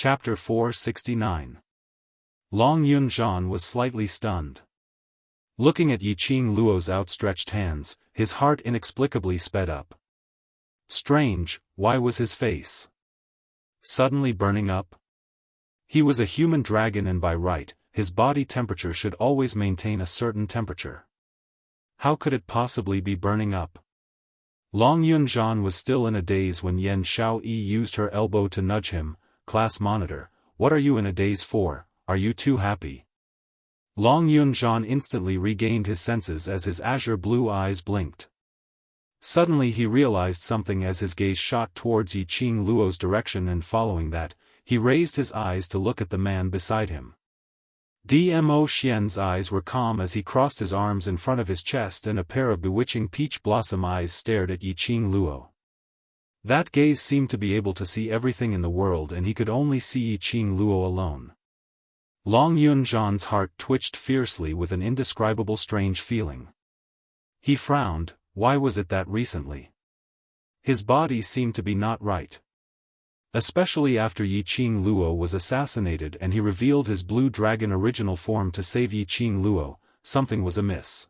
Chapter 469. Long Yunzhan was slightly stunned. Looking at Yiqing Luo's outstretched hands, his heart inexplicably sped up. Strange, why was his face suddenly burning up? He was a human dragon and by right, his body temperature should always maintain a certain temperature. How could it possibly be burning up? Long Yunzhan was still in a daze when Yan Xiaoyi used her elbow to nudge him. Class monitor, what are you in a daze for? Are you too happy? Long Yunzhan instantly regained his senses as his azure blue eyes blinked. Suddenly he realized something as his gaze shot towards Yiqing Luo's direction, and following that, he raised his eyes to look at the man beside him. Dmo Xian's eyes were calm as he crossed his arms in front of his chest, and a pair of bewitching peach blossom eyes stared at Yiqing Luo. That gaze seemed to be able to see everything in the world, and he could only see Yiqing Luo alone. Long Yunzhan's heart twitched fiercely with an indescribable strange feeling. He frowned. Why was it that recently his body seemed to be not right? Especially after Yiqing Luo was assassinated and he revealed his blue dragon original form to save Yiqing Luo, something was amiss.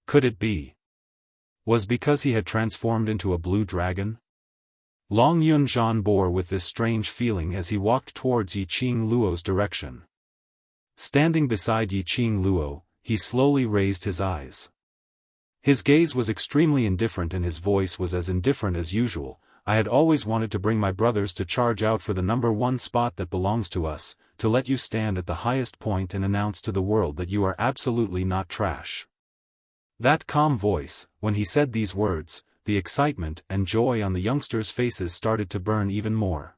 Could it be was because he had transformed into a blue dragon? Long Yunzhan bore with this strange feeling as he walked towards Yiqing Luo's direction. Standing beside Yiqing Luo, he slowly raised his eyes. His gaze was extremely indifferent and his voice was as indifferent as usual. I had always wanted to bring my brothers to charge out for the #1 spot that belongs to us, to let you stand at the highest point and announce to the world that you are absolutely not trash. That calm voice, when he said these words, the excitement and joy on the youngsters' faces started to burn even more.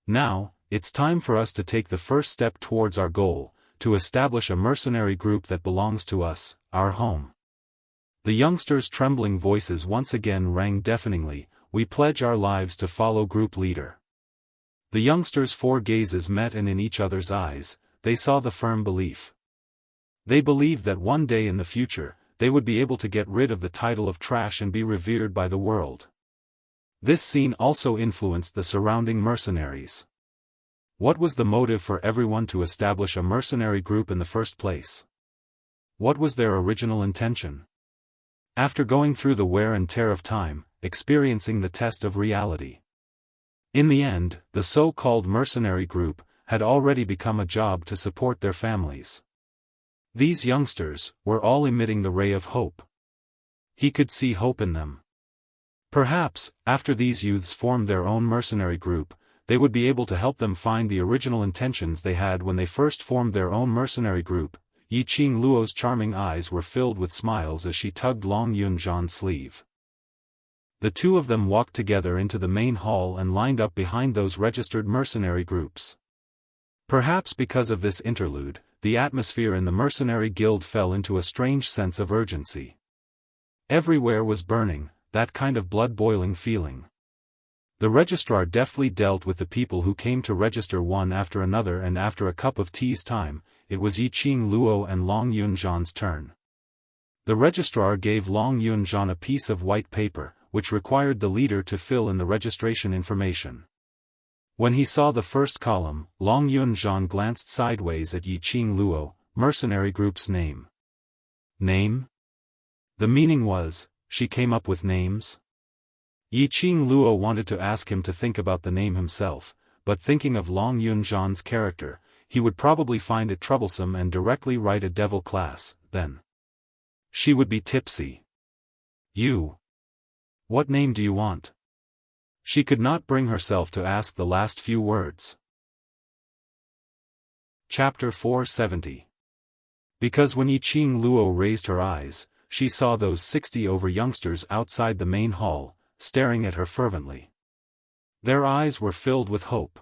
Now, it's time for us to take the first step towards our goal, to establish a mercenary group that belongs to us, our home. The youngsters' trembling voices once again rang deafeningly. We pledge our lives to follow group leader. The youngsters' four gazes met, and in each other's eyes, they saw the firm belief. They believed that one day in the future, they would be able to get rid of the title of trash and be revered by the world. This scene also influenced the surrounding mercenaries. What was the motive for everyone to establish a mercenary group in the first place? What was their original intention? After going through the wear and tear of time, experiencing the test of reality, in the end, the so-called mercenary group had already become a job to support their families. These youngsters were all emitting the ray of hope. He could see hope in them. Perhaps, after these youths formed their own mercenary group, they would be able to help them find the original intentions they had when they first formed their own mercenary group. Yiqing Luo's charming eyes were filled with smiles as she tugged Long Yunzhan's sleeve. The two of them walked together into the main hall and lined up behind those registered mercenary groups. Perhaps because of this interlude, the atmosphere in the mercenary guild fell into a strange sense of urgency. Everywhere was burning, that kind of blood-boiling feeling. The registrar deftly dealt with the people who came to register one after another, and after a cup of tea's time, it was Yiqing Luo and Long Yunzhan's turn. The registrar gave Long Yunzhan a piece of white paper, which required the leader to fill in the registration information. When he saw the first column, Long Yunzhan glanced sideways at Yiqing Luo. Mercenary group's name. Name? The meaning was, she came up with names? Yiqing Luo wanted to ask him to think about the name himself, but thinking of Long Yunzhan's character, he would probably find it troublesome and directly write a devil class, then she would be tipsy. You. What name do you want? She could not bring herself to ask the last few words. Chapter 470. Because when Yiqing Luo raised her eyes, she saw those 60 over youngsters outside the main hall, staring at her fervently. Their eyes were filled with hope.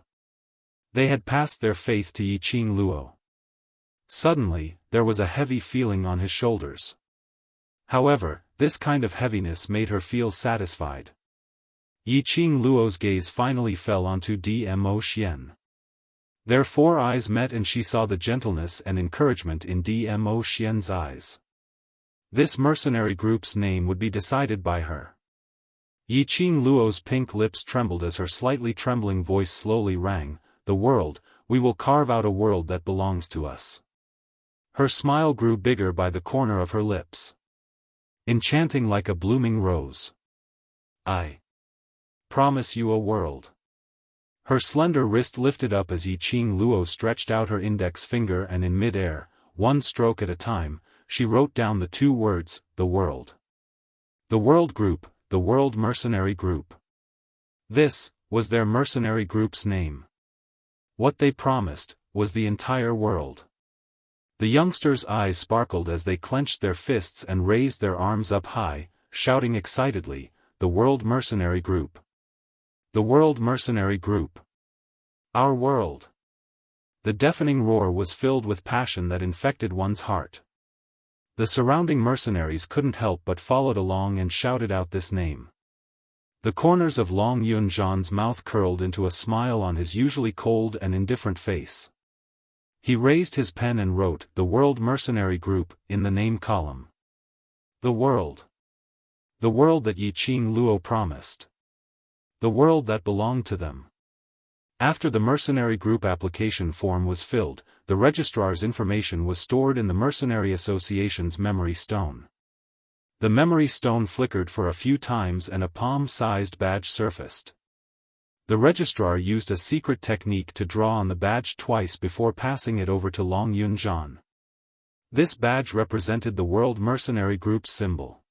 They had passed their faith to Yiqing Luo. Suddenly, there was a heavy feeling on his shoulders. However, this kind of heaviness made her feel satisfied. Yiqing Luo's gaze finally fell onto Dmo Xian. Their four eyes met and she saw the gentleness and encouragement in Dmo Xian's eyes. This mercenary group's name would be decided by her. Yiqing Luo's pink lips trembled as her slightly trembling voice slowly rang. the world, we will carve out a world that belongs to us. Her smile grew bigger by the corner of her lips. Enchanting like a blooming rose. I promise you a world. Her slender wrist lifted up as Yiqing Luo stretched out her index finger, and in mid-air, one stroke at a time, she wrote down the 2 words, the world. The World Group, the World Mercenary Group. This was their mercenary group's name. What they promised was the entire world. The youngsters' eyes sparkled as they clenched their fists and raised their arms up high, shouting excitedly, "The World Mercenary Group! The World Mercenary Group! Our world!" The deafening roar was filled with passion that infected one's heart. The surrounding mercenaries couldn't help but followed along and shouted out this name. The corners of Long Yunzhan's mouth curled into a smile on his usually cold and indifferent face. He raised his pen and wrote, "The World Mercenary Group," in the name column. The world. The world that Yiqing Luo promised. The world that belonged to them. After the mercenary group application form was filled, the registrar's information was stored in the Mercenary Association's memory stone. The memory stone flickered for a few times and a palm-sized badge surfaced. The registrar used a secret technique to draw on the badge twice before passing it over to Long Yunzhan. This badge represented the World Mercenary Group's symbol.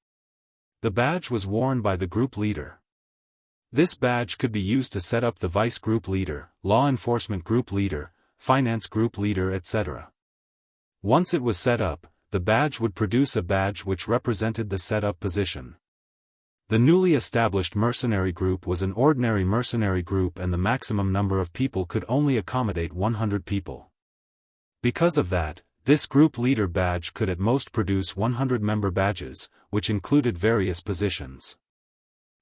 The badge was worn by the group leader. This badge could be used to set up the vice group leader, law enforcement group leader, finance group leader, etc. Once it was set up, the badge would produce a badge which represented the set-up position. The newly established mercenary group was an ordinary mercenary group, and the maximum number of people could only accommodate 100 people. Because of that, this group leader badge could at most produce 100 member badges, which included various positions.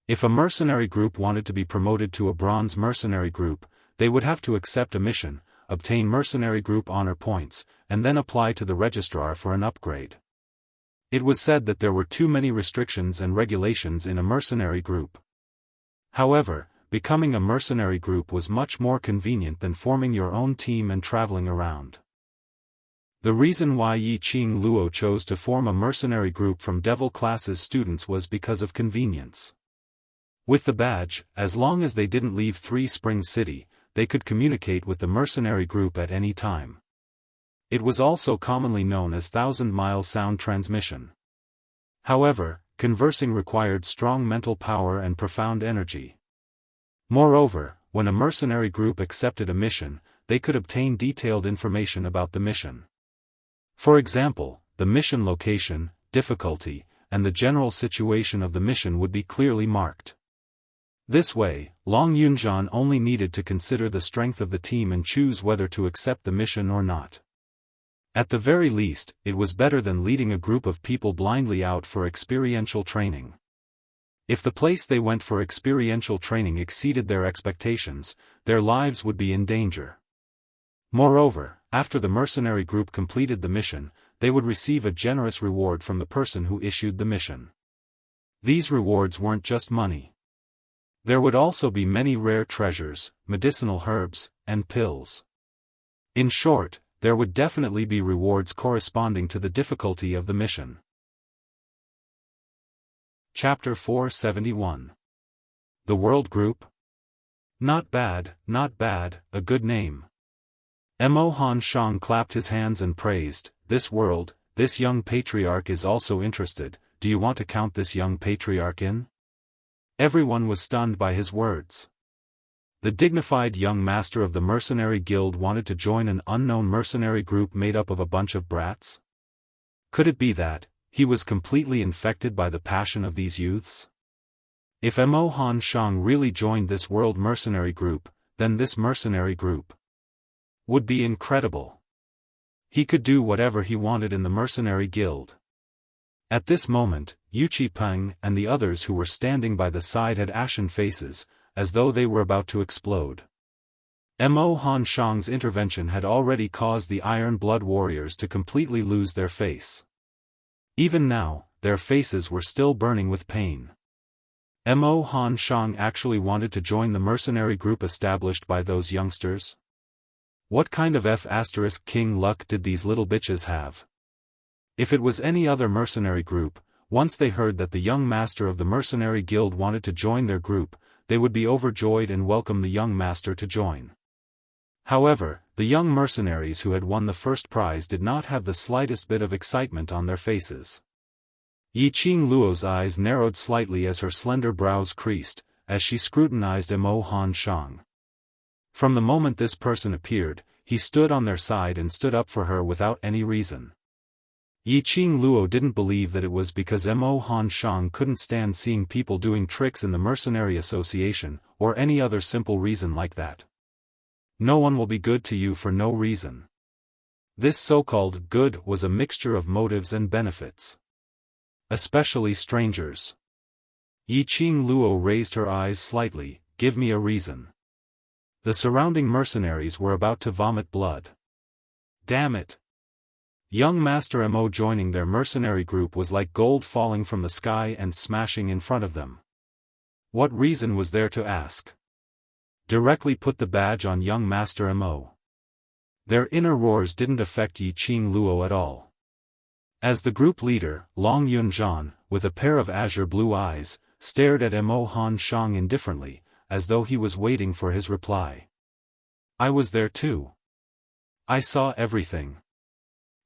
If a mercenary group wanted to be promoted to a bronze mercenary group, they would have to accept a mission, obtain mercenary group honor points, and then apply to the registrar for an upgrade. It was said that there were too many restrictions and regulations in a mercenary group. However, becoming a mercenary group was much more convenient than forming your own team and traveling around. The reason why Yiqing Luo chose to form a mercenary group from Devil Class's students was because of convenience. With the badge, as long as they didn't leave Three Springs City, they could communicate with the mercenary group at any time. It was also commonly known as 1,000-mile sound transmission. However, conversing required strong mental power and profound energy. Moreover, when a mercenary group accepted a mission, they could obtain detailed information about the mission. For example, the mission location, difficulty, and the general situation of the mission would be clearly marked. This way, Long Yunzhan only needed to consider the strength of the team and choose whether to accept the mission or not. At the very least, it was better than leading a group of people blindly out for experiential training. If the place they went for experiential training exceeded their expectations, their lives would be in danger. Moreover, after the mercenary group completed the mission, they would receive a generous reward from the person who issued the mission. These rewards weren't just money. There would also be many rare treasures, medicinal herbs, and pills. In short, there would definitely be rewards corresponding to the difficulty of the mission. Chapter 471. The World Group? Not bad, a good name. Mo Han Shang clapped his hands and praised, "This world, this young patriarch is also interested. Do you want to count this young patriarch in?" Everyone was stunned by his words. The dignified young master of the mercenary guild wanted to join an unknown mercenary group made up of a bunch of brats? Could it be that he was completely infected by the passion of these youths? If Mo Han Shang really joined this world mercenary group, then this mercenary group would be incredible. He could do whatever he wanted in the mercenary guild. At this moment, Yu Qipeng and the others who were standing by the side had ashen faces, as though they were about to explode. Mo Han Shang's intervention had already caused the Iron Blood warriors to completely lose their face. Even now, their faces were still burning with pain. Mo Han Shang actually wanted to join the mercenary group established by those youngsters? What kind of F***king luck did these little bitches have? If it was any other mercenary group, once they heard that the young master of the mercenary guild wanted to join their group, they would be overjoyed and welcome the young master to join. However, the young mercenaries who had won the first prize did not have the slightest bit of excitement on their faces. Yiqing Luo's eyes narrowed slightly as her slender brows creased, as she scrutinized Mo Han Shang. From the moment this person appeared, he stood on their side and stood up for her without any reason. Yiqing Luo didn't believe that it was because Mo Han Shang couldn't stand seeing people doing tricks in the mercenary association, or any other simple reason like that. No one will be good to you for no reason. This so-called good was a mixture of motives and benefits. Especially strangers. Yiqing Luo raised her eyes slightly. Give me a reason. The surrounding mercenaries were about to vomit blood. Damn it. Young Master Mo joining their mercenary group was like gold falling from the sky and smashing in front of them. What reason was there to ask? Directly put the badge on young Master Mo. Their inner roars didn't affect Yiqing Luo at all. As the group leader, Long Yunzhan, with a pair of azure blue eyes, stared at Mo Han Shang indifferently, as though he was waiting for his reply. I was there too. I saw everything.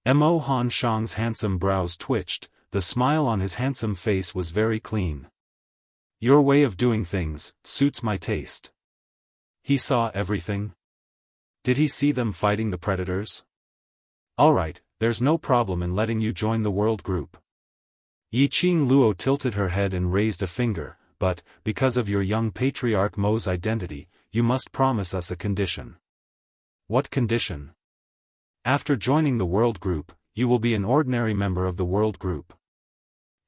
Mo Han Shang's handsome brows twitched, the smile on his handsome face was very clean. Your way of doing things suits my taste. He saw everything? Did he see them fighting the predators? Alright, there's no problem in letting you join the world group. Yiqing Luo tilted her head and raised a finger, but, because of your young patriarch Mo's identity, you must promise us a condition. What condition? After joining the world group, you will be an ordinary member of the world group.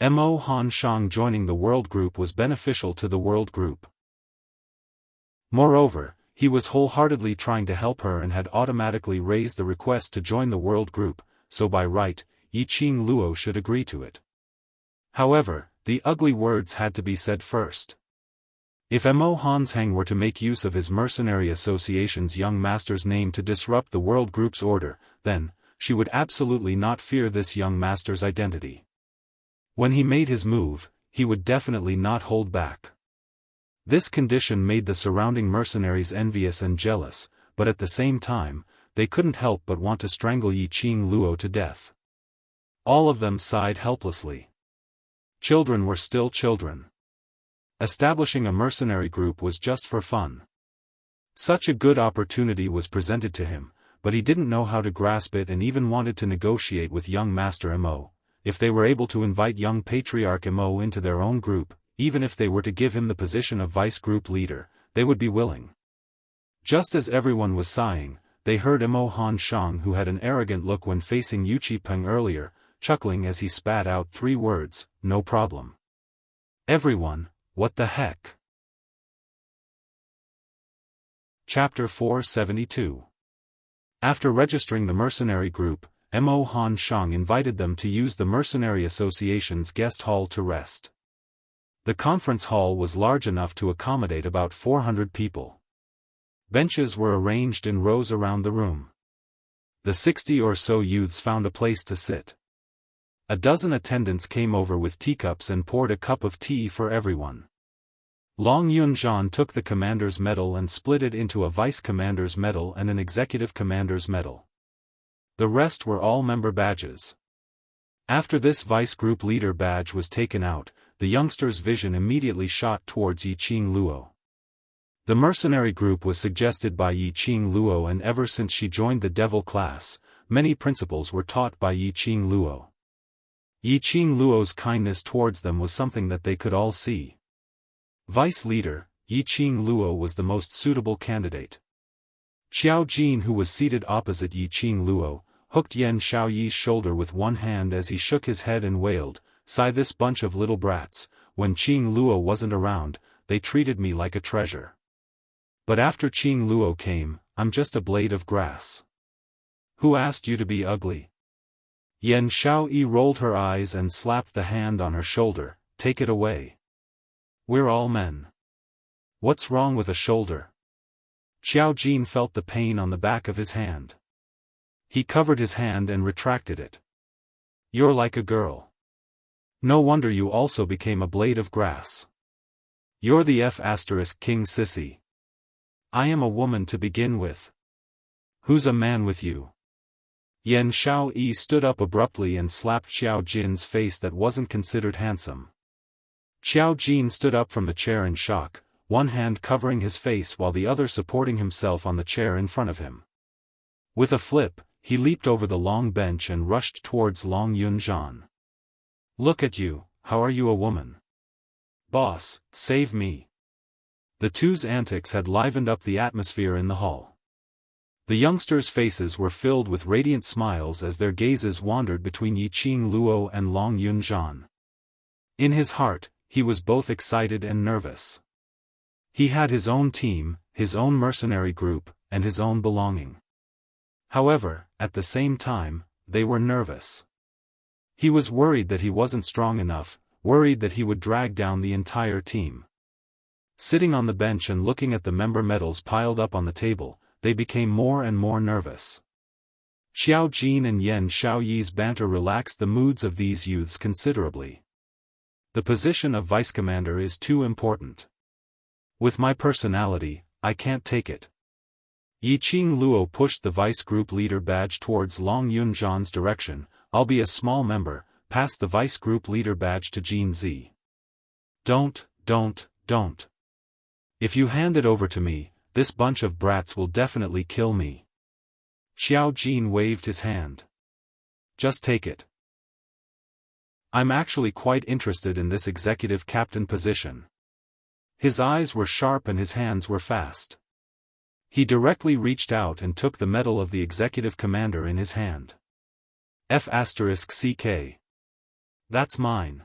Mo Han Shang joining the world group was beneficial to the world group. Moreover, he was wholeheartedly trying to help her and had automatically raised the request to join the world group, so by right, Yiqing Luo should agree to it. However, the ugly words had to be said first. If Mo Hanshang were to make use of his mercenary association's young master's name to disrupt the world group's order, then, she would absolutely not fear this young master's identity. When he made his move, he would definitely not hold back. This condition made the surrounding mercenaries envious and jealous, but at the same time, they couldn't help but want to strangle Yiqing Luo to death. All of them sighed helplessly. Children were still children. Establishing a mercenary group was just for fun. Such a good opportunity was presented to him, but he didn't know how to grasp it and even wanted to negotiate with young Master Mo. If they were able to invite young Patriarch Mo into their own group, even if they were to give him the position of vice group leader, they would be willing. Just as everyone was sighing, they heard Mo Han Shang, who had an arrogant look when facing Yu Qipeng earlier, chuckling as he spat out 3 words, no problem. Everyone, what the heck? Chapter 472. After registering the mercenary group, Mo Han Shang invited them to use the Mercenary Association's guest hall to rest. The conference hall was large enough to accommodate about 400 people. Benches were arranged in rows around the room. The 60 or so youths found a place to sit. A dozen attendants came over with teacups and poured a cup of tea for everyone. Long Yunzhan took the commander's medal and split it into a vice commander's medal and an executive commander's medal. The rest were all member badges. After this vice group leader badge was taken out, the youngster's vision immediately shot towards Yiqing Luo. The mercenary group was suggested by Yiqing Luo, and ever since she joined the devil class, many principles were taught by Yiqing Luo. Yiqing Luo's kindness towards them was something that they could all see. Vice leader, Yiqing Luo was the most suitable candidate. Xiao Jin, who was seated opposite Yiqing Luo, hooked Yan Xiaoyi's shoulder with one hand as he shook his head and wailed, "Sigh, this bunch of little brats, when Qing Luo wasn't around, they treated me like a treasure. But after Qing Luo came, I'm just a blade of grass. Who asked you to be ugly?" Yan Xiaoyi rolled her eyes and slapped the hand on her shoulder, "Take it away. We're all men. What's wrong with a shoulder? Xiao Jin felt the pain on the back of his hand. He covered his hand and retracted it. You're like a girl. No wonder you also became a blade of grass. You're the King sissy. I am a woman to begin with. Who's a man with you? Yan Xiaoyi stood up abruptly and slapped Xiao Jin's face that wasn't considered handsome. Xiao Jin stood up from the chair in shock, one hand covering his face while the other supporting himself on the chair in front of him. With a flip, he leaped over the long bench and rushed towards Long Yunzhan. Look at you, how are you a woman? Boss, save me. The two's antics had livened up the atmosphere in the hall. The youngsters' faces were filled with radiant smiles as their gazes wandered between Yiqing Luo and Long Yunzhan. In his heart, he was both excited and nervous. He had his own team, his own mercenary group, and his own belonging. However, at the same time, they were nervous. He was worried that he wasn't strong enough, worried that he would drag down the entire team. Sitting on the bench and looking at the member medals piled up on the table, they became more and more nervous. Xiao Jin and Yan Xiaoyi's banter relaxed the moods of these youths considerably. The position of vice commander is too important. With my personality, I can't take it. Yiqing Luo pushed the vice group leader badge towards Long Yunzhan's direction. I'll be a small member, pass the vice group leader badge to Jin Zi. Don't. If you hand it over to me, this bunch of brats will definitely kill me. Xiao Jin waved his hand. Just take it. I'm actually quite interested in this executive captain position. His eyes were sharp and his hands were fast. He directly reached out and took the medal of the executive commander in his hand. F***CK. That's mine.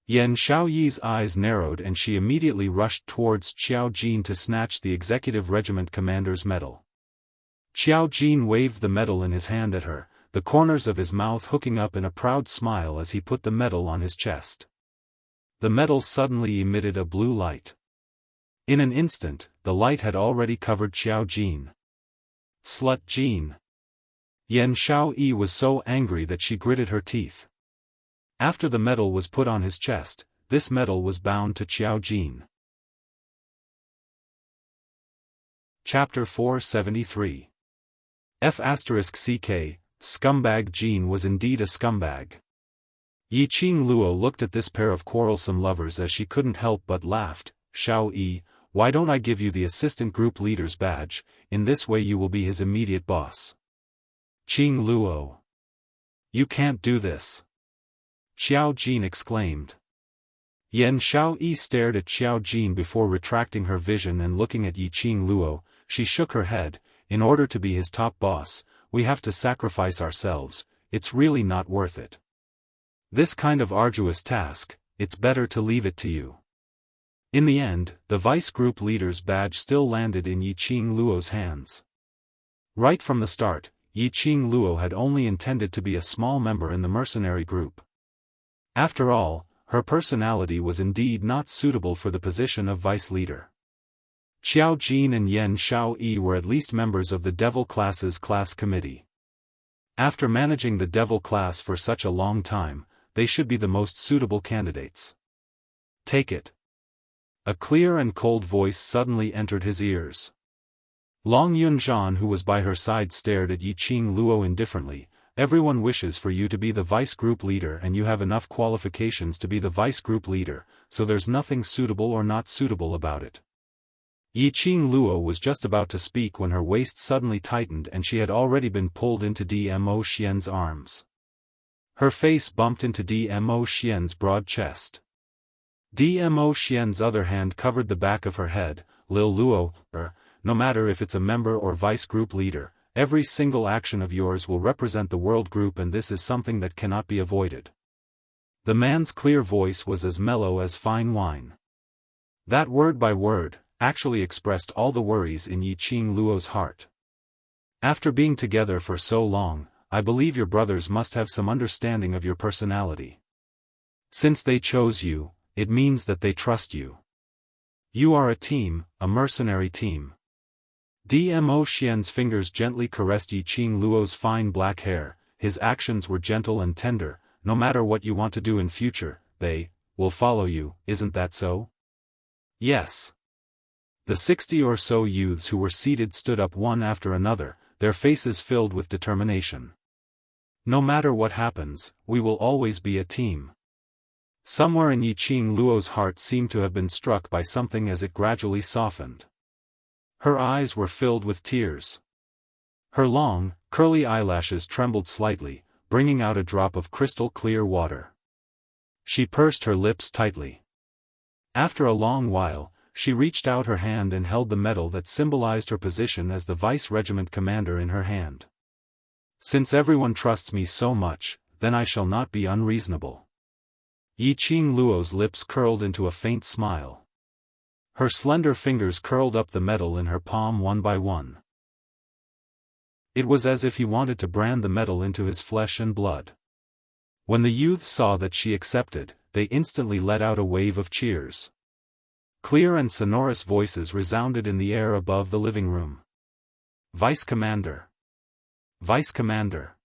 Yan Xiaoyi's eyes narrowed and she immediately rushed towards Xiao Jin to snatch the executive regiment commander's medal. Xiao Jin waved the medal in his hand at her, the corners of his mouth hooking up in a proud smile as he put the medal on his chest. The medal suddenly emitted a blue light. In an instant, the light had already covered Xiao Jin. Slut Jin. Yan Xiaoyi was so angry that she gritted her teeth. After the medal was put on his chest, this medal was bound to Xiao Jin. Chapter 473. F***CK, Scumbag Jin was indeed a scumbag. Yiqing Luo looked at this pair of quarrelsome lovers as she couldn't help but laughed. Xiaoyi, why don't I give you the assistant group leader's badge, in this way you will be his immediate boss. Qing Luo. You can't do this. Xiao Jin exclaimed. Yan Xiaoyi stared at Xiao Jin before retracting her vision and looking at Yiqing Luo. She shook her head. In order to be his top boss, we have to sacrifice ourselves. It's really not worth it. This kind of arduous task, it's better to leave it to you. In the end, the vice group leader's badge still landed in Yiqing Luo's hands. Right from the start, Yiqing Luo had only intended to be a small member in the mercenary group. After all, her personality was indeed not suitable for the position of vice leader. Xiao Jin and Yan Xiaoyi were at least members of the Devil Class's class committee. After managing the Devil Class for such a long time, they should be the most suitable candidates. Take it. A clear and cold voice suddenly entered his ears. Long Yunzhan, who was by her side, stared at Yiqing Luo indifferently. Everyone wishes for you to be the vice group leader and you have enough qualifications to be the vice group leader, so there's nothing suitable or not suitable about it. Yiqing Luo was just about to speak when her waist suddenly tightened and she had already been pulled into Dmo Xian's arms. Her face bumped into Dmo Xian's broad chest. Dmo Xian's other hand covered the back of her head. Lil Luo, no matter if it's a member or vice group leader, every single action of yours will represent the world group and this is something that cannot be avoided. The man's clear voice was as mellow as fine wine. That word by word actually expressed all the worries in Yiqing Luo's heart. After being together for so long, I believe your brothers must have some understanding of your personality. Since they chose you, it means that they trust you. You are a team, a mercenary team. Dmo Xian's fingers gently caressed Yiqing Luo's fine black hair. His actions were gentle and tender. No matter what you want to do in future, they will follow you, isn't that so? Yes. The 60 or so youths who were seated stood up one after another, their faces filled with determination. No matter what happens, we will always be a team. Somewhere in Yiqing Luo's heart seemed to have been struck by something as it gradually softened. Her eyes were filled with tears. Her long, curly eyelashes trembled slightly, bringing out a drop of crystal-clear water. She pursed her lips tightly. After a long while, she reached out her hand and held the medal that symbolized her position as the vice-regiment commander in her hand. Since everyone trusts me so much, then I shall not be unreasonable. Yiqing Luo's lips curled into a faint smile. Her slender fingers curled up the medal in her palm one by one. It was as if he wanted to brand the medal into his flesh and blood. When the youths saw that she accepted, they instantly let out a wave of cheers. Clear and sonorous voices resounded in the air above the living room. Vice Commander! Vice Commander!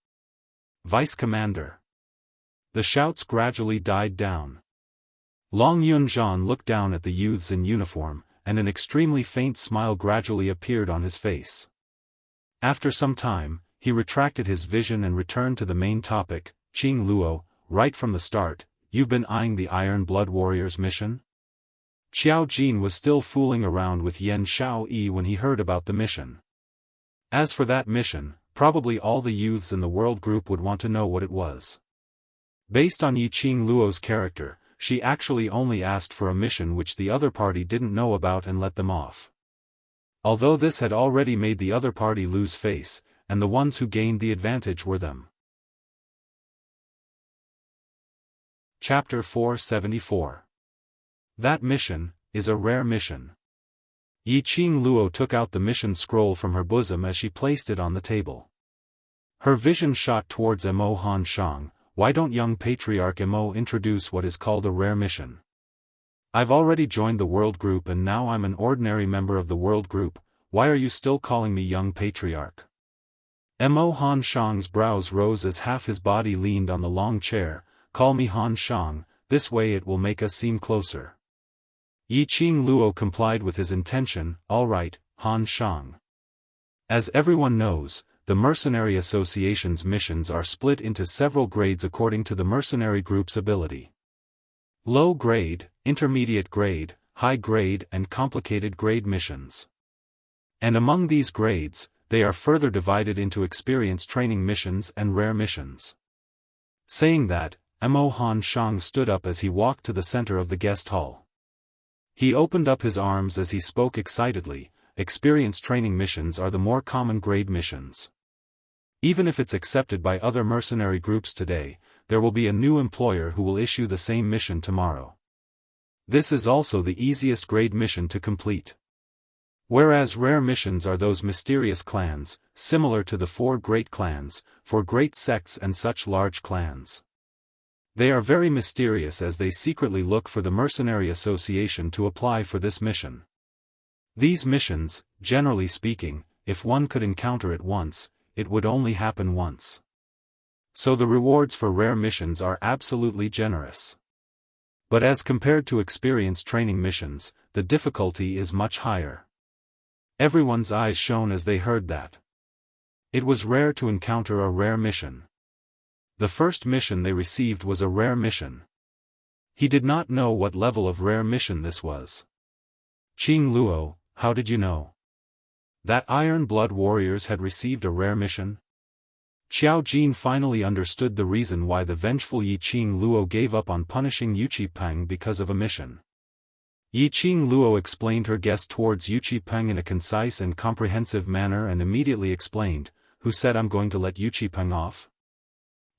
Vice Commander! The shouts gradually died down. Long Yunzhan looked down at the youths in uniform, and an extremely faint smile gradually appeared on his face. After some time, he retracted his vision and returned to the main topic. Qing Luo, right from the start, you've been eyeing the Iron Blood Warriors mission? Xiao Jin was still fooling around with Yan Xiaoyi when he heard about the mission. As for that mission, probably all the youths in the world group would want to know what it was. Based on Yiqing Luo's character, she actually only asked for a mission which the other party didn't know about and let them off. Although this had already made the other party lose face, and the ones who gained the advantage were them. Chapter 474. That mission is a rare mission. Yiqing Luo took out the mission scroll from her bosom as she placed it on the table. Her vision shot towards Mo Han Shang. Why don't young Patriarch Mo introduce what is called a rare mission? I've already joined the world group and now I'm an ordinary member of the world group. Why are you still calling me young Patriarch? Mo Han Shang's brows rose as half his body leaned on the long chair. Call me Han Shang, this way it will make us seem closer. Yiqing Luo complied with his intention. All right, Han Shang. As everyone knows, the Mercenary Association's missions are split into several grades according to the mercenary group's ability. Low grade, intermediate grade, high grade and complicated grade missions. And among these grades, they are further divided into experience training missions and rare missions. Saying that, Mo Han Shang stood up as he walked to the center of the guest hall. He opened up his arms as he spoke excitedly. Experience training missions are the more common grade missions. Even if it's accepted by other mercenary groups today, there will be a new employer who will issue the same mission tomorrow. This is also the easiest grade mission to complete. Whereas rare missions are those mysterious clans, similar to the 4 great clans, 4 great sects and such large clans. They are very mysterious as they secretly look for the Mercenary Association to apply for this mission. These missions, generally speaking, if one could encounter it once, it would only happen once. So the rewards for rare missions are absolutely generous. But as compared to experience training missions, the difficulty is much higher. Everyone's eyes shone as they heard that. It was rare to encounter a rare mission. The first mission they received was a rare mission. He did not know what level of rare mission this was. Qing Luo, how did you know? That Iron Blood Warriors had received a rare mission? Xiao Jin finally understood the reason why the vengeful Yiqing Luo gave up on punishing Yuqi Peng because of a mission. Yiqing Luo explained her guess towards Yuqi Peng in a concise and comprehensive manner and immediately explained, who said I'm going to let Yuqi Peng off?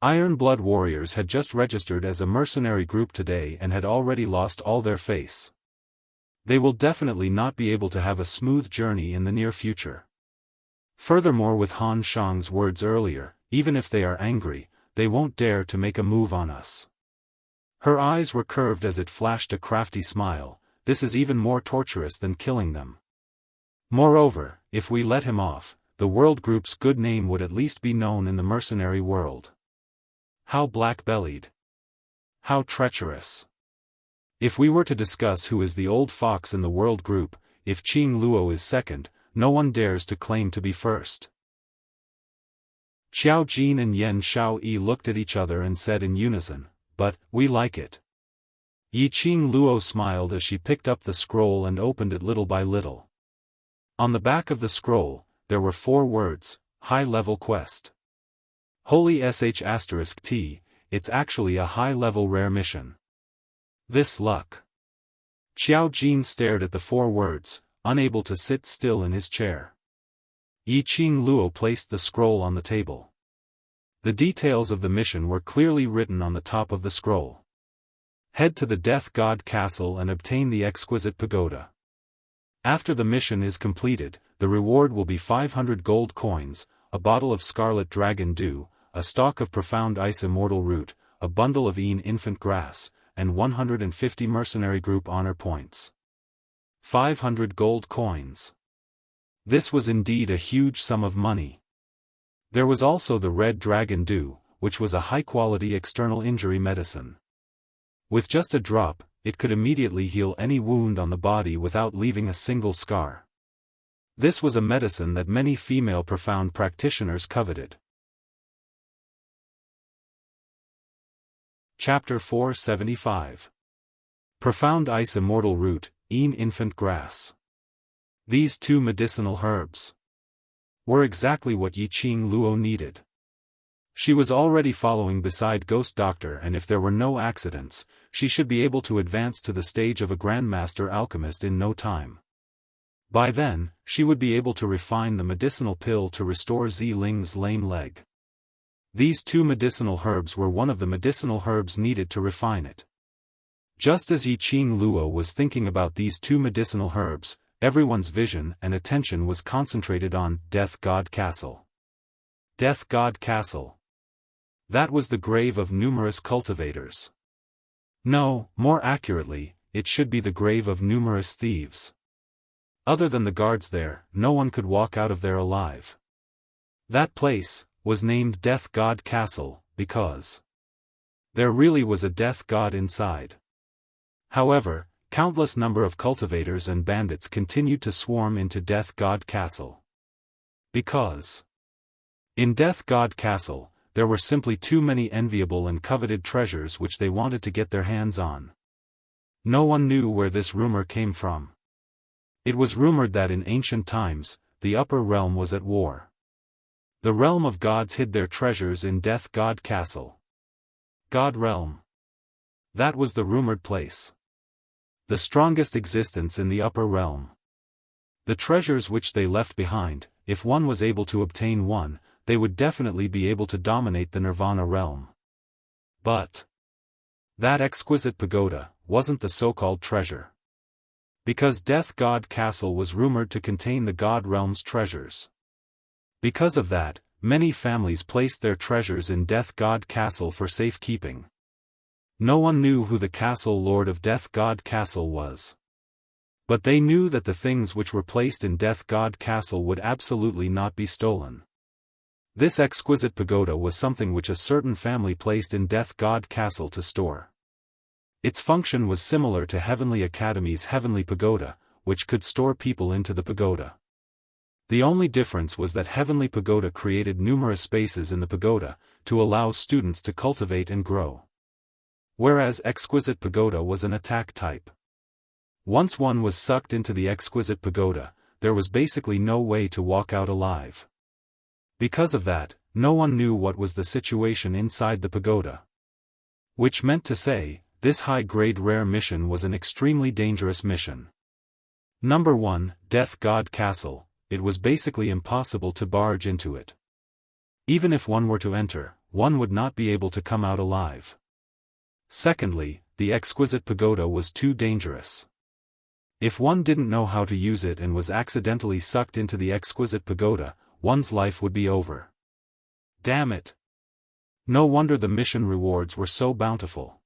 Iron Blood Warriors had just registered as a mercenary group today and had already lost all their face. They will definitely not be able to have a smooth journey in the near future. Furthermore, with Han Shang's words earlier, even if they are angry, they won't dare to make a move on us. Her eyes were curved as it flashed a crafty smile. This is even more torturous than killing them. Moreover, if we let him off, the world group's good name would at least be known in the mercenary world. How black-bellied. How treacherous. If we were to discuss who is the old fox in the world group, if Qing Luo is second, no one dares to claim to be first. Xiao Jin and Yan Xiaoyi looked at each other and said in unison, "But, we like it." Yi Qing Luo smiled as she picked up the scroll and opened it little by little. On the back of the scroll, there were 4 words, High-Level Quest. Holy *T, it's actually a high-level rare mission. This luck. Xiao Jin stared at the 4 words, unable to sit still in his chair. Yi Qing Luo placed the scroll on the table. The details of the mission were clearly written on the top of the scroll. Head to the Death God Castle and obtain the exquisite pagoda. After the mission is completed, the reward will be 500 gold coins, a bottle of scarlet dragon dew, a stalk of profound ice immortal root, a bundle of infant grass, and 150 mercenary group honor points. 500 gold coins. This was indeed a huge sum of money. There was also the red dragon dew, which was a high-quality external injury medicine. With just a drop, it could immediately heal any wound on the body without leaving a single scar. This was a medicine that many female profound practitioners coveted. Chapter 475. Profound Ice Immortal Root, Infant Grass. These 2 medicinal herbs were exactly what Yi Qing Luo needed. She was already following beside Ghost Doctor, and if there were no accidents, she should be able to advance to the stage of a Grandmaster Alchemist in no time. By then, she would be able to refine the medicinal pill to restore Zi Ling's lame leg. These 2 medicinal herbs were one of the medicinal herbs needed to refine it. Just as Yi Qing Luo was thinking about these 2 medicinal herbs, everyone's vision and attention was concentrated on Death God Castle. Death God Castle. That was the grave of numerous cultivators. No, more accurately, it should be the grave of numerous thieves. Other than the guards there, no one could walk out of there alive. That place was named Death God Castle, because there really was a death god inside. However, countless number of cultivators and bandits continued to swarm into Death God Castle. Because in Death God Castle, there were simply too many enviable and coveted treasures which they wanted to get their hands on. No one knew where this rumor came from. It was rumored that in ancient times, the upper realm was at war. The realm of gods hid their treasures in Death God Castle. God Realm. That was the rumored place. The strongest existence in the upper realm. The treasures which they left behind, if one was able to obtain one, they would definitely be able to dominate the Nirvana realm. But that exquisite pagoda wasn't the so-called treasure. Because Death God Castle was rumored to contain the God Realm's treasures. Because of that, many families placed their treasures in Death God Castle for safekeeping. No one knew who the castle lord of Death God Castle was. But they knew that the things which were placed in Death God Castle would absolutely not be stolen. This exquisite pagoda was something which a certain family placed in Death God Castle to store. Its function was similar to Heavenly Academy's Heavenly Pagoda, which could store people into the pagoda. The only difference was that Heavenly Pagoda created numerous spaces in the pagoda, to allow students to cultivate and grow. Whereas Exquisite Pagoda was an attack type. Once one was sucked into the Exquisite Pagoda, there was basically no way to walk out alive. Because of that, no one knew what was the situation inside the pagoda. Which meant to say, this high-grade rare mission was an extremely dangerous mission. Number 1, Death God Castle. It was basically impossible to barge into it. Even if one were to enter, one would not be able to come out alive. Secondly, the Exquisite Pagoda was too dangerous. If one didn't know how to use it and was accidentally sucked into the Exquisite Pagoda, one's life would be over. Damn it! No wonder the mission rewards were so bountiful.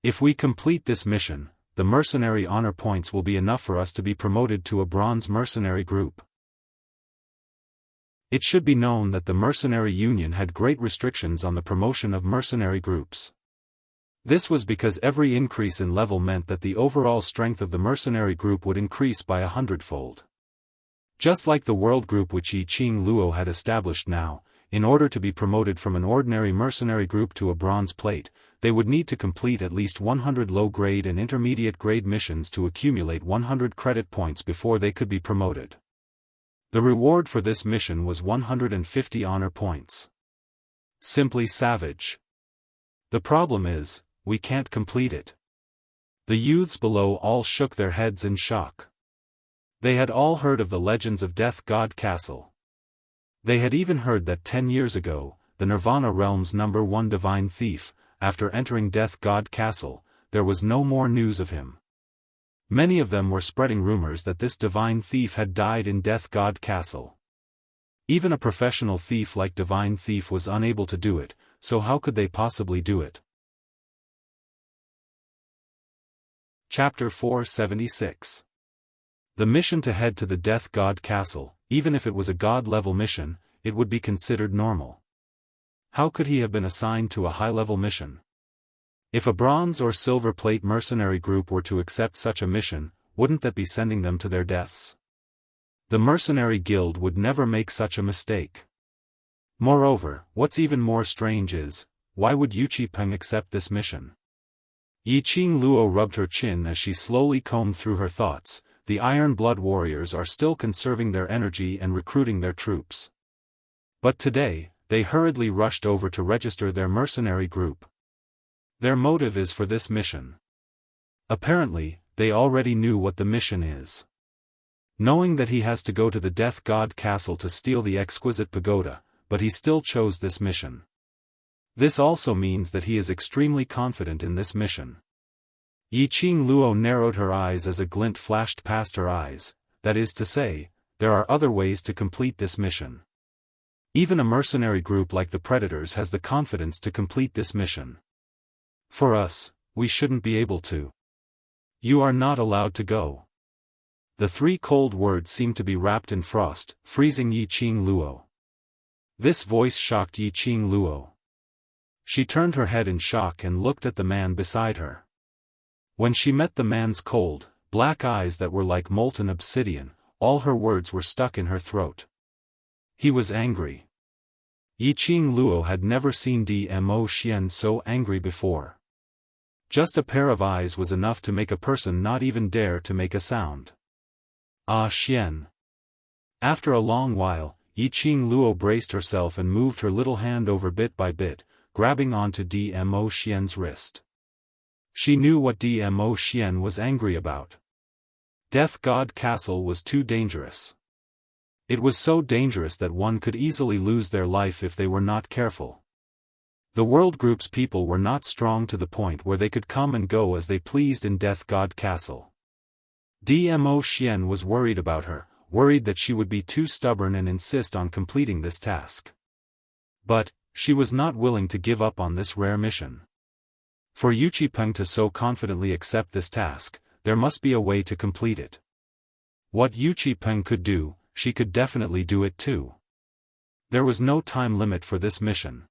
If we complete this mission, the mercenary honor points will be enough for us to be promoted to a bronze mercenary group. It should be known that the mercenary union had great restrictions on the promotion of mercenary groups. This was because every increase in level meant that the overall strength of the mercenary group would increase by 100-fold. Just like the world group which Yi Qing Luo had established now, in order to be promoted from an ordinary mercenary group to a bronze plate, they would need to complete at least 100 low-grade and intermediate-grade missions to accumulate 100 credit points before they could be promoted. The reward for this mission was 150 honor points. Simply savage. The problem is, we can't complete it. The youths below all shook their heads in shock. They had all heard of the legends of Death God Castle. They had even heard that 10 years ago, the Nirvana Realm's #1 divine thief, after entering Death God Castle, there was no more news of him. Many of them were spreading rumors that this divine thief had died in Death God Castle. Even a professional thief like Divine Thief was unable to do it, so how could they possibly do it? Chapter 476. The mission to head to the Death God Castle, even if it was a god-level mission, it would be considered normal. How could he have been assigned to a high-level mission? If a bronze or silver plate mercenary group were to accept such a mission, wouldn't that be sending them to their deaths? The mercenary guild would never make such a mistake. Moreover, what's even more strange is, why would Yu Qipeng accept this mission? Yi Qing Luo rubbed her chin as she slowly combed through her thoughts. The Iron Blood warriors are still conserving their energy and recruiting their troops. But today, they hurriedly rushed over to register their mercenary group. Their motive is for this mission. Apparently, they already knew what the mission is. Knowing that he has to go to the Death God Castle to steal the exquisite pagoda, but he still chose this mission. This also means that he is extremely confident in this mission. Yi Qing Luo narrowed her eyes as a glint flashed past her eyes, that is to say, there are other ways to complete this mission. Even a mercenary group like the Predators has the confidence to complete this mission. For us, we shouldn't be able to. You are not allowed to go. The three cold words seemed to be wrapped in frost, freezing Yi Qing Luo. This voice shocked Yi Qing Luo. She turned her head in shock and looked at the man beside her. When she met the man's cold, black eyes that were like molten obsidian, all her words were stuck in her throat. He was angry. Yi Qing Luo had never seen Dmo Xian so angry before. Just a pair of eyes was enough to make a person not even dare to make a sound. Ah Xian. After a long while, Yi Qing Luo braced herself and moved her little hand over bit by bit, grabbing onto Dmo Xian's wrist. She knew what Dmo Xian was angry about. Death God Castle was too dangerous. It was so dangerous that one could easily lose their life if they were not careful. The World Group's people were not strong to the point where they could come and go as they pleased in Death God Castle. Dmo Xian was worried about her, worried that she would be too stubborn and insist on completing this task. But, she was not willing to give up on this rare mission. For Yu Qipeng to so confidently accept this task, there must be a way to complete it. What Yu Qipeng could do, she could definitely do it too. There was no time limit for this mission.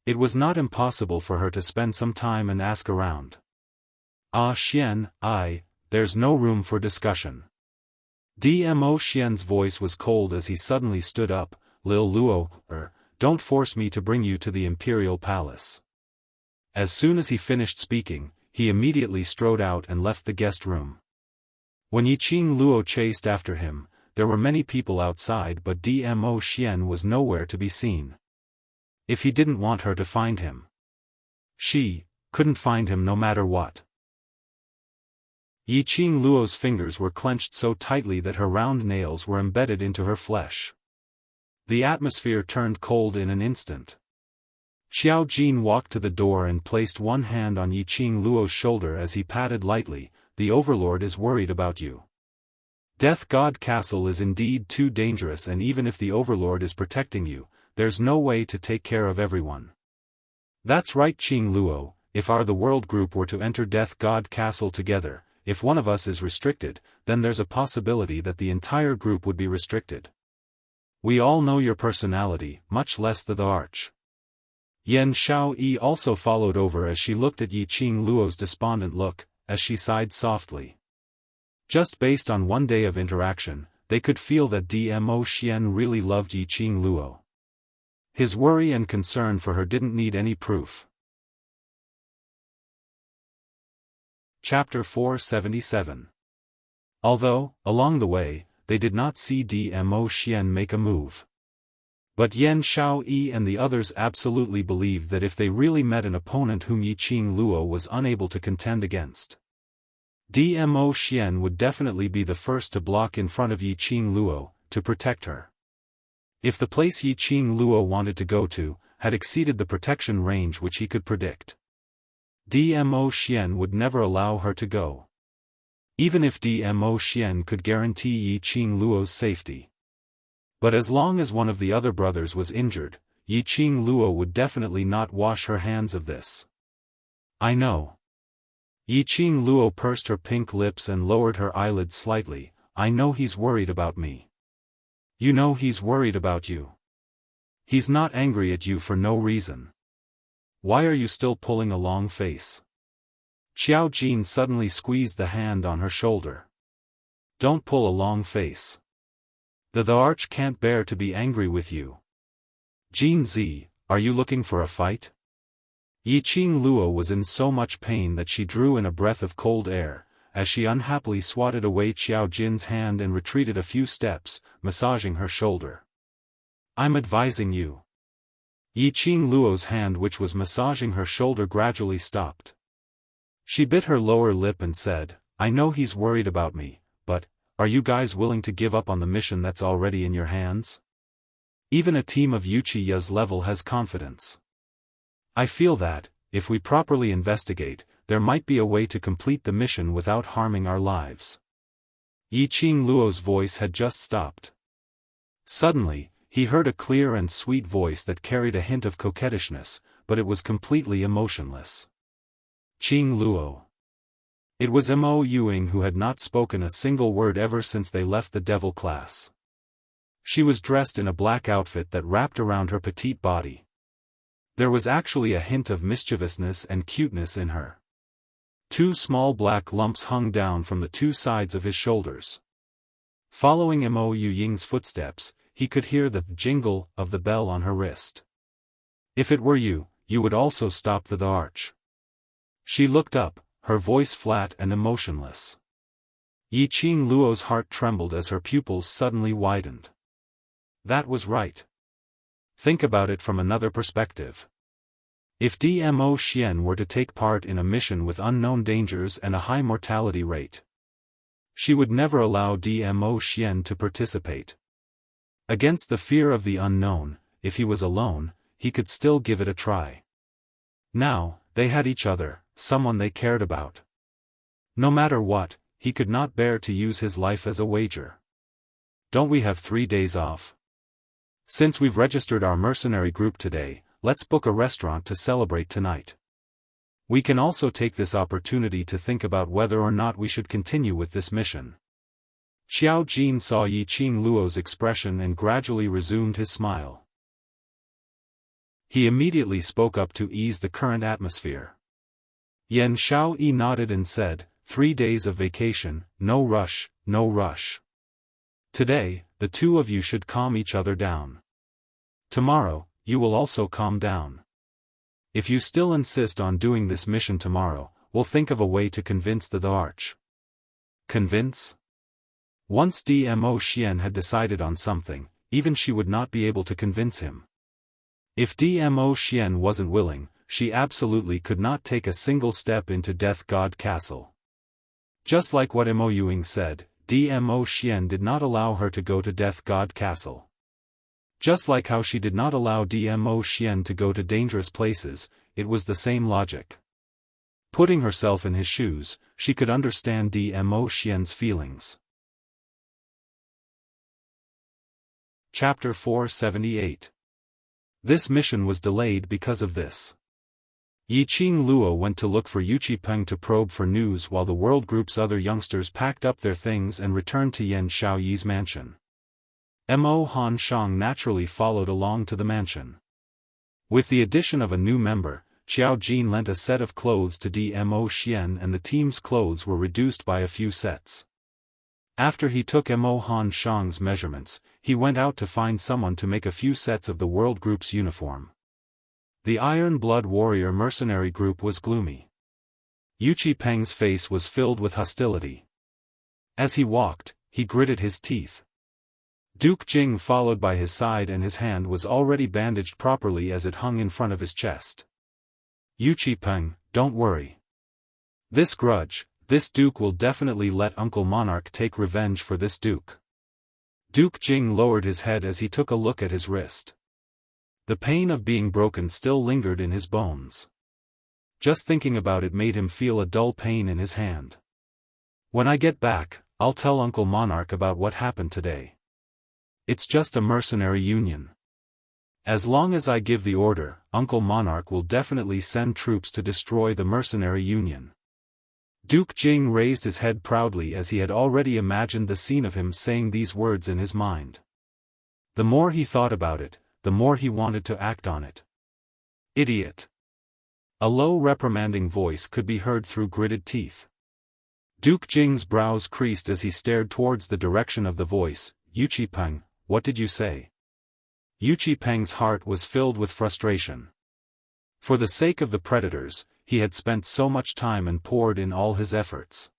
It was not impossible for her to spend some time and ask around. Ah Xian, there's no room for discussion. Dmo Xian's voice was cold as he suddenly stood up. Lil Luo, don't force me to bring you to the Imperial Palace. As soon as he finished speaking, he immediately strode out and left the guest room. When Yi Qing Luo chased after him, there were many people outside but Dmo Xian was nowhere to be seen. If he didn't want her to find him, she couldn't find him no matter what. Yi Qing Luo's fingers were clenched so tightly that her round nails were embedded into her flesh. The atmosphere turned cold in an instant. Xiao Jin walked to the door and placed one hand on Yi Qing Luo's shoulder as he patted lightly. The Overlord is worried about you. Death God Castle is indeed too dangerous, and even if the Overlord is protecting you, there's no way to take care of everyone. That's right Qing Luo, if the World Group were to enter Death God Castle together, if one of us is restricted, then there's a possibility that the entire group would be restricted. We all know your personality, much less the arch. Yan Xiaoyi also followed over as she looked at Yiqing Luo's despondent look, as she sighed softly. Just based on one day of interaction, they could feel that Dmo Xian really loved Yiqing Luo. His worry and concern for her didn't need any proof. Chapter 477. Although, along the way, they did not see Dmo Xian make a move. But Yan Xiaoyi and the others absolutely believed that if they really met an opponent whom Yiqing Luo was unable to contend against, Dmo Xian would definitely be the first to block in front of Yiqing Luo, to protect her. If the place Yiqing Luo wanted to go to had exceeded the protection range which he could predict, Dmo Xian would never allow her to go. Even if Dmo Xian could guarantee Yiqing Luo's safety. But as long as one of the other brothers was injured, Yiqing Luo would definitely not wash her hands of this. I know. Yiqing Luo pursed her pink lips and lowered her eyelids slightly. I know he's worried about me. You know he's worried about you. He's not angry at you for no reason. Why are you still pulling a long face? Xiao Jin suddenly squeezed the hand on her shoulder. Don't pull a long face. The arch can't bear to be angry with you. Jin Zi, are you looking for a fight? Yiqing Luo was in so much pain that she drew in a breath of cold air, as she unhappily swatted away Xiao Jin's hand and retreated a few steps, massaging her shoulder. I'm advising you. Yiqing Luo's hand which was massaging her shoulder gradually stopped. She bit her lower lip and said, I know he's worried about me, but, are you guys willing to give up on the mission that's already in your hands? Even a team of Wuxia's level has confidence. I feel that, if we properly investigate, there might be a way to complete the mission without harming our lives. Yiqing Luo's voice had just stopped. Suddenly, he heard a clear and sweet voice that carried a hint of coquettishness, but it was completely emotionless. Qing Luo. It was Mo Yuing who had not spoken a single word ever since they left the devil class. She was dressed in a black outfit that wrapped around her petite body. There was actually a hint of mischievousness and cuteness in her. Two small black lumps hung down from the two sides of his shoulders. Following Mo Yuing's footsteps, he could hear the jingle of the bell on her wrist. If it were you, you would also stop the arch. She looked up, her voice flat and emotionless. Yiqing Luo's heart trembled as her pupils suddenly widened. That was right. Think about it from another perspective. If Dmo Xian were to take part in a mission with unknown dangers and a high mortality rate, she would never allow Dmo Xian to participate. Against the fear of the unknown, if he was alone, he could still give it a try. Now, they had each other, someone they cared about. No matter what, he could not bear to use his life as a wager. Don't we have 3 days off? Since we've registered our mercenary group today, let's book a restaurant to celebrate tonight. We can also take this opportunity to think about whether or not we should continue with this mission. Xiao Jin saw Yiqing Luo's expression and gradually resumed his smile. He immediately spoke up to ease the current atmosphere. Yan Xiaoyi nodded and said, 3 days of vacation, no rush, no rush. Today, the two of you should calm each other down. Tomorrow, you will also calm down. If you still insist on doing this mission tomorrow, we'll think of a way to convince the arch. Convince? Once Dmo Xian had decided on something, even she would not be able to convince him. If Dmo Xian wasn't willing, she absolutely could not take a single step into Death God Castle. Just like what Mo Yuing said, Dmo Xian did not allow her to go to Death God Castle. Just like how she did not allow Dmo Xian to go to dangerous places, it was the same logic. Putting herself in his shoes, she could understand Dmo Xian's feelings. Chapter 478. This mission was delayed because of this. Yiqing Luo went to look for Yuqi Peng to probe for news while the World Group's other youngsters packed up their things and returned to Yan Xiaoyi's mansion. Mo Han Shang naturally followed along to the mansion. With the addition of a new member, Xiao Jin lent a set of clothes to Mo Xian and the team's clothes were reduced by a few sets. After he took Mo Han Shang's measurements, he went out to find someone to make a few sets of the World Group's uniform. The Iron Blood Warrior mercenary group was gloomy. Yu Qipeng's face was filled with hostility. As he walked, he gritted his teeth. Duke Jing followed by his side and his hand was already bandaged properly as it hung in front of his chest. Yu Qipeng, don't worry. This grudge, this Duke will definitely let Uncle Monarch take revenge for this Duke. Duke Jing lowered his head as he took a look at his wrist. The pain of being broken still lingered in his bones. Just thinking about it made him feel a dull pain in his hand. When I get back, I'll tell Uncle Monarch about what happened today. It's just a mercenary union. As long as I give the order, Uncle Monarch will definitely send troops to destroy the mercenary union. Duke Jing raised his head proudly as he had already imagined the scene of him saying these words in his mind. The more he thought about it, the more he wanted to act on it. Idiot! A low reprimanding voice could be heard through gritted teeth. Duke Jing's brows creased as he stared towards the direction of the voice. Yu Qipeng, what did you say? Yu Qipeng's heart was filled with frustration. For the sake of the predators, he had spent so much time and poured in all his efforts.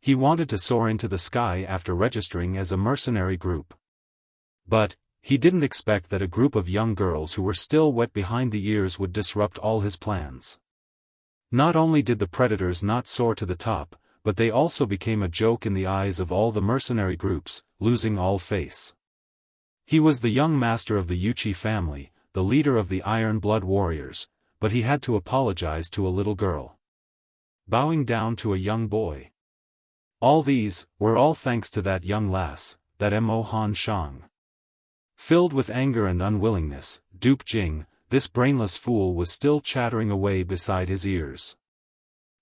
He wanted to soar into the sky after registering as a mercenary group. But, he didn't expect that a group of young girls who were still wet behind the ears would disrupt all his plans. Not only did the predators not soar to the top, but they also became a joke in the eyes of all the mercenary groups, losing all face. He was the young master of the Yuchi family, the leader of the Iron Blood Warriors, but he had to apologize to a little girl. Bowing down to a young boy. All these, were all thanks to that young lass, that Mo Han Shang. Filled with anger and unwillingness, Duke Jing, this brainless fool was still chattering away beside his ears.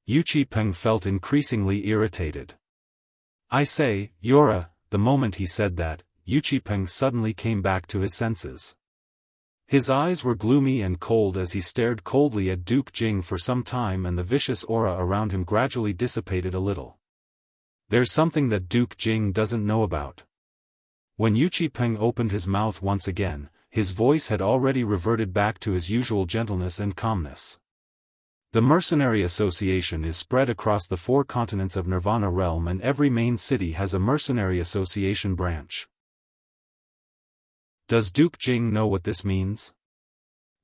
Yu Qipeng felt increasingly irritated. I say, Yora, the moment he said that, Yu Qipeng suddenly came back to his senses. His eyes were gloomy and cold as he stared coldly at Duke Jing for some time and the vicious aura around him gradually dissipated a little. There's something that Duke Jing doesn't know about. When Yu Qipeng opened his mouth once again, his voice had already reverted back to his usual gentleness and calmness. The Mercenary Association is spread across the 4 continents of Nirvana Realm and every main city has a Mercenary Association branch. Does Duke Jing know what this means?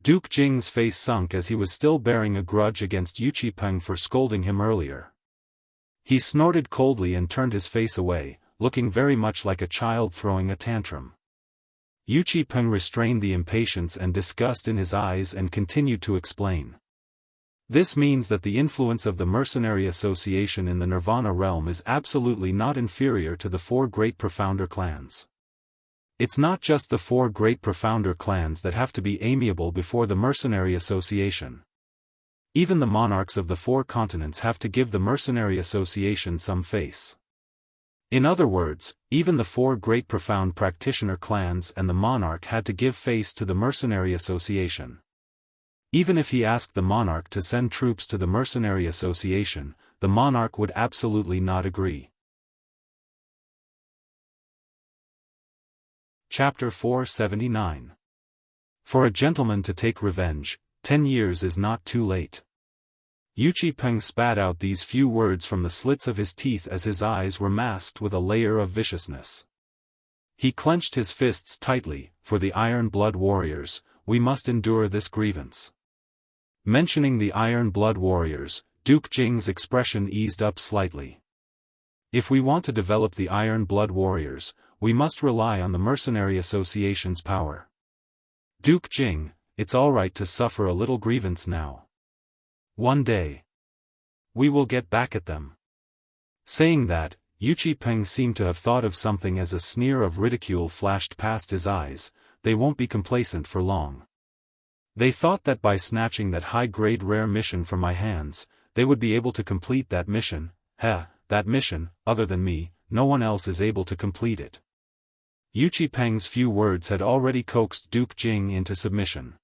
Duke Jing's face sunk as he was still bearing a grudge against Yu Qipeng for scolding him earlier. He snorted coldly and turned his face away, looking very much like a child throwing a tantrum. Yu Qipeng restrained the impatience and disgust in his eyes and continued to explain. This means that the influence of the Mercenary Association in the Nirvana Realm is absolutely not inferior to the 4 great profounder clans. It's not just the 4 great profounder clans that have to be amiable before the Mercenary Association. Even the monarchs of the 4 continents have to give the Mercenary Association some face. In other words, even the 4 great profound practitioner clans and the monarch had to give face to the Mercenary Association. Even if he asked the monarch to send troops to the Mercenary Association, the monarch would absolutely not agree. Chapter 479. For a gentleman to take revenge, 10 years is not too late. Yu Qipeng spat out these few words from the slits of his teeth as his eyes were masked with a layer of viciousness. He clenched his fists tightly. For the Iron Blood Warriors, we must endure this grievance. Mentioning the Iron Blood Warriors, Duke Jing's expression eased up slightly. If we want to develop the Iron Blood Warriors, we must rely on the Mercenary Association's power. Duke Jing, it's alright to suffer a little grievance now. One day, we will get back at them. Saying that, Yu Qipeng seemed to have thought of something as a sneer of ridicule flashed past his eyes. They won't be complacent for long. They thought that by snatching that high-grade rare mission from my hands, they would be able to complete that mission. That mission, other than me, no one else is able to complete it. Yu Qipeng's few words had already coaxed Duke Jing into submission.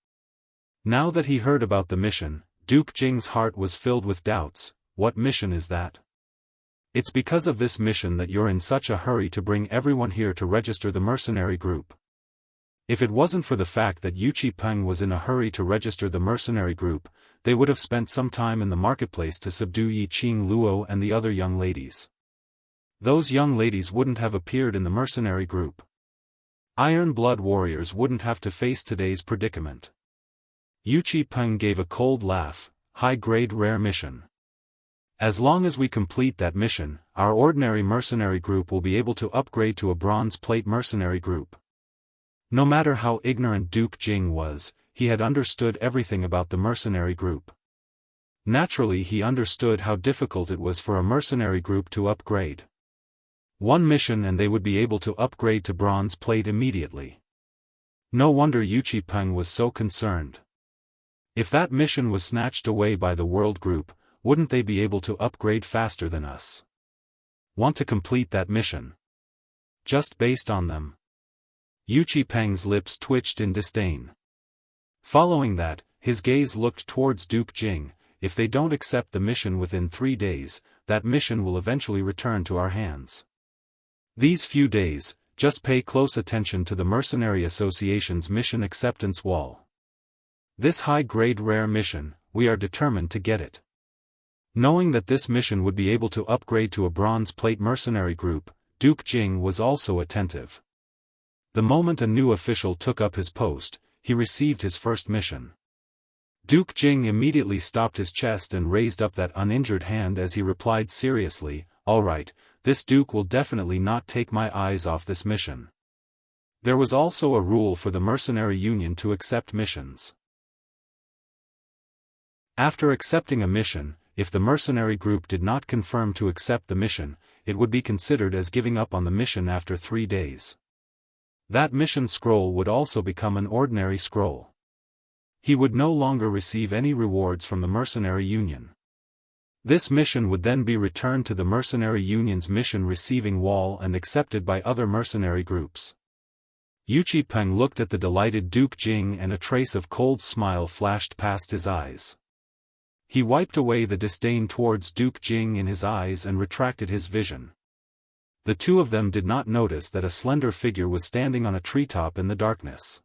Now that he heard about the mission, Duke Jing's heart was filled with doubts. What mission is that? It's because of this mission that you're in such a hurry to bring everyone here to register the mercenary group. If it wasn't for the fact that Yu Qipeng was in a hurry to register the mercenary group, they would have spent some time in the marketplace to subdue Yiqing Luo and the other young ladies. Those young ladies wouldn't have appeared in the mercenary group. Iron Blood warriors wouldn't have to face today's predicament. Yu Qipeng gave a cold laugh. High-grade rare mission. As long as we complete that mission, our ordinary mercenary group will be able to upgrade to a bronze plate mercenary group. No matter how ignorant Duke Jing was, he had understood everything about the mercenary group. Naturally, he understood how difficult it was for a mercenary group to upgrade. One mission and they would be able to upgrade to bronze plate immediately. No wonder Yu Qipeng was so concerned. If that mission was snatched away by the world group, wouldn't they be able to upgrade faster than us? Want to complete that mission? Just based on them? Yu Qipeng's lips twitched in disdain. Following that, his gaze looked towards Duke Jing. If they don't accept the mission within 3 days, that mission will eventually return to our hands. These few days, just pay close attention to the Mercenary Association's mission acceptance wall. This high-grade rare mission, we are determined to get it. Knowing that this mission would be able to upgrade to a bronze plate mercenary group, Duke Jing was also attentive. The moment a new official took up his post, he received his first mission. Duke Jing immediately stopped his chest and raised up that uninjured hand as he replied seriously, "All right, this Duke will definitely not take my eyes off this mission." There was also a rule for the Mercenary Union to accept missions. After accepting a mission, if the mercenary group did not confirm to accept the mission, it would be considered as giving up on the mission after 3 days. That mission scroll would also become an ordinary scroll. He would no longer receive any rewards from the Mercenary Union. This mission would then be returned to the Mercenary Union's mission receiving wall and accepted by other mercenary groups. Yu Qipeng looked at the delighted Duke Jing and a trace of cold smile flashed past his eyes. He wiped away the disdain towards Duke Jing in his eyes and retracted his vision. The two of them did not notice that a slender figure was standing on a treetop in the darkness.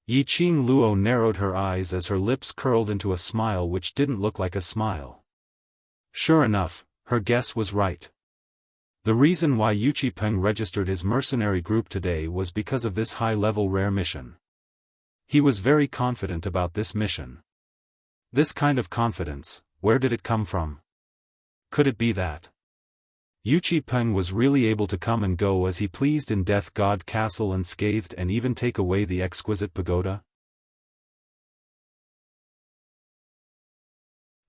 Yiqing Luo narrowed her eyes as her lips curled into a smile which didn't look like a smile. Sure enough, her guess was right. The reason why Yu Qipeng registered his mercenary group today was because of this high-level rare mission. He was very confident about this mission. This kind of confidence, where did it come from? Could it be that Yu Qipeng was really able to come and go as he pleased in Death God Castle unscathed and even take away the exquisite pagoda?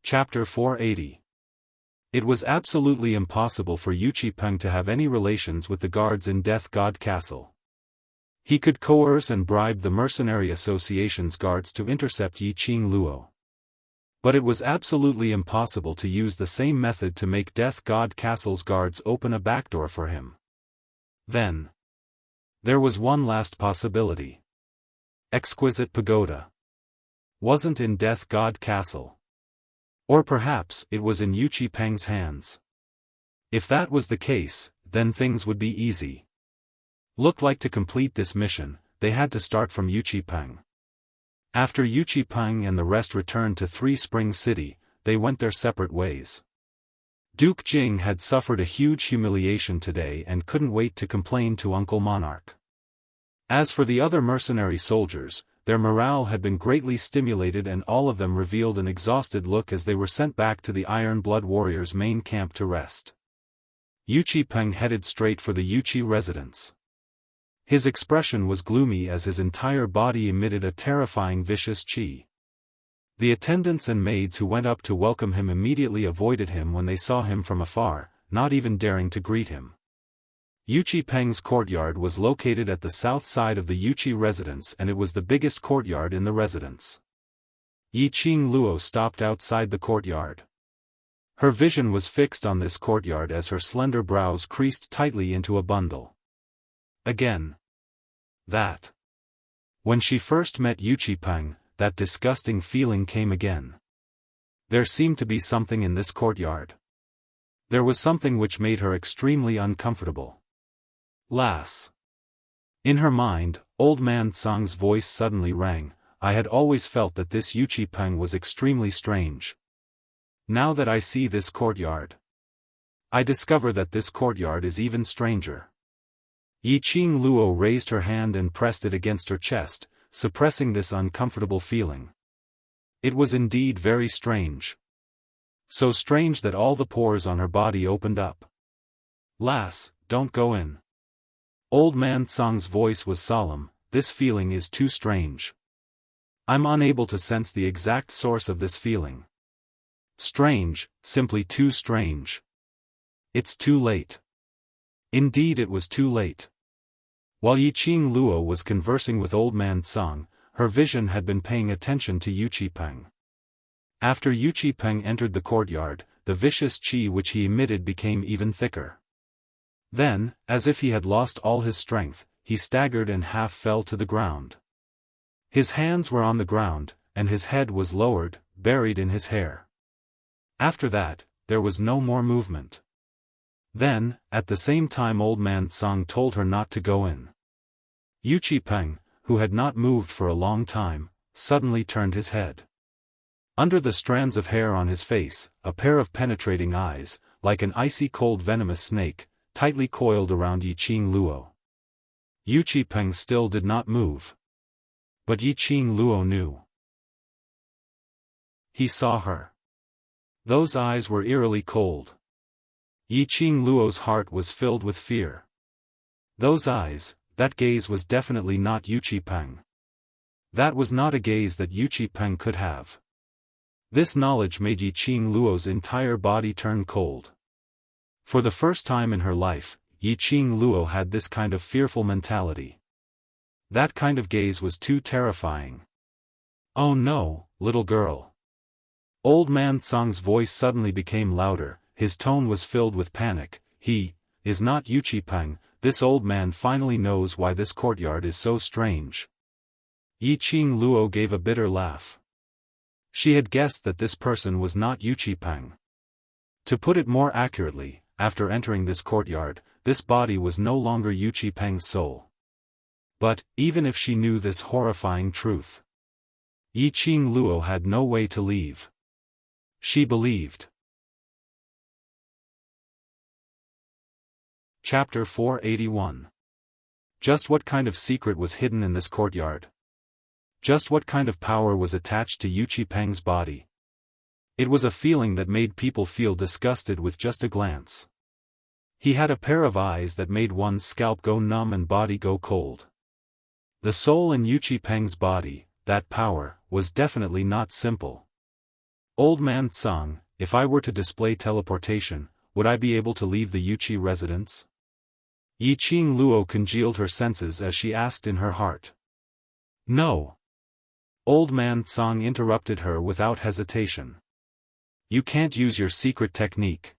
Chapter 480. It was absolutely impossible for Yu Qipeng to have any relations with the guards in Death God Castle. He could coerce and bribe the Mercenary Association's guards to intercept Yiqing Luo. But it was absolutely impossible to use the same method to make Death God Castle's guards open a backdoor for him. Then there was one last possibility. Exquisite Pagoda wasn't in Death God Castle. Or perhaps it was in Yu Qipeng's hands. If that was the case, then things would be easy. Looked like to complete this mission, they had to start from Yu Qipeng. After Yu Qipeng and the rest returned to Three Springs City, they went their separate ways. Duke Jing had suffered a huge humiliation today and couldn't wait to complain to Uncle Monarch. As for the other mercenary soldiers, their morale had been greatly stimulated and all of them revealed an exhausted look as they were sent back to the Iron Blood Warriors' main camp to rest. Yu Qipeng headed straight for the Yuqi residence. His expression was gloomy as his entire body emitted a terrifying vicious qi. The attendants and maids who went up to welcome him immediately avoided him when they saw him from afar, not even daring to greet him. Yu Qipeng's courtyard was located at the south side of the Yuqi residence and it was the biggest courtyard in the residence. Yiqing Luo stopped outside the courtyard. Her vision was fixed on this courtyard as her slender brows creased tightly into a bundle. Again, That. When she first met Yuqi, that disgusting feeling came again. There seemed to be something in this courtyard. There was something which made her extremely uncomfortable. Lass. In her mind, Old Man Tsang's voice suddenly rang. I had always felt that this Yuqi was extremely strange. Now that I see this courtyard, I discover that this courtyard is even stranger. Yiqing Luo raised her hand and pressed it against her chest, suppressing this uncomfortable feeling. It was indeed very strange. So strange that all the pores on her body opened up. Lass, don't go in. Old Man Tsang's voice was solemn. This feeling is too strange. I'm unable to sense the exact source of this feeling. Strange, simply too strange. It's too late. Indeed it was too late. While Yiqing Luo was conversing with Old Man Tsang, her vision had been paying attention to Yuqi. After Yuqi entered the courtyard, the vicious qi which he emitted became even thicker. Then, as if he had lost all his strength, he staggered and half fell to the ground. His hands were on the ground, and his head was lowered, buried in his hair. After that, there was no more movement. Then, at the same time Old Man Tsang told her not to go in. Yuqi, who had not moved for a long time, suddenly turned his head. Under the strands of hair on his face, a pair of penetrating eyes, like an icy cold venomous snake, tightly coiled around Yiqing Luo. Yuqi still did not move. But Yiqing Luo knew. He saw her. Those eyes were eerily cold. Yiqing Luo's heart was filled with fear. Those eyes, that gaze was definitely not Yuqi. That was not a gaze that Yuqi could have. This knowledge made Yiqing Luo's entire body turn cold. For the first time in her life, Yiqing Luo had this kind of fearful mentality. That kind of gaze was too terrifying. Oh no, little girl. Old Man Tsang's voice suddenly became louder, his tone was filled with panic. He is not Yuqi. This old man finally knows why this courtyard is so strange. Yiqing Luo gave a bitter laugh. She had guessed that this person was not Yuqi. To put it more accurately, after entering this courtyard, this body was no longer Yuqi soul. But, even if she knew this horrifying truth, Yiqing Luo had no way to leave. She believed. Chapter 481. Just what kind of secret was hidden in this courtyard? Just what kind of power was attached to Yuqi body? It was a feeling that made people feel disgusted with just a glance. He had a pair of eyes that made one's scalp go numb and body go cold. The soul in Yuqi body, that power, was definitely not simple. Old Man Tsang, if I were to display teleportation, would I be able to leave the Yuqi residence? Yiqing Luo congealed her senses as she asked in her heart. No. Old Man Tsang interrupted her without hesitation. You can't use your secret technique.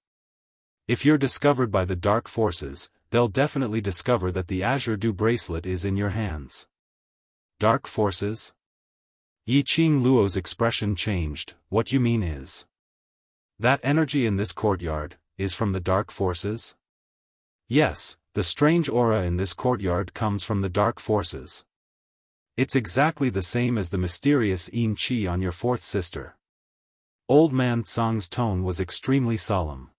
If you're discovered by the dark forces, they'll definitely discover that the Azure Dew bracelet is in your hands. Dark forces? Yiqing Luo's expression changed. What you mean is that energy in this courtyard is from the dark forces? Yes, the strange aura in this courtyard comes from the dark forces. It's exactly the same as the mysterious Yin Qi on your fourth sister. Old Man Tsang's tone was extremely solemn.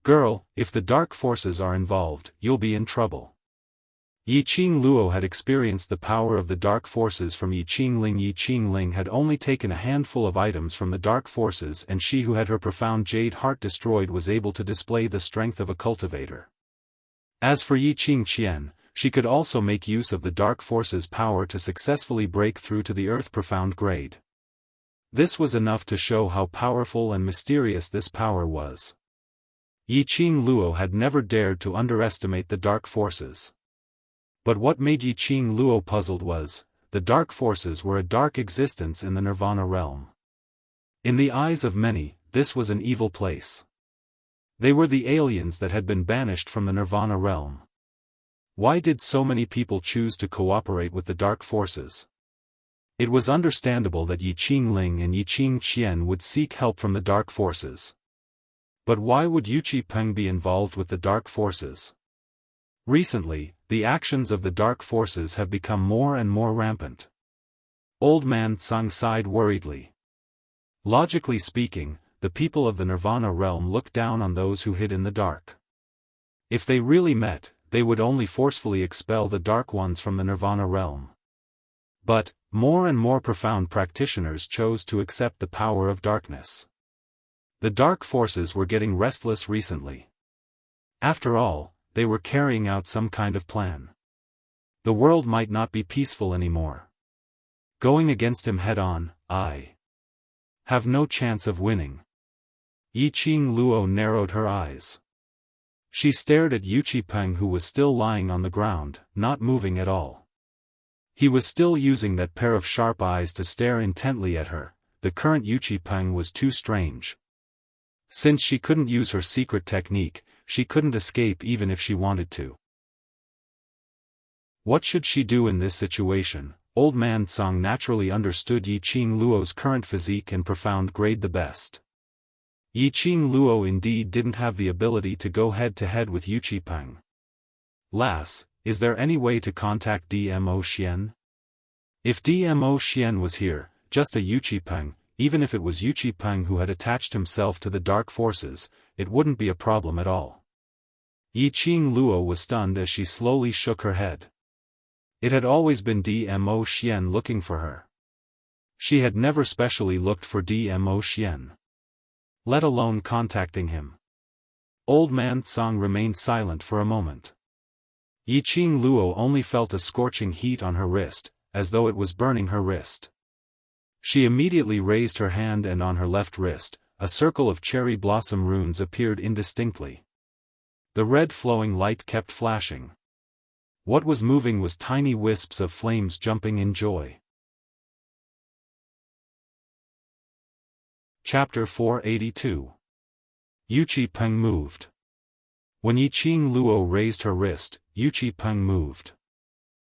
Girl, if the dark forces are involved, you'll be in trouble. Yiqing Luo had experienced the power of the dark forces from Yiqing Ling. Yiqing Ling had only taken a handful of items from the dark forces, and she who had her profound jade heart destroyed was able to display the strength of a cultivator. As for Yiqing Qian, she could also make use of the dark forces' power to successfully break through to the earth profound grade. This was enough to show how powerful and mysterious this power was. Yiqing Luo had never dared to underestimate the dark forces. But what made Yiqing Luo puzzled was, the dark forces were a dark existence in the Nirvana realm. In the eyes of many, this was an evil place. They were the aliens that had been banished from the Nirvana realm. Why did so many people choose to cooperate with the dark forces? It was understandable that Yi Qingling and Yi Qingqian would seek help from the dark forces. But why would Yu Qipeng be involved with the dark forces? Recently, the actions of the dark forces have become more and more rampant. Old man Tsang sighed worriedly. Logically speaking, the people of the Nirvana realm look down on those who hid in the dark. If they really met, they would only forcefully expel the Dark Ones from the Nirvana realm. But, more and more profound practitioners chose to accept the power of darkness. The dark forces were getting restless recently. After all, they were carrying out some kind of plan. The world might not be peaceful anymore. Going against him head-on, I have no chance of winning. Yi Qing Luo narrowed her eyes. She stared at Yu Qipeng, who was still lying on the ground, not moving at all. He was still using that pair of sharp eyes to stare intently at her. The current Yu Qipeng was too strange. Since she couldn't use her secret technique, she couldn't escape even if she wanted to. What should she do in this situation? Old man Tsang naturally understood Yi Qing Luo's current physique and profound grade the best. Yi Qing Luo indeed didn't have the ability to go head-to-head with Yu Qipeng. Lass, is there any way to contact DMO Xian? If DMO Xian was here, just a Yu Qipeng, even if it was Yu Qipeng who had attached himself to the dark forces, it wouldn't be a problem at all. Yi Qing Luo was stunned as she slowly shook her head. It had always been DMO Xian looking for her. She had never specially looked for DMO Xian, let alone contacting him. Old man Tsang remained silent for a moment. Yi Qing Luo only felt a scorching heat on her wrist, as though it was burning her wrist. She immediately raised her hand, and on her left wrist, a circle of cherry blossom runes appeared indistinctly. The red flowing light kept flashing. What was moving was tiny wisps of flames jumping in joy. Chapter 482. Yu Qipeng moved. When Yi Qing Luo raised her wrist, Yu Qipeng moved.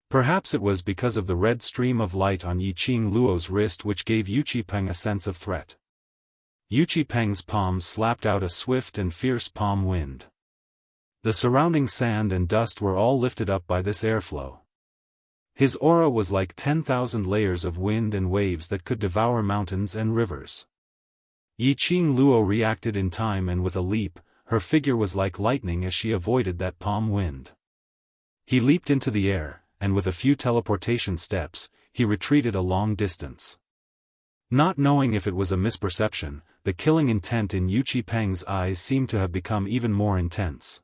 Perhaps it was because of the red stream of light on Yi Qing Luo's wrist which gave Yu Qipeng a sense of threat. Yu Qipeng's palms slapped out a swift and fierce palm wind. The surrounding sand and dust were all lifted up by this airflow. His aura was like 10,000 layers of wind and waves that could devour mountains and rivers. Yi Qing Luo reacted in time, and with a leap, her figure was like lightning as she avoided that palm wind. He leaped into the air, and with a few teleportation steps, he retreated a long distance. Not knowing if it was a misperception, the killing intent in Yu Qipeng's eyes seemed to have become even more intense.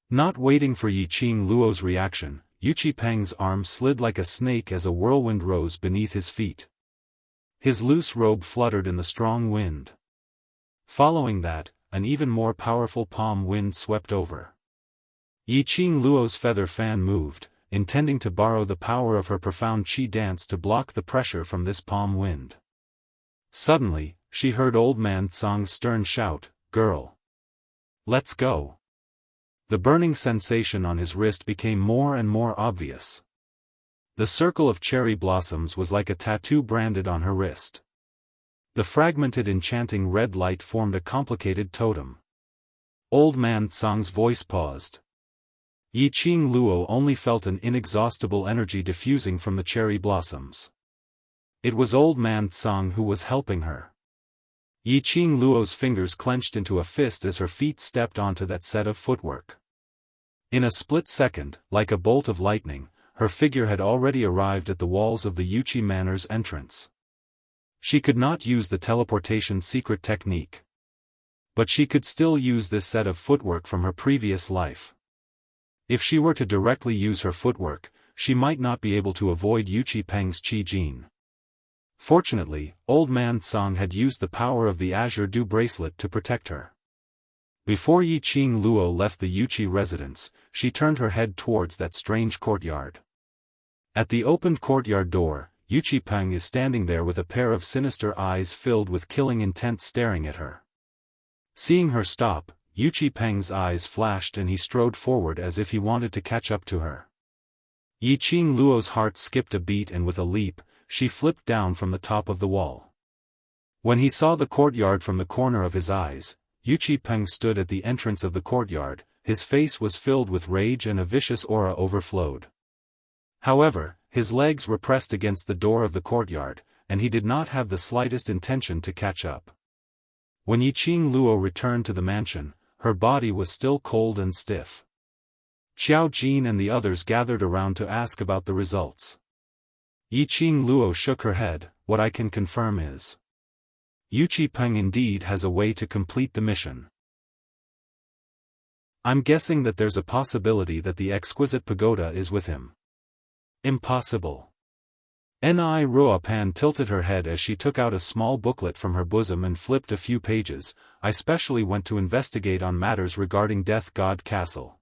Not waiting for Yi Qing Luo's reaction, Yu Qipeng's arm slid like a snake as a whirlwind rose beneath his feet. His loose robe fluttered in the strong wind. Following that, an even more powerful palm wind swept over. Yi Qing Luo's feather fan moved, intending to borrow the power of her profound qi dance to block the pressure from this palm wind. Suddenly, she heard Old Man Tsang's stern shout, "Girl! Let's go!" The burning sensation on his wrist became more and more obvious. The circle of cherry blossoms was like a tattoo branded on her wrist. The fragmented enchanting red light formed a complicated totem. Old Man Tsang's voice paused. Yi Qing Luo only felt an inexhaustible energy diffusing from the cherry blossoms. It was Old Man Tsang who was helping her. Yi Qing Luo's fingers clenched into a fist as her feet stepped onto that set of footwork. In a split second, like a bolt of lightning, her figure had already arrived at the walls of the Yuchi Manor's entrance. She could not use the teleportation secret technique. But she could still use this set of footwork from her previous life. If she were to directly use her footwork, she might not be able to avoid Yu Qipeng's Qi Jin. Fortunately, Old Man Tsang had used the power of the Azure Dew bracelet to protect her. Before Yi Qing Luo left the Yuchi residence, she turned her head towards that strange courtyard. At the opened courtyard door, Yu Qipeng is standing there with a pair of sinister eyes filled with killing intent staring at her. Seeing her stop, Yuqi Peng's eyes flashed and he strode forward as if he wanted to catch up to her. Yiqing Luo's heart skipped a beat and with a leap, she flipped down from the top of the wall. When he saw the courtyard from the corner of his eyes, Yuqi Peng stood at the entrance of the courtyard, his face was filled with rage and a vicious aura overflowed. However, his legs were pressed against the door of the courtyard, and he did not have the slightest intention to catch up. When Yiqing Luo returned to the mansion, her body was still cold and stiff. Xiao Jin and the others gathered around to ask about the results. Yiqing Luo shook her head. What I can confirm is, Yuqi Peng indeed has a way to complete the mission. I'm guessing that there's a possibility that the exquisite pagoda is with him. Impossible. Ni Ruopan tilted her head as she took out a small booklet from her bosom and flipped a few pages. I specially went to investigate on matters regarding Death God Castle.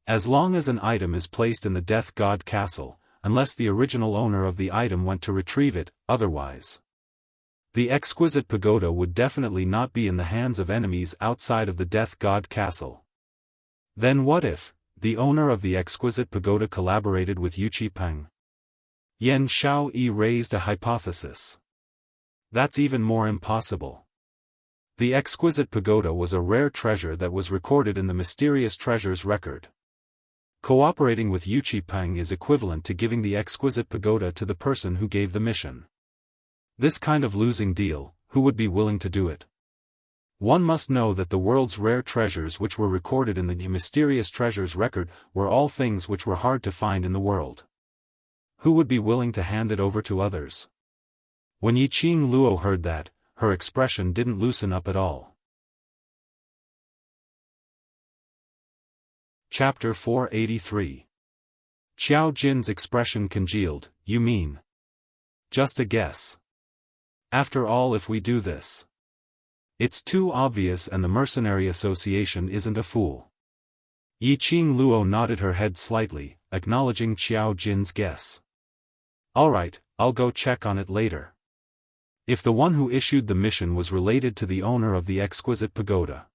As long as an item is placed in the Death God Castle, unless the original owner of the item went to retrieve it, otherwise, the exquisite pagoda would definitely not be in the hands of enemies outside of the Death God Castle. Then what if the owner of the exquisite pagoda collaborated with Yuqi Peng? Yan Xiaoyi raised a hypothesis. That's even more impossible. The exquisite pagoda was a rare treasure that was recorded in the mysterious treasures record. Cooperating with Yuqi Peng is equivalent to giving the exquisite pagoda to the person who gave the mission. This kind of losing deal, who would be willing to do it? One must know that the world's rare treasures which were recorded in the mysterious treasures record were all things which were hard to find in the world. Who would be willing to hand it over to others? When Yiqing Luo heard that, her expression didn't loosen up at all. Chapter 483. Xiao Jin's expression congealed. You mean? Just a guess. After all, if we do this, it's too obvious and the Mercenary Association isn't a fool. Yiqing Luo nodded her head slightly, acknowledging Xiao Jin's guess. Alright, I'll go check on it later. If the one who issued the mission was related to the owner of the exquisite pagoda,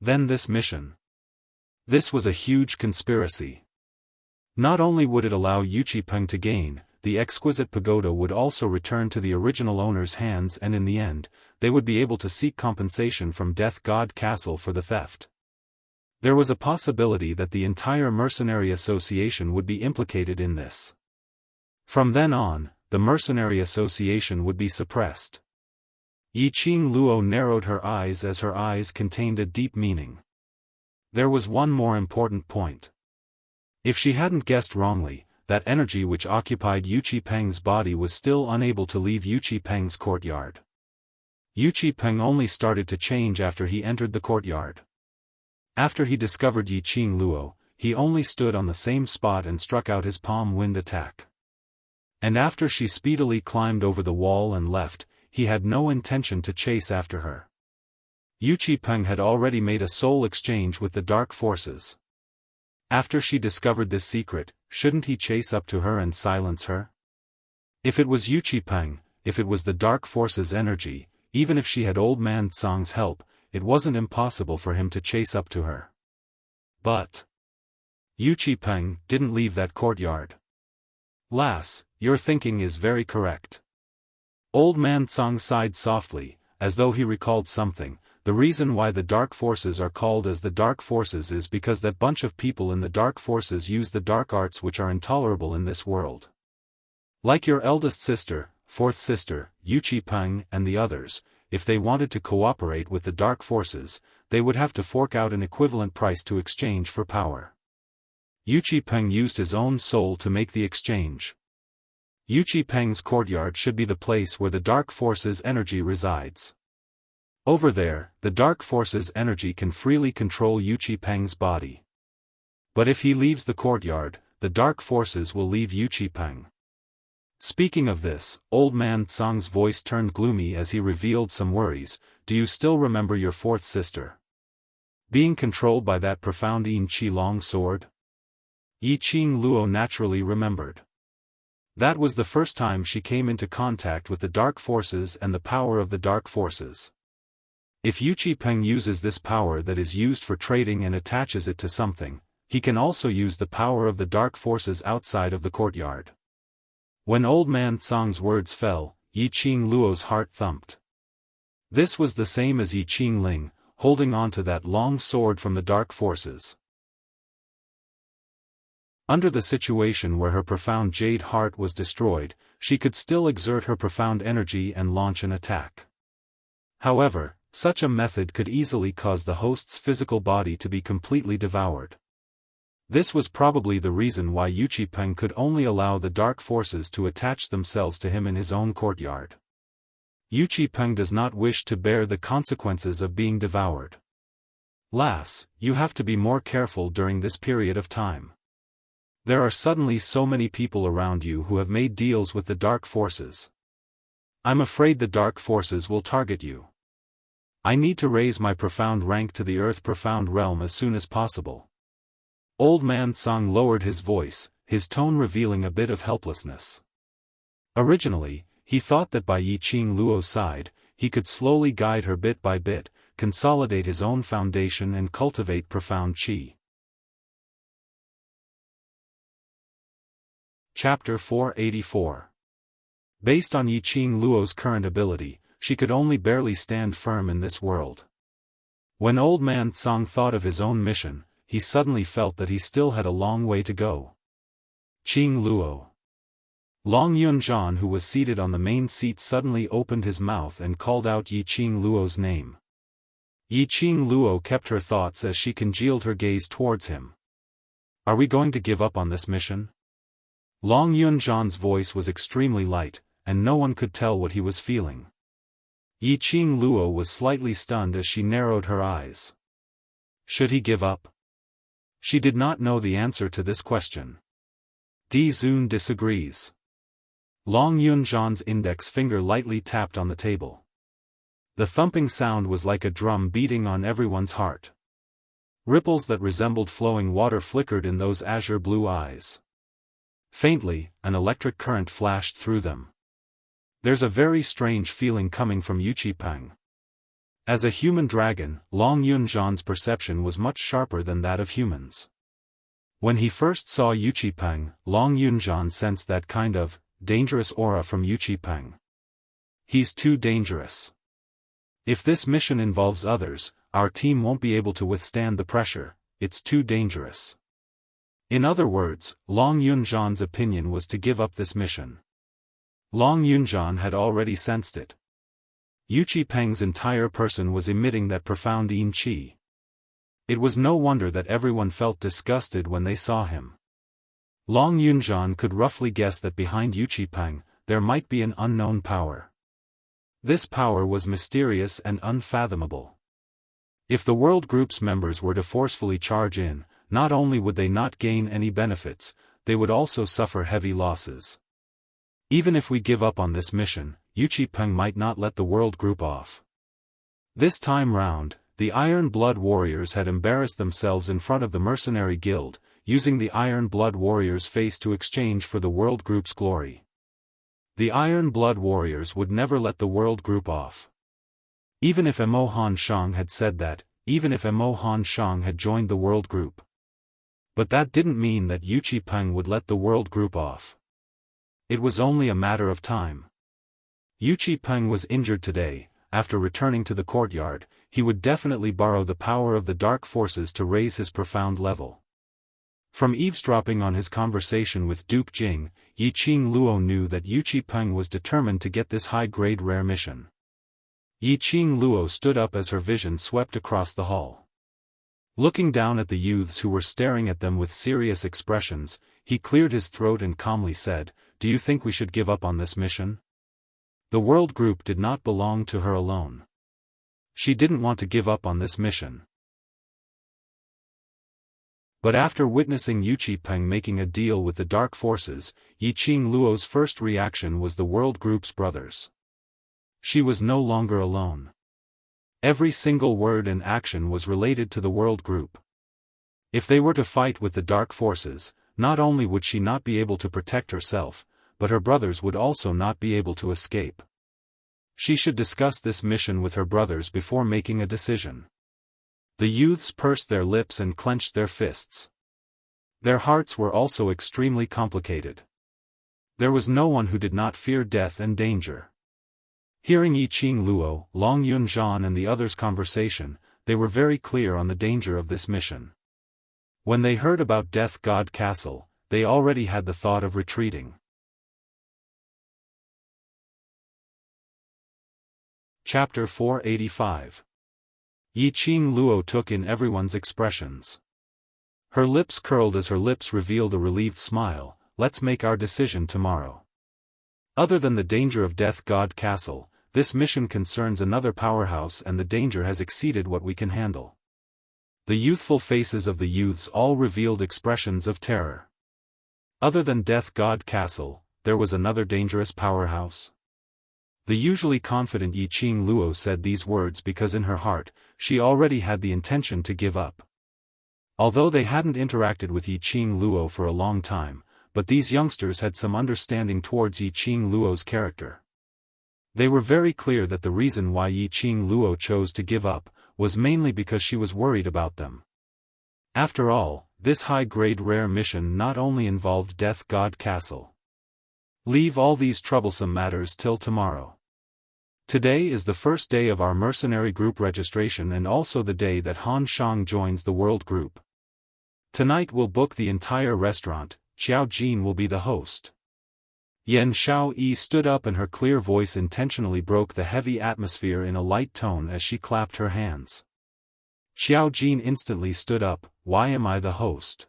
then this mission. This was a huge conspiracy. Not only would it allow Yuqi Peng to gain, the exquisite pagoda would also return to the original owner's hands, and in the end, they would be able to seek compensation from Death God Castle for the theft. There was a possibility that the entire Mercenary Association would be implicated in this. From then on, the Mercenary Association would be suppressed. Yiqing Luo narrowed her eyes as her eyes contained a deep meaning. There was one more important point. If she hadn't guessed wrongly, that energy which occupied Yuqi Peng's body was still unable to leave Yuqi Peng's courtyard. Yuqi Peng only started to change after he entered the courtyard. After he discovered Yiqing Luo, he only stood on the same spot and struck out his palm wind attack. And after she speedily climbed over the wall and left, he had no intention to chase after her. Yuqi Peng had already made a soul exchange with the dark forces. After she discovered this secret, shouldn't he chase up to her and silence her? If it was Yuqi Peng, if it was the dark forces' energy, even if she had old man Tsang's help, it wasn't impossible for him to chase up to her. But Yuqi Peng didn't leave that courtyard. Lass, your thinking is very correct. Old man Tsang sighed softly, as though he recalled something. The reason why the dark forces are called as the dark forces is because that bunch of people in the dark forces use the dark arts which are intolerable in this world. Like your eldest sister, fourth sister, Yuqi Peng and the others, if they wanted to cooperate with the dark forces, they would have to fork out an equivalent price to exchange for power. Yuqi Peng used his own soul to make the exchange. Yuqi Peng's courtyard should be the place where the dark forces' energy resides. Over there, the dark forces' energy can freely control Yuqi Peng's body. But if he leaves the courtyard, the dark forces will leave Yuqi Peng. Speaking of this, old man Tsang's voice turned gloomy as he revealed some worries. Do you still remember your fourth sister being controlled by that profound Yin Qi long sword? Yiqing Luo naturally remembered. That was the first time she came into contact with the dark forces and the power of the dark forces. If Yu Peng uses this power that is used for trading and attaches it to something, he can also use the power of the dark forces outside of the courtyard. When Old Man Tsang's words fell, Yiqing Luo's heart thumped. This was the same as Yiqing Ling, holding on to that long sword from the dark forces. Under the situation where her profound jade heart was destroyed, she could still exert her profound energy and launch an attack. However, such a method could easily cause the host's physical body to be completely devoured. This was probably the reason why Yu Peng could only allow the dark forces to attach themselves to him in his own courtyard. Yu Peng does not wish to bear the consequences of being devoured. Lass, you have to be more careful during this period of time. There are suddenly so many people around you who have made deals with the dark forces. I'm afraid the dark forces will target you. I need to raise my profound rank to the Earth Profound Realm as soon as possible. Old Man Tsang lowered his voice, his tone revealing a bit of helplessness. Originally, he thought that by Yiqing Luo's side, he could slowly guide her bit by bit, consolidate his own foundation and cultivate profound qi. Chapter 484. Based on Yiqing Luo's current ability, she could only barely stand firm in this world. When Old Man Tsang thought of his own mission, he suddenly felt that he still had a long way to go. Qing Luo. Long Yunzhan, who was seated on the main seat, suddenly opened his mouth and called out Yiqing Luo's name. Yiqing Luo kept her thoughts as she congealed her gaze towards him. Are we going to give up on this mission? Long Yunzhan's voice was extremely light, and no one could tell what he was feeling. Yiqing Luo was slightly stunned as she narrowed her eyes. Should he give up? She did not know the answer to this question. Di Zun disagrees. Long Yunzhan's index finger lightly tapped on the table. The thumping sound was like a drum beating on everyone's heart. Ripples that resembled flowing water flickered in those azure blue eyes. Faintly, an electric current flashed through them. There's a very strange feeling coming from Yu Peng. As a human dragon, Long Yunzhan's perception was much sharper than that of humans. When he first saw Yu Peng, Long Yunzhan sensed that kind of dangerous aura from Yu Peng. He's too dangerous. If this mission involves others, our team won't be able to withstand the pressure, it's too dangerous. In other words, Long Yunzhan's opinion was to give up this mission. Long Yunzhan had already sensed it. Yu Peng's entire person was emitting that profound yin qi. It was no wonder that everyone felt disgusted when they saw him. Long Yunzhan could roughly guess that behind Yu Peng, there might be an unknown power. This power was mysterious and unfathomable. If the World Group's members were to forcefully charge in, not only would they not gain any benefits, they would also suffer heavy losses. Even if we give up on this mission, Yu Peng might not let the World Group off. This time round, the Iron Blood Warriors had embarrassed themselves in front of the Mercenary Guild, using the Iron Blood Warriors' face to exchange for the World Group's glory. The Iron Blood Warriors would never let the World Group off. Even if Mo Han Shang had said that, even if Mo Han Shang had joined the World Group. But that didn't mean that Yu Peng would let the World Group off. It was only a matter of time. Yu Peng was injured today. After returning to the courtyard, he would definitely borrow the power of the dark forces to raise his profound level. From eavesdropping on his conversation with Duke Jing, Yiqing Luo knew that Yu Peng was determined to get this high-grade rare mission. Yiqing Luo stood up as her vision swept across the hall. Looking down at the youths who were staring at them with serious expressions, he cleared his throat and calmly said, "Do you think we should give up on this mission?" The World Group did not belong to her alone. She didn't want to give up on this mission. But after witnessing Yu Peng making a deal with the dark forces, Yiqing Luo's first reaction was the World Group's brothers. She was no longer alone. Every single word and action was related to the World Group. If they were to fight with the dark forces, not only would she not be able to protect herself, but her brothers would also not be able to escape. She should discuss this mission with her brothers before making a decision. The youths pursed their lips and clenched their fists. Their hearts were also extremely complicated. There was no one who did not fear death and danger. Hearing Yiqing Luo, Long Yunzhan and the others' conversation, they were very clear on the danger of this mission. When they heard about Death God Castle, they already had the thought of retreating. Chapter 485. Yiqing Luo took in everyone's expressions. Her lips curled as her lips revealed a relieved smile. Let's make our decision tomorrow. Other than the danger of Death God Castle, this mission concerns another powerhouse and the danger has exceeded what we can handle. The youthful faces of the youths all revealed expressions of terror. Other than Death God Castle, there was another dangerous powerhouse. The usually confident Yiqing Luo said these words because in her heart, she already had the intention to give up. Although they hadn't interacted with Yiqing Luo for a long time, but these youngsters had some understanding towards Yiqing Luo's character. They were very clear that the reason why Yiqing Luo chose to give up was mainly because she was worried about them. After all, this high-grade rare mission not only involved Death God Castle. Leave all these troublesome matters till tomorrow. Today is the first day of our mercenary group registration and also the day that Han Shang joins the world group. Tonight we'll book the entire restaurant. Xiao Jin will be the host. Yan Xiaoyi stood up and her clear voice intentionally broke the heavy atmosphere in a light tone as she clapped her hands. Xiao Jin instantly stood up. Why am I the host?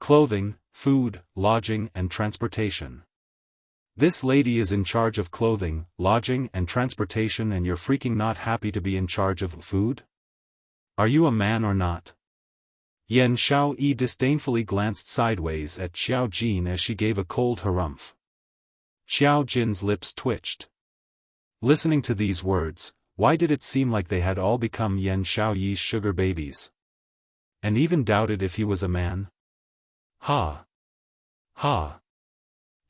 Clothing, food, lodging and transportation. This lady is in charge of clothing, lodging and transportation and you're freaking not happy to be in charge of food? Are you a man or not? Yan Xiaoyi disdainfully glanced sideways at Xiao Jin as she gave a cold harumph. Xiao Jin's lips twitched. Listening to these words, why did it seem like they had all become Yan Xiaoyi's sugar babies? And even doubted if he was a man? Ha! Ha!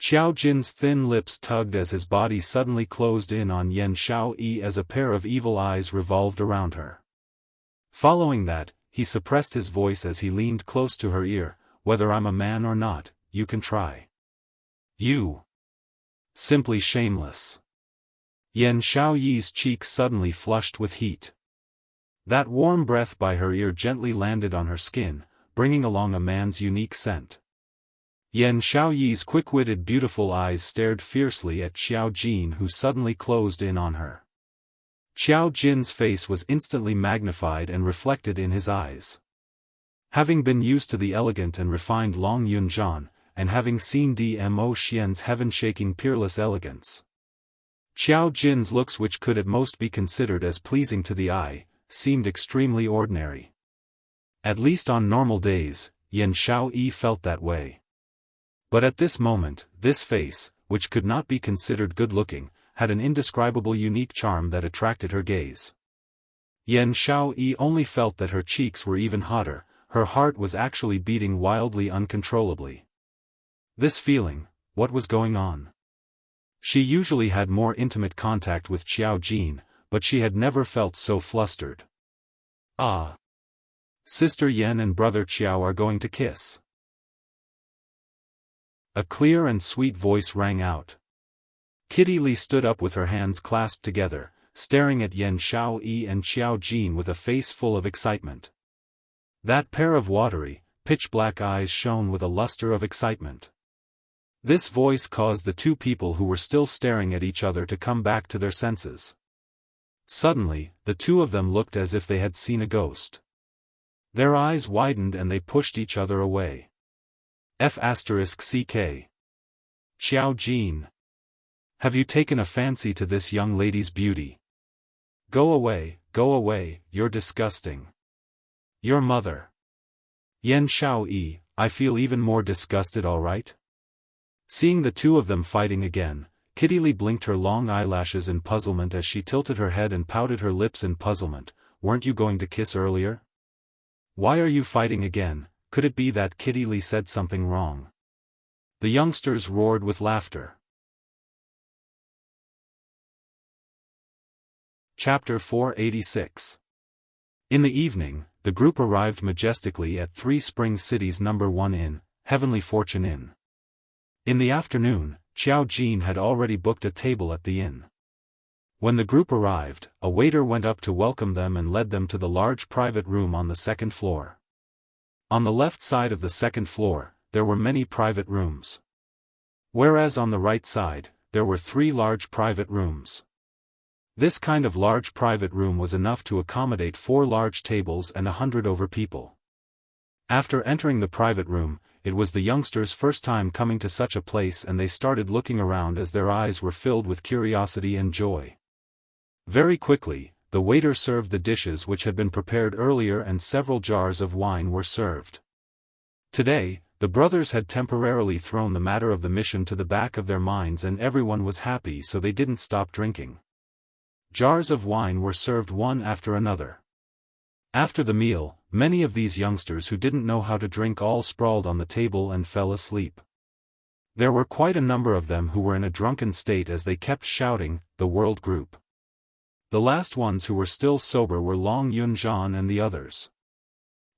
Xiao Jin's thin lips tugged as his body suddenly closed in on Yan Xiaoyi as a pair of evil eyes revolved around her. Following that, he suppressed his voice as he leaned close to her ear. Whether I'm a man or not, you can try. You. Simply shameless. Yan Xiaoyi's cheeks suddenly flushed with heat. That warm breath by her ear gently landed on her skin, bringing along a man's unique scent. Yan Xiaoyi's quick-witted beautiful eyes stared fiercely at Xiao Jin who suddenly closed in on her. Xiao Jin's face was instantly magnified and reflected in his eyes. Having been used to the elegant and refined Long Yunzhan, and having seen Dmo Xian's heaven-shaking peerless elegance, Xiao Jin's looks, which could at most be considered as pleasing to the eye, seemed extremely ordinary. At least on normal days, Yan Xiaoyi felt that way. But at this moment, this face, which could not be considered good-looking, had an indescribable unique charm that attracted her gaze. Yan Xiaoyi only felt that her cheeks were even hotter, her heart was actually beating wildly uncontrollably. This feeling, what was going on? She usually had more intimate contact with Xiao Jin, but she had never felt so flustered. Ah! Sister Yan and brother Xiao are going to kiss. A clear and sweet voice rang out. Kitty Li stood up with her hands clasped together, staring at Yan Xiaoyi and Xiao Jin with a face full of excitement. That pair of watery, pitch-black eyes shone with a luster of excitement. This voice caused the two people who were still staring at each other to come back to their senses. Suddenly, the two of them looked as if they had seen a ghost. Their eyes widened and they pushed each other away. F***CK. Xiao Jin. Have you taken a fancy to this young lady's beauty? Go away, you're disgusting. Your mother. Yan Xiaoyi, I feel even more disgusted, alright? Seeing the two of them fighting again, Kitty Li blinked her long eyelashes in puzzlement as she tilted her head and pouted her lips in puzzlement. Weren't you going to kiss earlier? Why are you fighting again? Could it be that Kitty Li said something wrong? The youngsters roared with laughter. Chapter 486. In the evening, the group arrived majestically at Three Springs City's No. 1 inn, Heavenly Fortune Inn. In the afternoon, Xiao Jin had already booked a table at the inn. When the group arrived, a waiter went up to welcome them and led them to the large private room on the second floor. On the left side of the second floor, there were many private rooms. Whereas on the right side, there were 3 large private rooms. This kind of large private room was enough to accommodate 4 large tables and 100 over people. After entering the private room, it was the youngsters' first time coming to such a place and they started looking around as their eyes were filled with curiosity and joy. Very quickly, the waiter served the dishes which had been prepared earlier and several jars of wine were served. Today, the brothers had temporarily thrown the matter of the mission to the back of their minds and everyone was happy so they didn't stop drinking. Jars of wine were served one after another. After the meal, many of these youngsters who didn't know how to drink all sprawled on the table and fell asleep. There were quite a number of them who were in a drunken state as they kept shouting, "The World Group." The last ones who were still sober were Long Yunzhan and the others.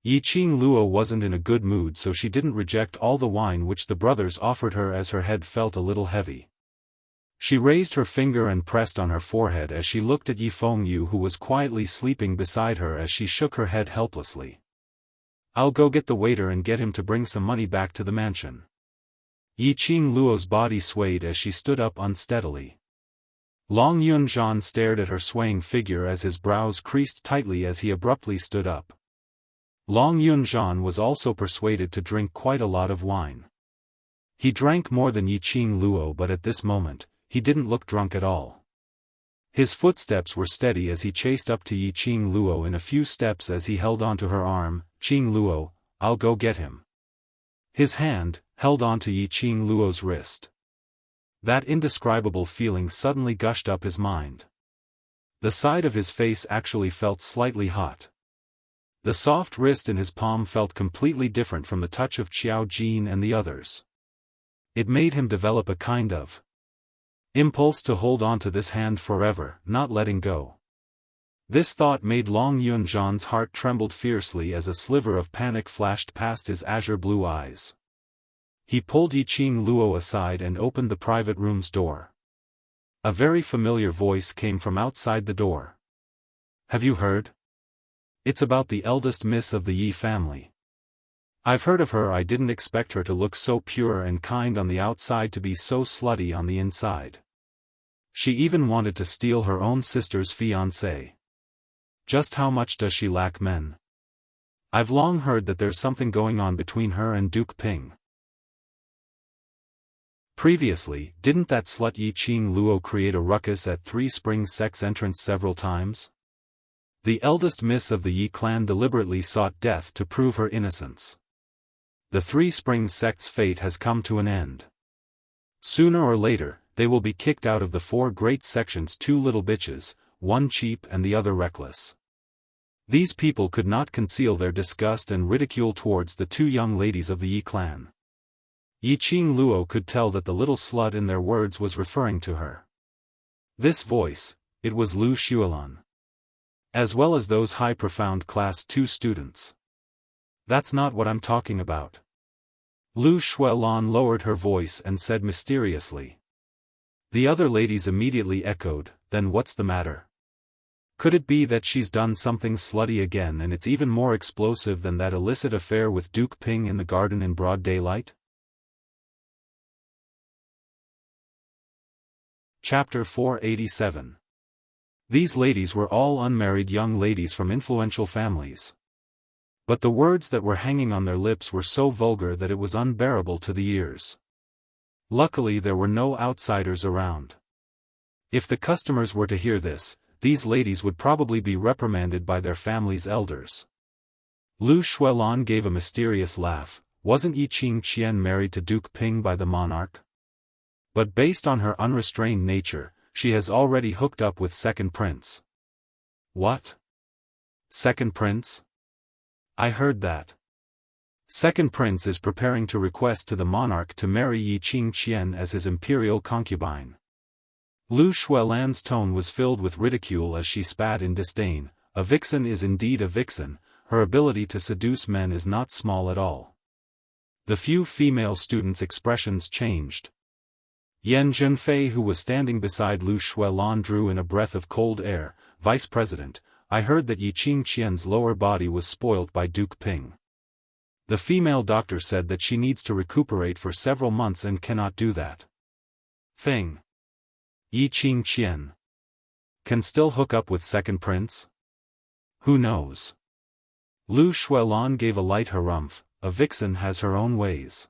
Yiqing Luo wasn't in a good mood so she didn't reject all the wine which the brothers offered her as her head felt a little heavy. She raised her finger and pressed on her forehead as she looked at Yifeng Yu who was quietly sleeping beside her as she shook her head helplessly. "I'll go get the waiter and get him to bring some money back to the mansion." Yiqing Luo's body swayed as she stood up unsteadily. Long Yunzhan stared at her swaying figure as his brows creased tightly as he abruptly stood up. Long Yunzhan was also persuaded to drink quite a lot of wine. He drank more than Yiqing Luo but at this moment, he didn't look drunk at all. His footsteps were steady as he chased up to Yiqing Luo in a few steps as he held onto her arm. "Qing Luo, I'll go get him." His hand held onto Yiqing Luo's wrist. That indescribable feeling suddenly gushed up his mind. The side of his face actually felt slightly hot. The soft wrist in his palm felt completely different from the touch of Xiao Jin and the others. It made him develop a kind of impulse to hold on to this hand forever, not letting go. This thought made Long Yunzhan's heart trembled fiercely as a sliver of panic flashed past his azure blue eyes. He pulled Yiqing Luo aside and opened the private room's door. A very familiar voice came from outside the door. "Have you heard? It's about the eldest miss of the Yi family. I've heard of her. I didn't expect her to look so pure and kind on the outside to be so slutty on the inside. She even wanted to steal her own sister's fiancé. Just how much does she lack men? I've long heard that there's something going on between her and Duke Ping. Previously, didn't that slut Yiqing Luo create a ruckus at Three Springs Sect's entrance several times? The eldest miss of the Yi clan deliberately sought death to prove her innocence. The Three Springs Sect's fate has come to an end. Sooner or later, they will be kicked out of the 4 great sections. 2 little bitches, one cheap and the other reckless." These people could not conceal their disgust and ridicule towards the 2 young ladies of the Yi clan. Yiqing Luo could tell that the little slut in their words was referring to her. This voice, it was Lu Xuelan. As well as those high profound class 2 students. "That's not what I'm talking about." Lu Xuelan lowered her voice and said mysteriously. The other ladies immediately echoed, "Then what's the matter? Could it be that she's done something slutty again and it's even more explosive than that illicit affair with Duke Ping in the garden in broad daylight?" Chapter 487. These ladies were all unmarried young ladies from influential families. But the words that were hanging on their lips were so vulgar that it was unbearable to the ears. Luckily there were no outsiders around. If the customers were to hear this, these ladies would probably be reprimanded by their family's elders. Lu Xuelan gave a mysterious laugh. Wasn't Yiqing Qian married to Duke Ping by the monarch? But based on her unrestrained nature, she has already hooked up with Second Prince. What? Second Prince? I heard that. Second Prince is preparing to request to the monarch to marry Yiqing Qian as his imperial concubine. Lu Shuelan's tone was filled with ridicule as she spat in disdain. A vixen is indeed a vixen, her ability to seduce men is not small at all. The few female students' expressions changed. Yan Zhenfei, who was standing beside Lu Shuelan, drew in a breath of cold air. Vice President, I heard that Yiqing Qian's lower body was spoilt by Duke Ping. The female doctor said that she needs to recuperate for several months and cannot do that thing. Yiqing Qian can still hook up with second prince? Who knows? Lu Shuelan gave a light harumph. A vixen has her own ways.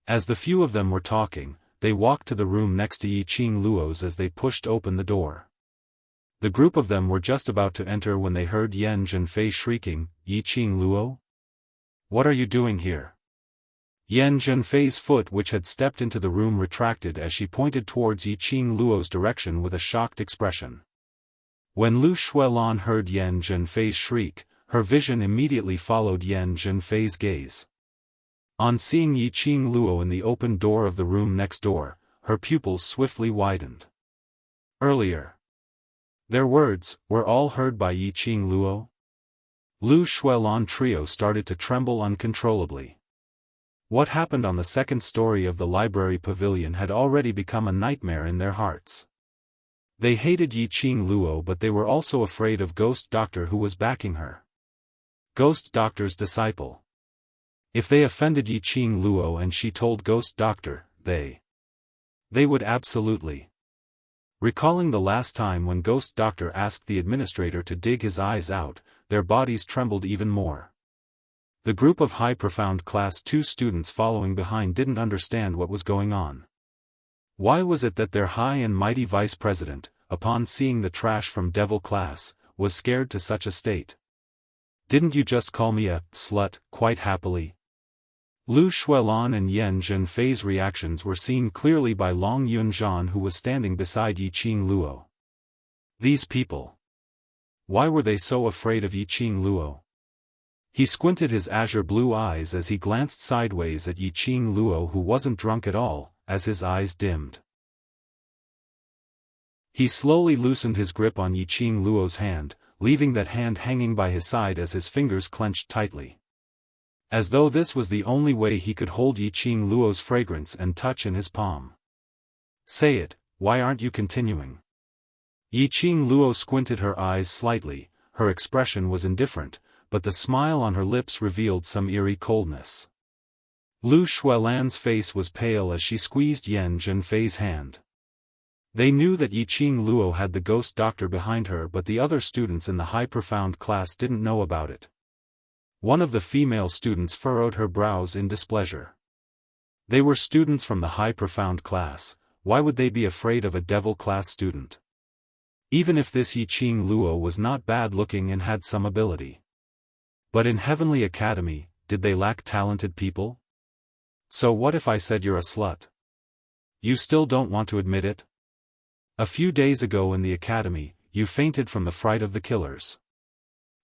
As the few of them were talking, they walked to the room next to Yiqing Luo's. As they pushed open the door, the group of them were just about to enter when they heard Yan Zhenfei shrieking, Yiqing Luo? What are you doing here? Yan Zhenfei's foot, which had stepped into the room, retracted as she pointed towards Yiqing Luo's direction with a shocked expression. When Lu Shuelan heard Yan Zhenfei's shriek, her vision immediately followed Yan Zhenfei's gaze. On seeing Yiqing Luo in the open door of the room next door, her pupils swiftly widened. Earlier, their words were all heard by Yiqing Luo. Lu Shuelan trio started to tremble uncontrollably. What happened on the second story of the library pavilion had already become a nightmare in their hearts. They hated Yiqing Luo, but they were also afraid of Ghost Doctor, who was backing her. Ghost Doctor's disciple. If they offended Yiqing Luo and she told Ghost Doctor, they would absolutely. Recalling the last time when Ghost Doctor asked the administrator to dig his eyes out, their bodies trembled even more. The group of high profound class 2 students following behind didn't understand what was going on. Why was it that their high and mighty vice president, upon seeing the trash from devil class, was scared to such a state? Didn't you just call me a slut, quite happily? Lu Shuelan and Yan Zhenfei's reactions were seen clearly by Long Yunzhan, who was standing beside Yiqing Luo. These people. Why were they so afraid of Yiqing Luo? He squinted his azure blue eyes as he glanced sideways at Yiqing Luo, who wasn't drunk at all, as his eyes dimmed. He slowly loosened his grip on Yiqing Luo's hand, leaving that hand hanging by his side as his fingers clenched tightly. As though this was the only way he could hold Yiqing Luo's fragrance and touch in his palm. Say it, why aren't you continuing? Yiqing Luo squinted her eyes slightly. Her expression was indifferent, but the smile on her lips revealed some eerie coldness. Lu Shuelan's face was pale as she squeezed Yan Zhenfei's hand. They knew that Yiqing Luo had the Ghost Doctor behind her, but the other students in the high profound class didn't know about it. One of the female students furrowed her brows in displeasure. They were students from the high profound class, why would they be afraid of a devil class student? Even if this Yiqing Luo was not bad looking and had some ability. But in Heavenly Academy, did they lack talented people? So what if I said you're a slut? You still don't want to admit it? A few days ago in the academy, you fainted from the fright of the killers.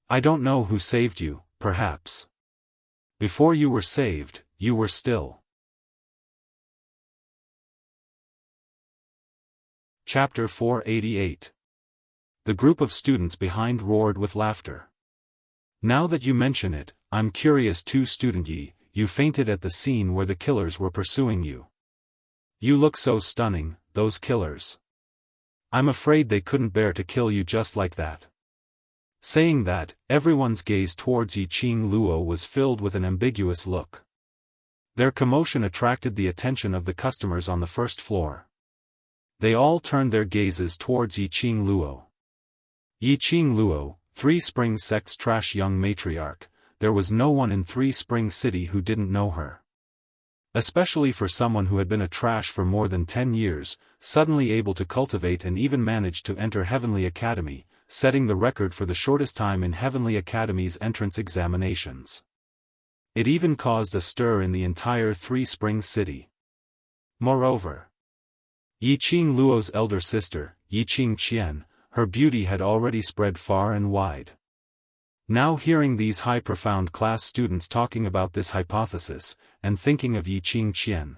I don't know who saved you, perhaps. Before you were saved, you were still. Chapter 488. The group of students behind roared with laughter. Now that you mention it, I'm curious too, Student Yi, you fainted at the scene where the killers were pursuing you. You look so stunning, those killers. I'm afraid they couldn't bear to kill you just like that. Saying that, everyone's gaze towards Yiqing Luo was filled with an ambiguous look. Their commotion attracted the attention of the customers on the first floor. They all turned their gazes towards Yiqing Luo. Yiqing Luo, Three Springs Sect's trash young matriarch, there was no one in Three Springs City who didn't know her. Especially for someone who had been a trash for more than 10 years, suddenly able to cultivate and even manage to enter Heavenly Academy, setting the record for the shortest time in Heavenly Academy's entrance examinations. It even caused a stir in the entire Three Springs City. Moreover, Yiqing Luo's elder sister, Yiqing Qian, her beauty had already spread far and wide. Now hearing these high profound class students talking about this hypothesis, and thinking of Yiqing Qian,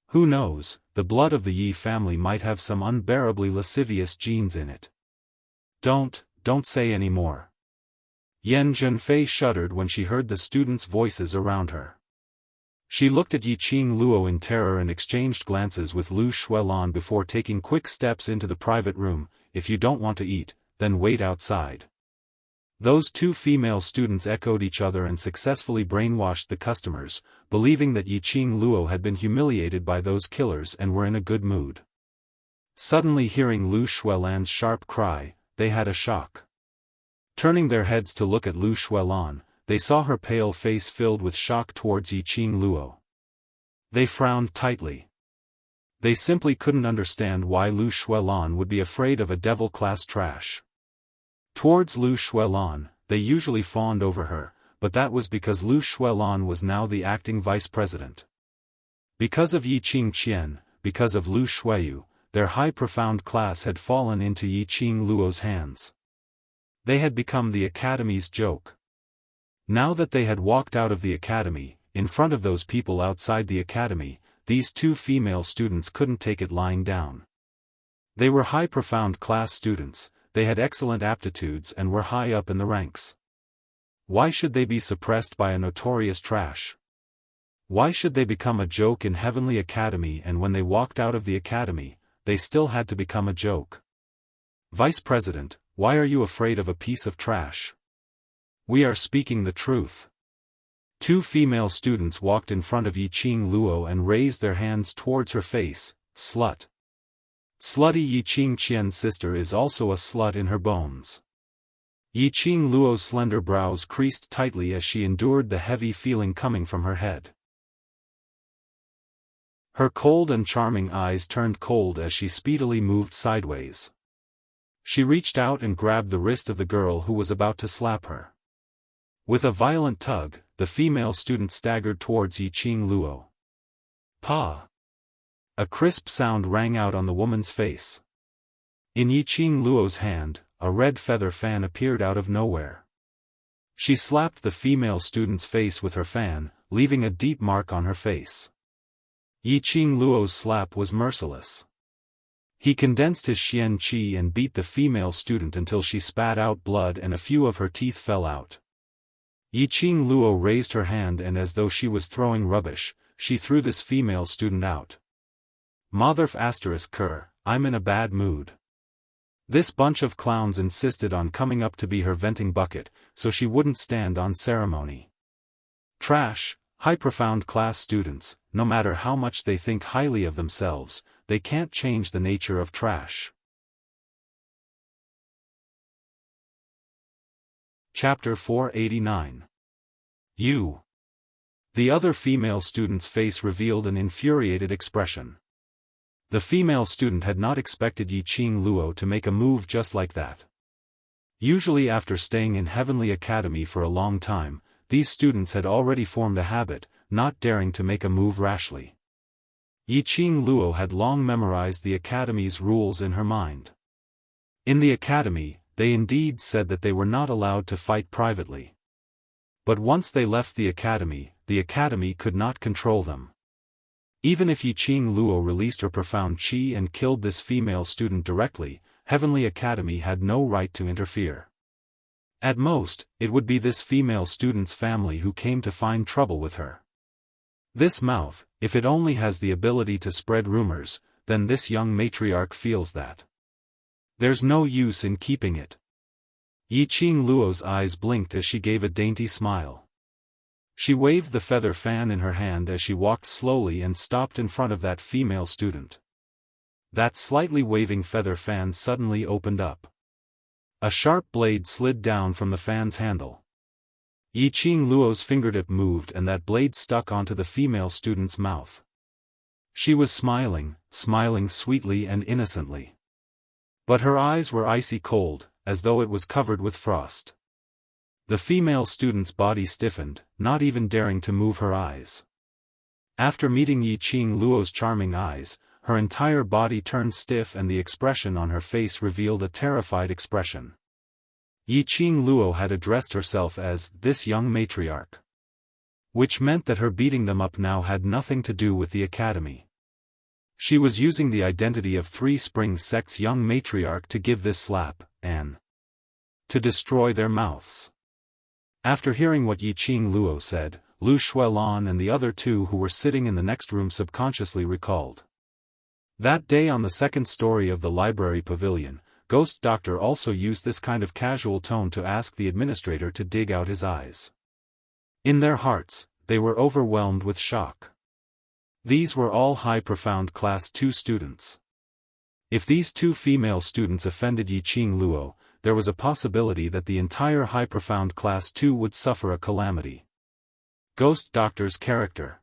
Who knows, the blood of the Yi family might have some unbearably lascivious genes in it. Don't say any more. Yan Zhenfei shuddered when she heard the students' voices around her. She looked at Yiqing Luo in terror and exchanged glances with Lu Xuelan before taking quick steps into the private room. If you don't want to eat, then wait outside. Those two female students echoed each other and successfully brainwashed the customers, believing that Yiqing Luo had been humiliated by those killers and were in a good mood. Suddenly hearing Lu Xuelan's sharp cry, they had a shock. Turning their heads to look at Lu Xuelan, they saw her pale face filled with shock towards Yiqing Luo. They frowned tightly. They simply couldn't understand why Lu Xuelan would be afraid of a devil-class trash. Towards Lu Xuelan, they usually fawned over her, but that was because Lu Xuelan was now the acting vice president. Because of Yiqing Qian, because of Lu Xueyu, their high profound class had fallen into Yiqing Luo's hands. They had become the academy's joke. Now that they had walked out of the academy, in front of those people outside the academy, these two female students couldn't take it lying down. They were high profound class students, they had excellent aptitudes and were high up in the ranks. Why should they be suppressed by a notorious trash? Why should they become a joke in Heavenly Academy, and when they walked out of the academy, they still had to become a joke? Vice President, why are you afraid of a piece of trash? We are speaking the truth. Two female students walked in front of Yiqing Luo and raised their hands towards her face. Slut. Slutty Yiqing Qian's sister is also a slut in her bones. Yiqing Luo's slender brows creased tightly as she endured the heavy feeling coming from her head. Her cold and charming eyes turned cold as she speedily moved sideways. She reached out and grabbed the wrist of the girl who was about to slap her. With a violent tug, the female student staggered towards Yiqing Luo. Pa! A crisp sound rang out on the woman's face. In Yiqing Luo's hand, a red feather fan appeared out of nowhere. She slapped the female student's face with her fan, leaving a deep mark on her face. Yiqing Luo's slap was merciless. He condensed his xian qi and beat the female student until she spat out blood and a few of her teeth fell out. Yiqing Luo raised her hand and as though she was throwing rubbish, she threw this female student out. Motherf ***, I'm in a bad mood. This bunch of clowns insisted on coming up to be her venting bucket, so she wouldn't stand on ceremony. Trash, high profound class students, no matter how much they think highly of themselves, they can't change the nature of trash. Chapter 489. You. The other female student's face revealed an infuriated expression. The female student had not expected Yiqing Luo to make a move just like that. Usually after staying in Heavenly Academy for a long time, these students had already formed a habit, not daring to make a move rashly. Yiqing Luo had long memorized the academy's rules in her mind. In the academy, they indeed said that they were not allowed to fight privately. But once they left the academy could not control them. Even if Yiqing Luo released her profound qi and killed this female student directly, Heavenly Academy had no right to interfere. At most, it would be this female student's family who came to find trouble with her. This mouth, if it only has the ability to spread rumors, then this young matriarch feels that there's no use in keeping it. Yiqing Luo's eyes blinked as she gave a dainty smile. She waved the feather fan in her hand as she walked slowly and stopped in front of that female student. That slightly waving feather fan suddenly opened up. A sharp blade slid down from the fan's handle. Yiqing Luo's fingertip moved and that blade stuck onto the female student's mouth. She was smiling sweetly and innocently. But her eyes were icy cold, as though it was covered with frost. The female student's body stiffened, not even daring to move her eyes. After meeting Yiqing Luo's charming eyes, her entire body turned stiff and the expression on her face revealed a terrified expression. Yiqing Luo had addressed herself as this young matriarch. Which meant that her beating them up now had nothing to do with the academy. She was using the identity of Three Springs sect's young matriarch to give this slap, and to destroy their mouths. After hearing what Yiqing Luo said, Lu Shuelan and the other two who were sitting in the next room subconsciously recalled. That day on the second story of the library pavilion, Ghost Doctor also used this kind of casual tone to ask the administrator to dig out his eyes. In their hearts, they were overwhelmed with shock. These were all high profound Class 2 students. If these two female students offended Yiqing Luo, there was a possibility that the entire high profound Class 2 would suffer a calamity. Ghost Doctor's character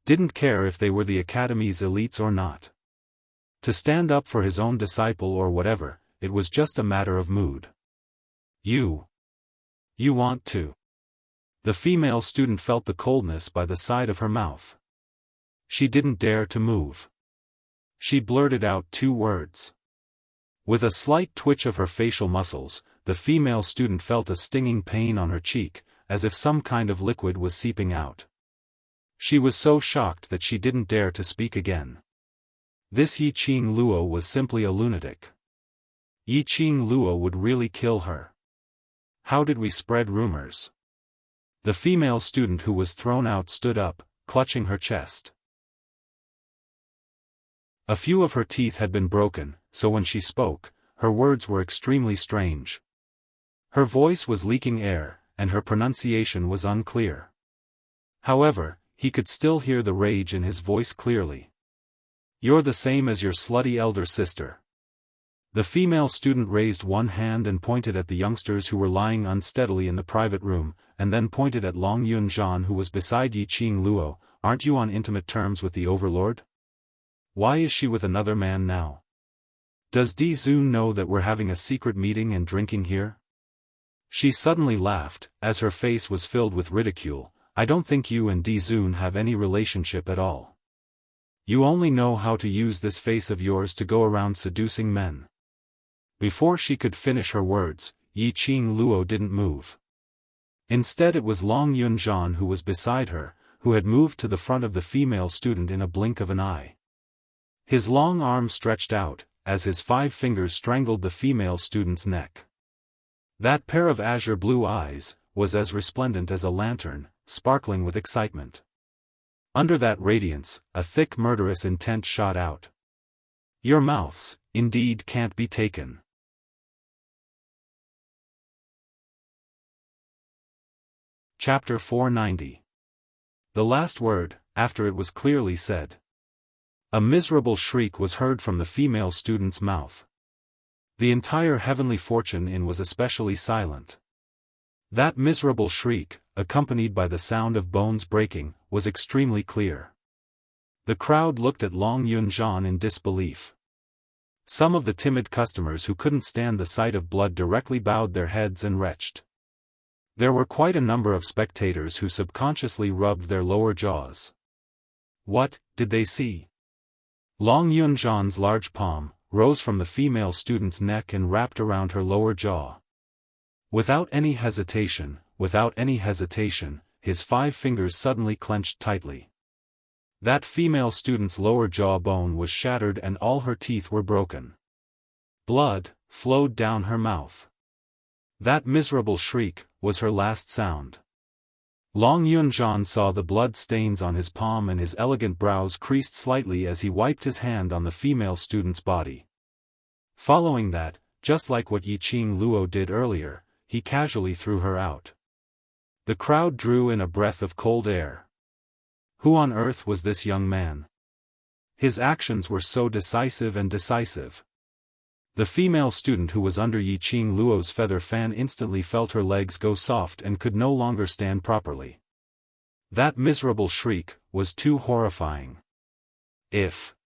didn't care if they were the Academy's elites or not. To stand up for his own disciple or whatever, it was just a matter of mood. You want to. The female student felt the coldness by the side of her mouth. She didn't dare to move. She blurted out two words. With a slight twitch of her facial muscles, the female student felt a stinging pain on her cheek, as if some kind of liquid was seeping out. She was so shocked that she didn't dare to speak again. This Yiqing Luo was simply a lunatic. Yiqing Luo would really kill her. How did we spread rumors? The female student who was thrown out stood up, clutching her chest. A few of her teeth had been broken, so when she spoke, her words were extremely strange. Her voice was leaking air, and her pronunciation was unclear. However, he could still hear the rage in his voice clearly. You're the same as your slutty elder sister. The female student raised one hand and pointed at the youngsters who were lying unsteadily in the private room, and then pointed at Long Yunzhan who was beside Yiqing Luo. Aren't you on intimate terms with the overlord? Why is she with another man now? Does Di Zun know that we're having a secret meeting and drinking here? She suddenly laughed, as her face was filled with ridicule. I don't think you and Di Zun have any relationship at all. You only know how to use this face of yours to go around seducing men. Before she could finish her words, Yiqing Luo didn't move. Instead it was Long Yunzhan who was beside her, who had moved to the front of the female student in a blink of an eye. His long arm stretched out, as his 5 fingers strangled the female student's neck. That pair of azure blue eyes was as resplendent as a lantern, sparkling with excitement. Under that radiance, a thick murderous intent shot out. Your mouths, indeed, can't be taken. Chapter 490. The last word, after it was clearly said. A miserable shriek was heard from the female student's mouth. The entire Heavenly Fortune Inn was especially silent. That miserable shriek, accompanied by the sound of bones breaking, was extremely clear. The crowd looked at Long Yunzhan in disbelief. Some of the timid customers who couldn't stand the sight of blood directly bowed their heads and retched. There were quite a number of spectators who subconsciously rubbed their lower jaws. What did they see? Long Yunzhan's large palm rose from the female student's neck and wrapped around her lower jaw. Without any hesitation, his 5 fingers suddenly clenched tightly. That female student's lower jaw bone was shattered and all her teeth were broken. Blood flowed down her mouth. That miserable shriek was her last sound. Long Yunzhan saw the blood stains on his palm and his elegant brows creased slightly as he wiped his hand on the female student's body. Following that, just like what Yiqing Luo did earlier, he casually threw her out. The crowd drew in a breath of cold air. Who on earth was this young man? His actions were so decisive. The female student who was under Yiqing Luo's feather fan instantly felt her legs go soft and could no longer stand properly. That miserable shriek was too horrifying. If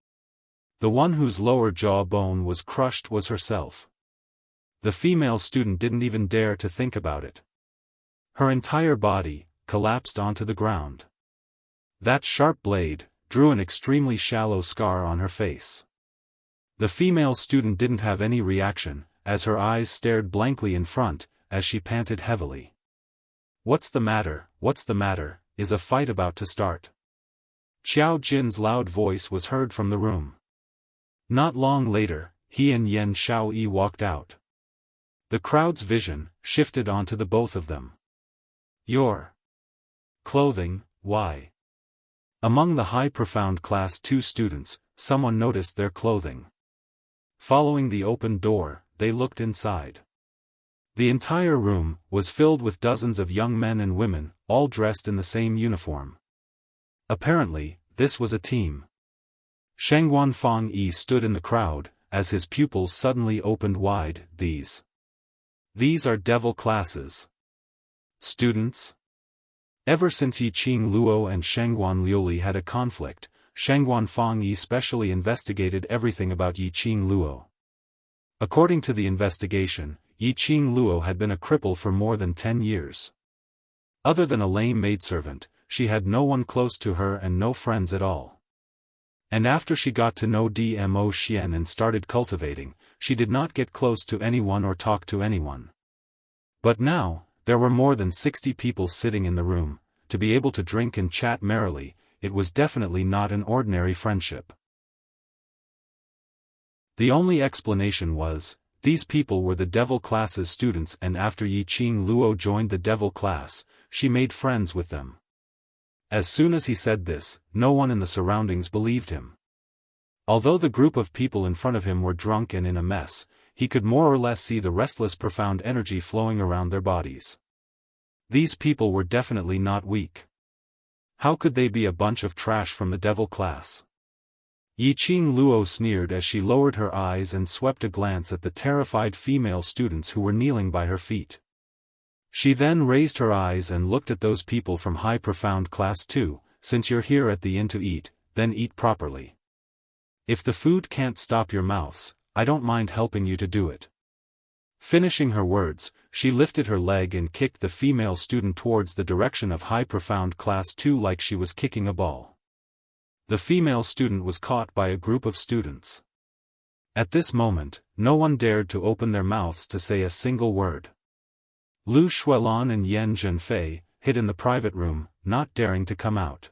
the one whose lower jaw bone was crushed was herself. The female student didn't even dare to think about it. Her entire body collapsed onto the ground. That sharp blade drew an extremely shallow scar on her face. The female student didn't have any reaction, as her eyes stared blankly in front, as she panted heavily. What's the matter? Is a fight about to start? Xiao Jin's loud voice was heard from the room. Not long later, he and Yen Xiaoyi walked out. The crowd's vision shifted onto the both of them. Your clothing, why? Among the high profound class 2 students, someone noticed their clothing. Following the open door, they looked inside. The entire room was filled with dozens of young men and women, all dressed in the same uniform. Apparently, this was a team. Shengguan Fangyi stood in the crowd, as his pupils suddenly opened wide. These are devil classes. Students? Ever since Yiqing Luo and Shengguan Liuli had a conflict, Shengguan Fangyi specially investigated everything about Yiqing Luo. According to the investigation, Yiqing Luo had been a cripple for more than 10 years. Other than a lame maidservant, she had no one close to her and no friends at all. And after she got to know Dmo Xian and started cultivating, she did not get close to anyone or talk to anyone. But now, there were more than 60 people sitting in the room. To be able to drink and chat merrily, it was definitely not an ordinary friendship. The only explanation was, these people were the devil class's students, and after Yiqing Luo joined the devil class, she made friends with them. As soon as he said this, no one in the surroundings believed him. Although the group of people in front of him were drunk and in a mess, he could more or less see the restless profound energy flowing around their bodies. These people were definitely not weak. How could they be a bunch of trash from the devil class? Yiqing Luo sneered as she lowered her eyes and swept a glance at the terrified female students who were kneeling by her feet. She then raised her eyes and looked at those people from high profound class 2, since you're here at the inn to eat, then eat properly. If the food can't stop your mouths, I don't mind helping you to do it. Finishing her words, she lifted her leg and kicked the female student towards the direction of high profound class 2 like she was kicking a ball. The female student was caught by a group of students. At this moment, no one dared to open their mouths to say a single word. Lu Shuelan and Yan Zhenfei hid in the private room, not daring to come out.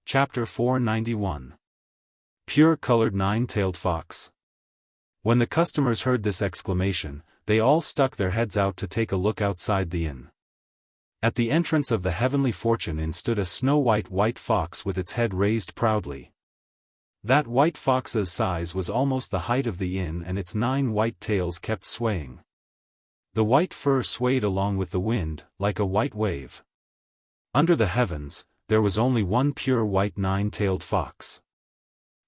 Chapter 491. Pure-colored nine-tailed fox. When the customers heard this exclamation, they all stuck their heads out to take a look outside the inn. At the entrance of the Heavenly Fortune Inn stood a snow-white fox with its head raised proudly. That white fox's size was almost the height of the inn, and its 9 white tails kept swaying. The white fur swayed along with the wind, like a white wave. Under the heavens, there was only one pure white 9-tailed fox.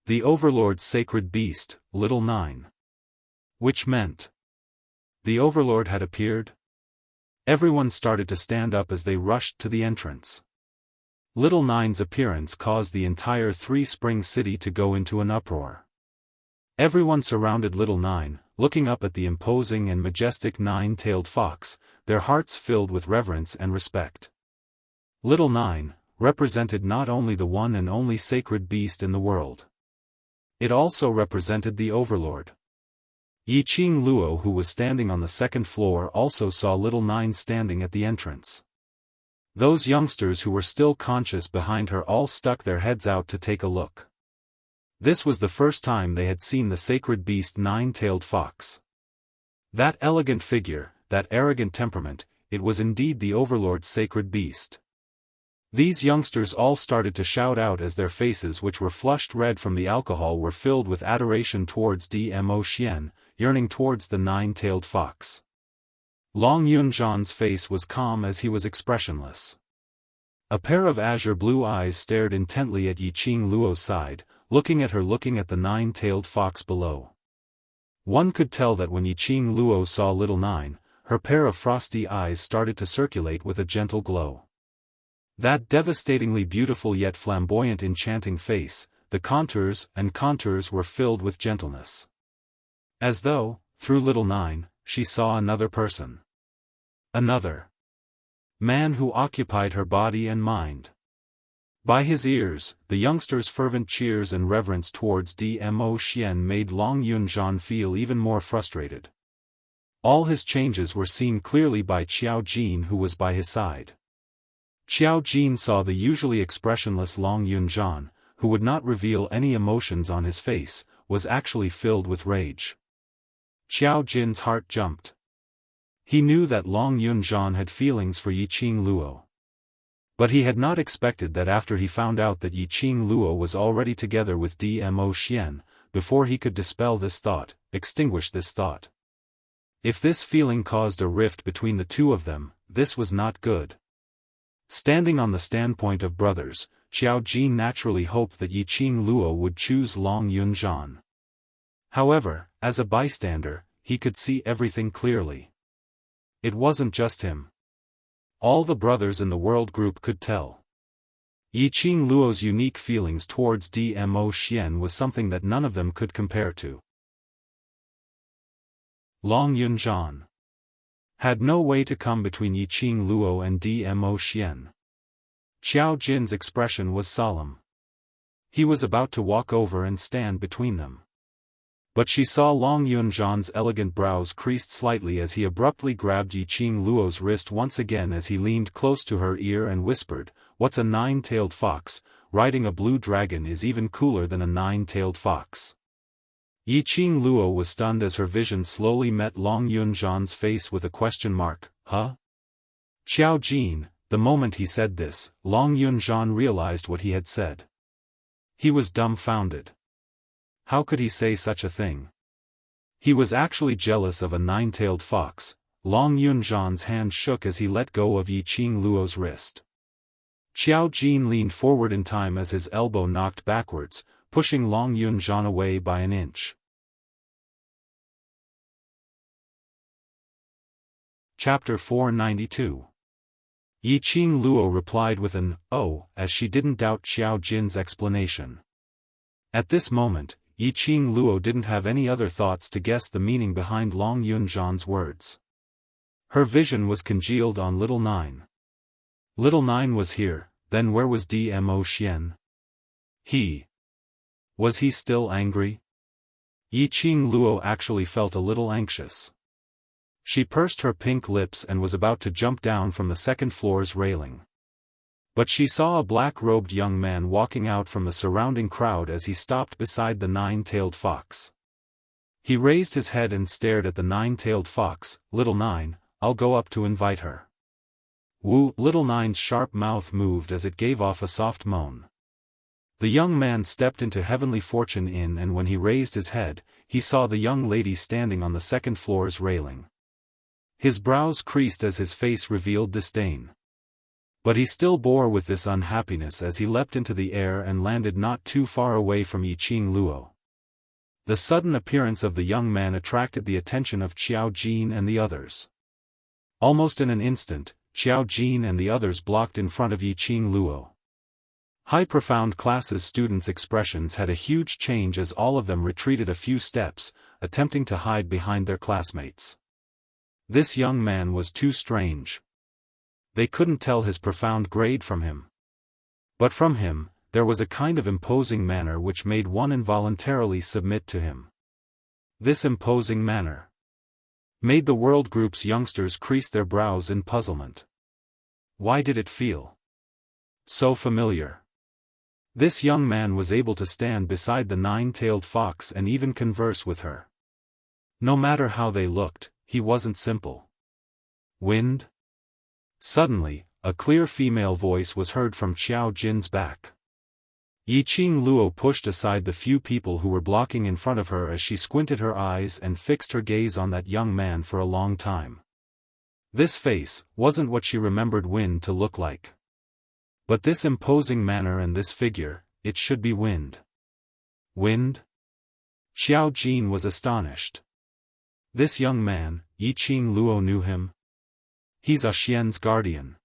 The Overlord's sacred beast, Little Nine. Which meant the Overlord had appeared? Everyone started to stand up as they rushed to the entrance. Little Nine's appearance caused the entire Three Spring City to go into an uproar. Everyone surrounded Little Nine, looking up at the imposing and majestic 9-tailed fox, their hearts filled with reverence and respect. Little Nine represented not only the one and only sacred beast in the world. It also represented the Overlord. Yiqing Luo, who was standing on the second floor, also saw Little Nine standing at the entrance. Those youngsters who were still conscious behind her all stuck their heads out to take a look. This was the first time they had seen the sacred beast 9-tailed fox. That elegant figure, that arrogant temperament, it was indeed the Overlord's sacred beast. These youngsters all started to shout out as their faces, which were flushed red from the alcohol, were filled with adoration towards Dmo Xian, yearning towards the 9-tailed fox. Long Yunzhan's face was calm as he was expressionless. A pair of azure blue eyes stared intently at Yiqing Luo's side, looking at the 9-tailed fox below. One could tell that when Yiqing Luo saw Little Nine, her pair of frosty eyes started to circulate with a gentle glow. That devastatingly beautiful yet flamboyant enchanting face, the contours were filled with gentleness. As though, through Little Nine, she saw another person. Another man who occupied her body and mind. By his ears, the youngsters' fervent cheers and reverence towards Dmo Xian made Long Yunzhan feel even more frustrated. All his changes were seen clearly by Xiao Jin, who was by his side. Xiao Jin saw the usually expressionless Long Yunzhan, who would not reveal any emotions on his face, was actually filled with rage. Xiao Jin's heart jumped. He knew that Long Yunzhan had feelings for Yiqing Luo. But he had not expected that after he found out that Yiqing Luo was already together with Dmo Xian, before he could dispel this thought, extinguish this thought. If this feeling caused a rift between the two of them, this was not good. Standing on the standpoint of brothers, Xiao Jin naturally hoped that Yiqing Luo would choose Long Yunzhan. However, as a bystander, he could see everything clearly. It wasn't just him. All the brothers in the world group could tell. Yiqing Luo's unique feelings towards Dmo Xian was something that none of them could compare to. Long Yunzhan had no way to come between Yiqing Luo and Dmo Xian. Xiao Jin's expression was solemn. He was about to walk over and stand between them. But she saw Long Yunzhan's elegant brows creased slightly as he abruptly grabbed Yiqing Luo's wrist once again as he leaned close to her ear and whispered, "What's a nine-tailed fox? Riding a blue dragon is even cooler than a nine-tailed fox." Yiqing Luo was stunned as her vision slowly met Long Yunzhan's face with a question mark. Huh? Xiao Jin, the moment he said this, Long Yunzhan realized what he had said. He was dumbfounded. How could he say such a thing? He was actually jealous of a nine-tailed fox. Long Yunzhan's hand shook as he let go of Yiqing Luo's wrist. Xiao Jin leaned forward in time as his elbow knocked backwards, pushing Long Yunzhan away by an inch. Chapter 492. Yiqing Luo replied with an "oh," as she didn't doubt Xiao Jin's explanation. At this moment, Yiqing Luo didn't have any other thoughts to guess the meaning behind Long Yunzhan's words. Her vision was congealed on Little Nine. Little Nine was here, then where was Dmo Xian? Was he still angry? Yiqing Luo actually felt a little anxious. She pursed her pink lips and was about to jump down from the second floor's railing. But she saw a black-robed young man walking out from the surrounding crowd as he stopped beside the nine-tailed fox. He raised his head and stared at the nine-tailed fox. "Little Nine, I'll go up to invite her." Woo! Little Nine's sharp mouth moved as it gave off a soft moan. The young man stepped into Heavenly Fortune Inn, and when he raised his head, he saw the young lady standing on the second floor's railing. His brows creased as his face revealed disdain. But he still bore with this unhappiness as he leapt into the air and landed not too far away from Yiqing Luo. The sudden appearance of the young man attracted the attention of Xiao Jin and the others. Almost in an instant, Xiao Jin and the others blocked in front of Yiqing Luo. High Profound Classes students' expressions had a huge change as all of them retreated a few steps, attempting to hide behind their classmates. This young man was too strange. They couldn't tell his profound grade from him. But from him, there was a kind of imposing manner which made one involuntarily submit to him. This imposing manner made the world group's youngsters crease their brows in puzzlement. Why did it feel so familiar? This young man was able to stand beside the nine-tailed fox and even converse with her. No matter how they looked, he wasn't simple. Wind? Suddenly, a clear female voice was heard from Xiao Jin's back. Yiqing Luo pushed aside the few people who were blocking in front of her as she squinted her eyes and fixed her gaze on that young man for a long time. This face wasn't what she remembered Wind to look like. But this imposing manner and this figure, it should be Wind. Wind? Xiao Jin was astonished. This young man, Yiqing Luo knew him. He's a Xian's guardian.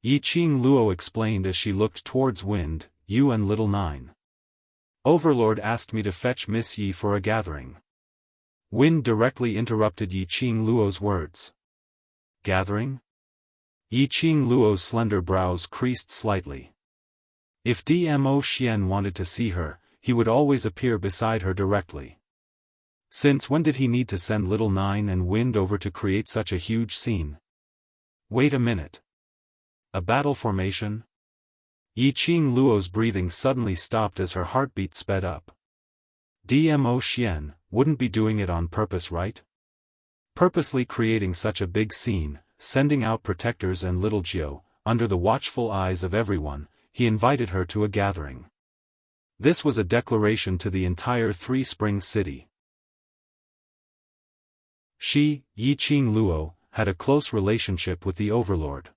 Yiqing Luo explained as she looked towards Wind, "You and Little Nine. Overlord asked me to fetch Miss Yi for a gathering." Wind directly interrupted Yiqing Luo's words. Gathering? Yiqing Luo's slender brows creased slightly. If Dmo Xian wanted to see her, he would always appear beside her directly. Since when did he need to send Little Nine and Wind over to create such a huge scene? Wait a minute. A battle formation? Yiqing Luo's breathing suddenly stopped as her heartbeat sped up. Dmo Xian wouldn't be doing it on purpose, right? Purposely creating such a big scene, sending out protectors and little Jiu, under the watchful eyes of everyone, he invited her to a gathering. This was a declaration to the entire Three Springs city. She, Yiqing Luo, had a close relationship with the Overlord.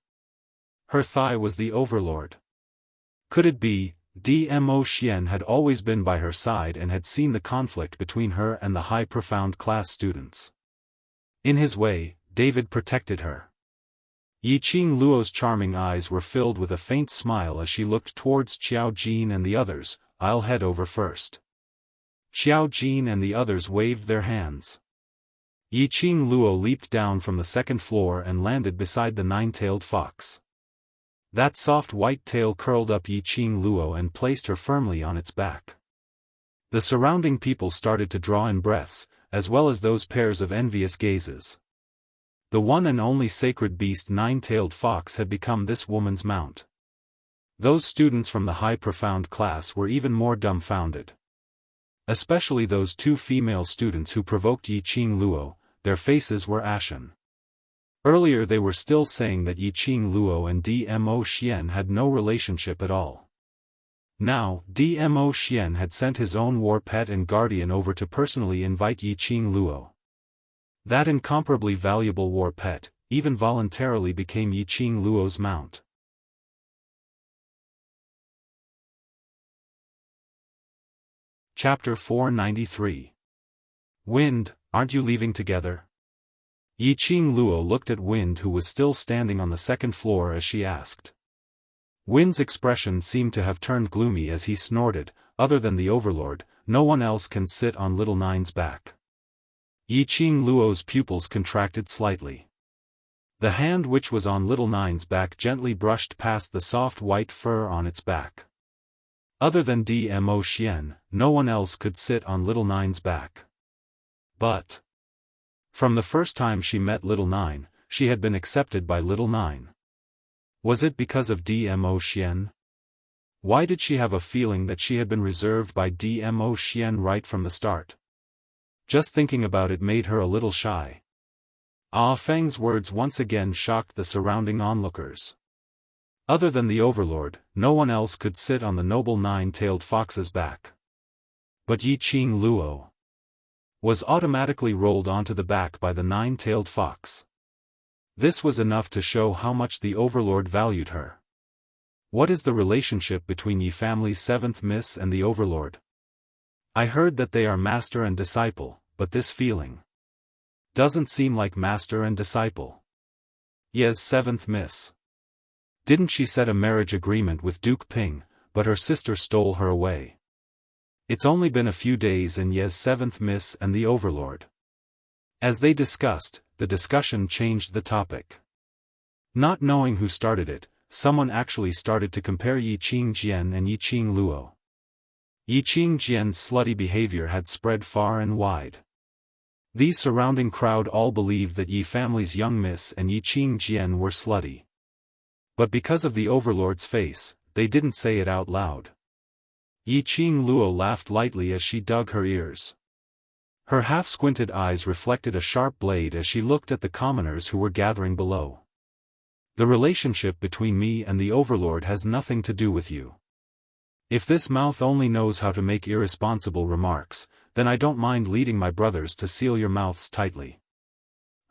Her thigh was the Overlord. Could it be, Dmo Xian had always been by her side and had seen the conflict between her and the high profound class students? In his way, David protected her. Yiqing Luo's charming eyes were filled with a faint smile as she looked towards Xiao Jin and the others. I'll head over first. Xiao Jin and the others waved their hands. Yiqing Luo leaped down from the second floor and landed beside the nine-tailed fox. That soft white tail curled up Yiqing Luo and placed her firmly on its back. The surrounding people started to draw in breaths, as well as those pairs of envious gazes. The one and only sacred beast nine-tailed fox had become this woman's mount. Those students from the high profound class were even more dumbfounded. Especially those two female students who provoked Yiqing Luo, their faces were ashen. Earlier they were still saying that Yiqing Luo and Dmo Xian had no relationship at all. Now, Dmo Xian had sent his own war pet and guardian over to personally invite Yiqing Luo. That incomparably valuable war pet, even voluntarily became Yiqing Luo's mount. Chapter 493. Wind, aren't you leaving together? Yiqing Luo looked at Wind, who was still standing on the second floor, as she asked. Wind's expression seemed to have turned gloomy as he snorted, other than the Overlord, no one else can sit on Little Nine's back. Yiqing Luo's pupils contracted slightly. The hand which was on Little Nine's back gently brushed past the soft white fur on its back. Other than Dmo Xian, no one else could sit on Little Nine's back. But from the first time she met Little Nine, she had been accepted by Little Nine. Was it because of Dmo Xian? Why did she have a feeling that she had been reserved by Dmo Xian right from the start? Just thinking about it made her a little shy. Ah Feng's words once again shocked the surrounding onlookers. Other than the Overlord, no one else could sit on the noble nine-tailed fox's back. But Yiqing Luo was automatically rolled onto the back by the nine-tailed fox. This was enough to show how much the Overlord valued her. What is the relationship between Yi family's 7th Miss and the Overlord? I heard that they are master and disciple, but this feeling doesn't seem like master and disciple. Ye's 7th Miss. Didn't she set a marriage agreement with Duke Ping, but her sister stole her away? It's only been a few days and Ye's 7th Miss and the Overlord. As they discussed, the discussion changed the topic. Not knowing who started it, someone actually started to compare Yiqing Jian and Yiqing Luo. Yiqing Jian's slutty behavior had spread far and wide. These surrounding crowd all believed that Yi family's young miss and Yiqing Jian were slutty. But because of the Overlord's face, they didn't say it out loud. Yiqing Luo laughed lightly as she dug her ears. Her half-squinted eyes reflected a sharp blade as she looked at the commoners who were gathering below. The relationship between me and the Overlord has nothing to do with you. If this mouth only knows how to make irresponsible remarks, then I don't mind leading my brothers to seal your mouths tightly.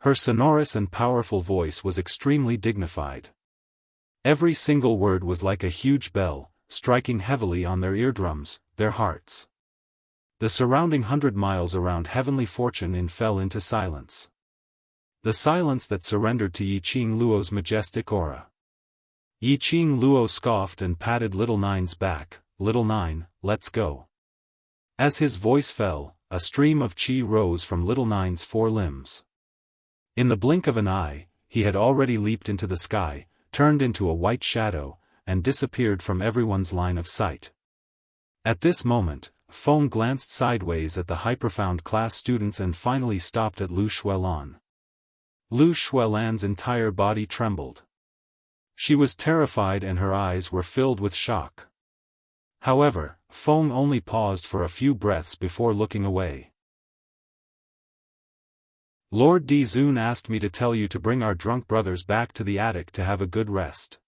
Her sonorous and powerful voice was extremely dignified. Every single word was like a huge bell, striking heavily on their eardrums, their hearts. The surrounding 100 miles around Heavenly Fortune fell into silence. The silence that surrendered to Yiqing Luo's majestic aura. Yiqing Luo scoffed and patted Little Nine's back. Little Nine, let's go. As his voice fell, a stream of qi rose from Little Nine's 4 limbs. In the blink of an eye, he had already leaped into the sky, turned into a white shadow, and disappeared from everyone's line of sight. At this moment, Feng glanced sideways at the hyperfound class students and finally stopped at Lu Xuelan. Lu Xuelan's entire body trembled. She was terrified and her eyes were filled with shock. However, Feng only paused for a few breaths before looking away. Lord Dizun asked me to tell you to bring our drunk brothers back to the attic to have a good rest.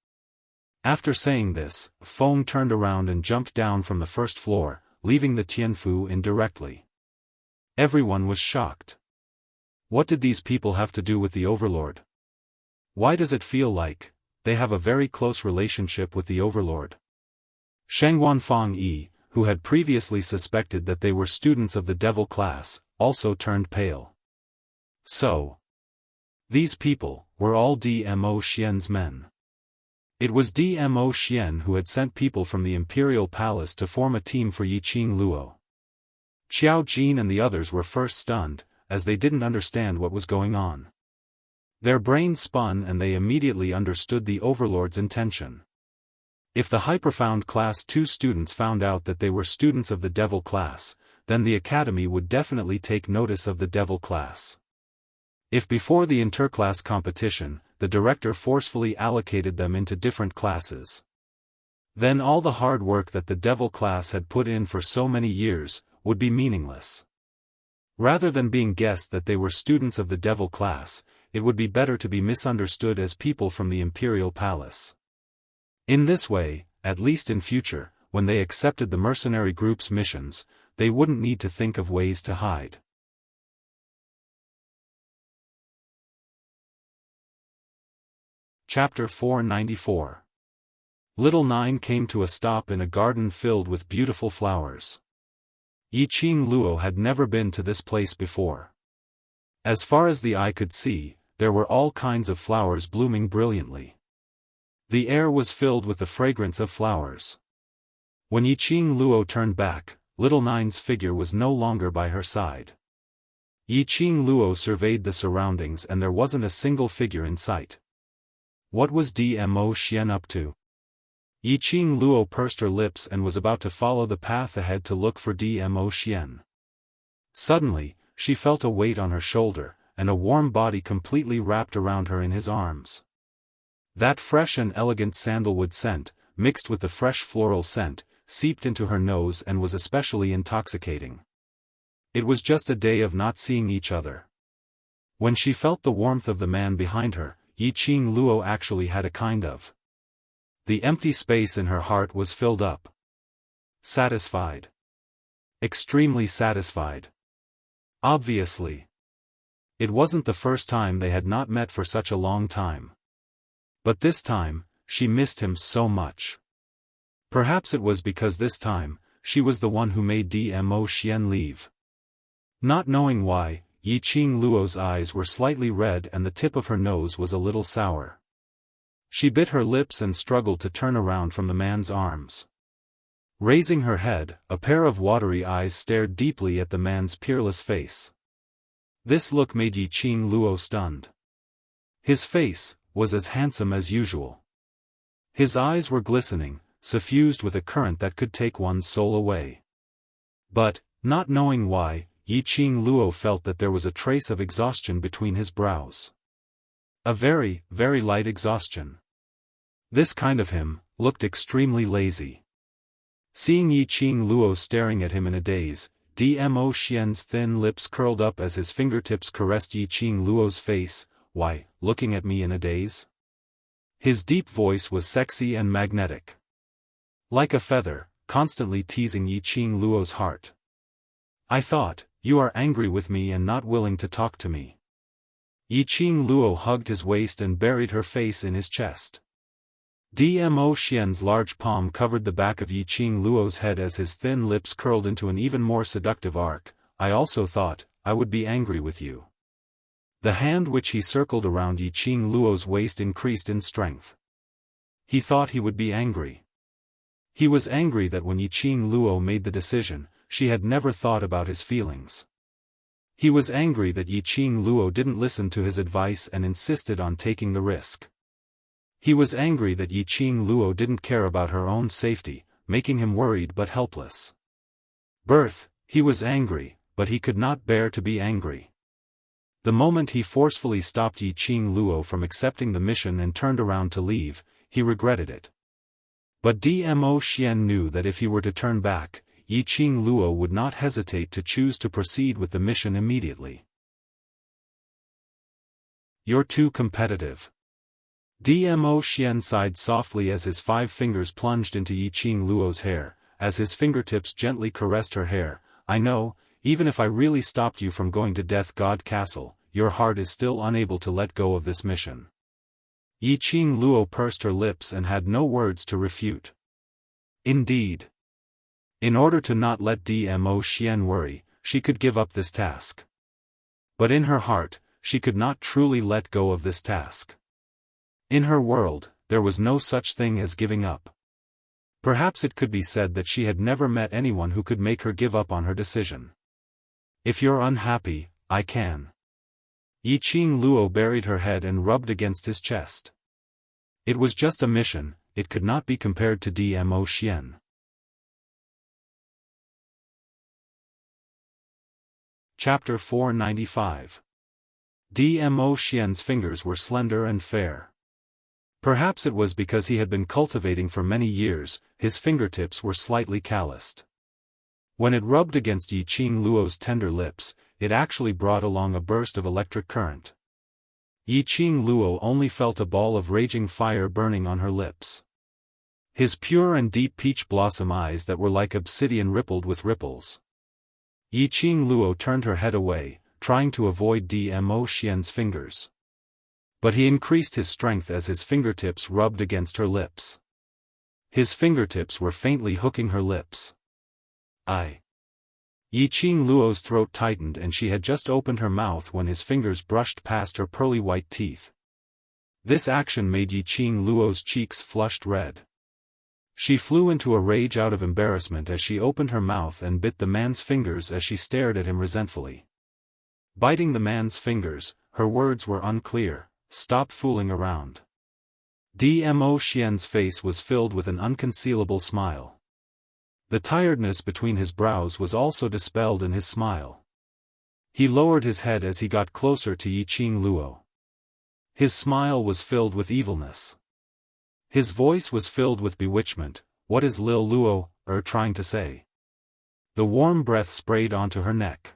After saying this, Feng turned around and jumped down from the first floor, leaving the Tianfu in directly. Everyone was shocked. What did these people have to do with the Overlord? Why does it feel like they have a very close relationship with the Overlord? Shangwan Fang Yi, who had previously suspected that they were students of the devil class, also turned pale. So, these people were all Dmo Xian's men. It was Dmo Xian who had sent people from the Imperial Palace to form a team for Yiqing Luo. Qiao Jin and the others were first stunned, as they didn't understand what was going on. Their brains spun and they immediately understood the Overlord's intention. If the Hyperfound Class 2 students found out that they were students of the Devil class, then the Academy would definitely take notice of the Devil class. If before the interclass competition, the director forcefully allocated them into different classes, then all the hard work that the Devil class had put in for so many years would be meaningless. Rather than being guessed that they were students of the Devil class, it would be better to be misunderstood as people from the Imperial Palace. In this way, at least in future, when they accepted the mercenary group's missions, they wouldn't need to think of ways to hide. Chapter 494. Little Nine came to a stop in a garden filled with beautiful flowers. Yiqing Luo had never been to this place before. As far as the eye could see, there were all kinds of flowers blooming brilliantly. The air was filled with the fragrance of flowers. When Yiqing Luo turned back, Little Nine's figure was no longer by her side. Yiqing Luo surveyed the surroundings and there wasn't a single figure in sight. What was Dmo Xian up to? Yiqing Luo pursed her lips and was about to follow the path ahead to look for Dmo Xian. Suddenly, she felt a weight on her shoulder, and a warm body completely wrapped around her in his arms. That fresh and elegant sandalwood scent, mixed with the fresh floral scent, seeped into her nose and was especially intoxicating. It was just a day of not seeing each other. When she felt the warmth of the man behind her, Yiqing Luo actually had a kind of. The empty space in her heart was filled up. Satisfied. Extremely satisfied. Obviously. It wasn't the first time they had not met for such a long time. But this time, she missed him so much. Perhaps it was because this time, she was the one who made Dmo Xian leave. Not knowing why, Yiqing Luo's eyes were slightly red and the tip of her nose was a little sour. She bit her lips and struggled to turn around from the man's arms. Raising her head, a pair of watery eyes stared deeply at the man's peerless face. This look made Yiqing Luo stunned. His face was as handsome as usual. His eyes were glistening, suffused with a current that could take one's soul away. But, not knowing why, Yiqing Luo felt that there was a trace of exhaustion between his brows. A very, very light exhaustion. This kind of him looked extremely lazy. Seeing Yiqing Luo staring at him in a daze, Dmo Xian's thin lips curled up as his fingertips caressed Yiqing Luo's face. Why, looking at me in a daze? His deep voice was sexy and magnetic. Like a feather, constantly teasing Yiqing Luo's heart. I thought, you are angry with me and not willing to talk to me. Yiqing Luo hugged his waist and buried her face in his chest. Dmo Xian's large palm covered the back of Yiqing Luo's head as his thin lips curled into an even more seductive arc. I also thought, I would be angry with you. The hand which he circled around Yiqing Luo's waist increased in strength. He thought he would be angry. He was angry that when Yiqing Luo made the decision, she had never thought about his feelings. He was angry that Yiqing Luo didn't listen to his advice and insisted on taking the risk. He was angry that Yiqing Luo didn't care about her own safety, making him worried but helpless. birth, he was angry, but he could not bear to be angry. The moment he forcefully stopped Yiqing Luo from accepting the mission and turned around to leave, he regretted it. But Dmo Xian knew that if he were to turn back, Yiqing Luo would not hesitate to choose to proceed with the mission immediately. You're too competitive. Dmo Xian sighed softly as his 5 fingers plunged into Yiqing Luo's hair, as his fingertips gently caressed her hair. I know, even if I really stopped you from going to Death God Castle, your heart is still unable to let go of this mission. Yiqing Luo pursed her lips and had no words to refute. Indeed. In order to not let Dmo Xian worry, she could give up this task. But in her heart, she could not truly let go of this task. In her world, there was no such thing as giving up. Perhaps it could be said that she had never met anyone who could make her give up on her decision. If you're unhappy, I can. Yiqing Luo buried her head and rubbed against his chest. It was just a mission, it could not be compared to Dmo Xian. Chapter 495. Dmo Xian's fingers were slender and fair. Perhaps it was because he had been cultivating for many years, his fingertips were slightly calloused. When it rubbed against Yiqing Luo's tender lips, it actually brought along a burst of electric current. Yiqing Luo only felt a ball of raging fire burning on her lips. His pure and deep peach blossom eyes that were like obsidian rippled with ripples. Yiqing Luo turned her head away, trying to avoid Dmo Xian's fingers. But he increased his strength as his fingertips rubbed against her lips. His fingertips were faintly hooking her lips. Yiqing Luo's throat tightened and she had just opened her mouth when his fingers brushed past her pearly white teeth. This action made Yiqing Luo's cheeks flushed red. She flew into a rage out of embarrassment as she opened her mouth and bit the man's fingers as she stared at him resentfully. Biting the man's fingers, her words were unclear. Stop fooling around. Dmo Xian's face was filled with an unconcealable smile. The tiredness between his brows was also dispelled in his smile. He lowered his head as he got closer to Yiqing Luo. His smile was filled with evilness. His voice was filled with bewitchment. What is Lil Luo trying to say? The warm breath sprayed onto her neck.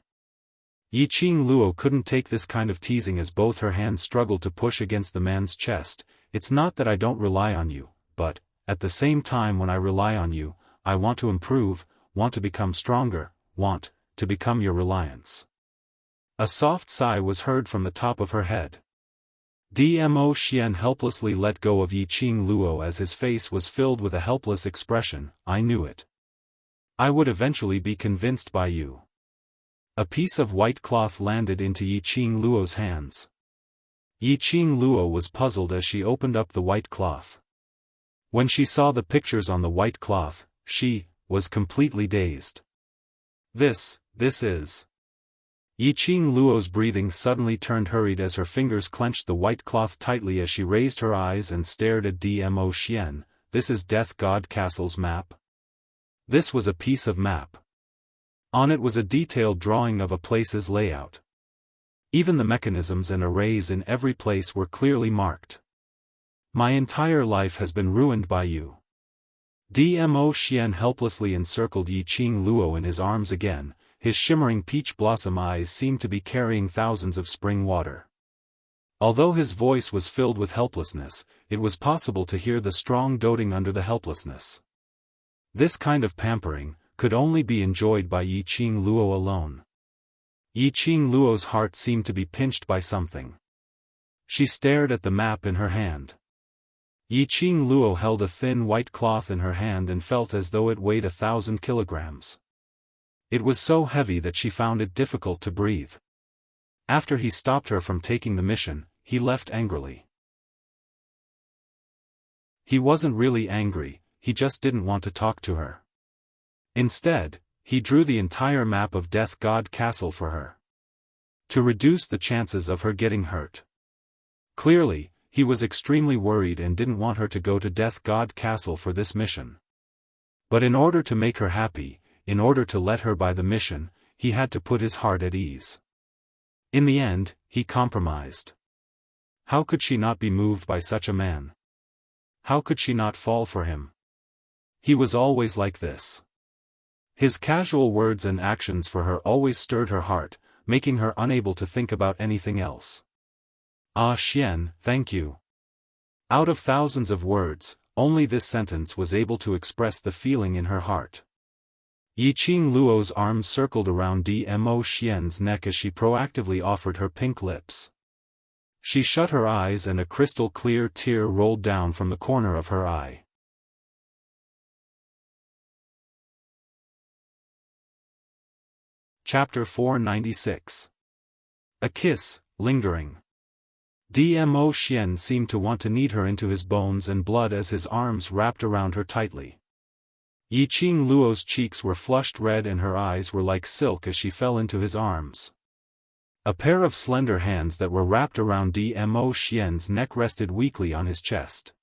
Yiqing Luo couldn't take this kind of teasing as both her hands struggled to push against the man's chest. It's not that I don't rely on you, but, at the same time when I rely on you, I want to improve, want to become stronger, want to become your reliance. A soft sigh was heard from the top of her head. Dmo Xian helplessly let go of Yiqing Luo as his face was filled with a helpless expression. I knew it. I would eventually be convinced by you. A piece of white cloth landed into Yiqing Luo's hands. Yiqing Luo was puzzled as she opened up the white cloth. When she saw the pictures on the white cloth, she was completely dazed. This is... Yiqing Luo's breathing suddenly turned hurried as her fingers clenched the white cloth tightly as she raised her eyes and stared at Dmo Xian. This is Death God Castle's map? This was a piece of map. On it was a detailed drawing of a place's layout. Even the mechanisms and arrays in every place were clearly marked. My entire life has been ruined by you. Dmo Xian helplessly encircled Yiqing Luo in his arms again. His shimmering peach blossom eyes seemed to be carrying thousands of spring water. Although his voice was filled with helplessness, it was possible to hear the strong doting under the helplessness. This kind of pampering could only be enjoyed by Yiqing Luo alone. Yiqing Luo's heart seemed to be pinched by something. She stared at the map in her hand. Yiqing Luo held a thin white cloth in her hand and felt as though it weighed 1,000 kilograms. It was so heavy that she found it difficult to breathe. After he stopped her from taking the mission, he left angrily. He wasn't really angry, he just didn't want to talk to her. Instead, he drew the entire map of Death God Castle for her. To reduce the chances of her getting hurt. Clearly, he was extremely worried and didn't want her to go to Death God Castle for this mission. But in order to make her happy, in order to let her by the mission, he had to put his heart at ease. In the end, he compromised. How could she not be moved by such a man? How could she not fall for him? He was always like this. His casual words and actions for her always stirred her heart, making her unable to think about anything else. Ah Xian, thank you. Out of thousands of words, only this sentence was able to express the feeling in her heart. Yiqing Luo's arms circled around Dmo Xian's neck as she proactively offered her pink lips. She shut her eyes and a crystal-clear tear rolled down from the corner of her eye. Chapter 496. A kiss, lingering. Dmo Xian seemed to want to knead her into his bones and blood as his arms wrapped around her tightly. Yiqing Luo's cheeks were flushed red and her eyes were like silk as she fell into his arms. A pair of slender hands that were wrapped around Dmo Xian's neck rested weakly on his chest.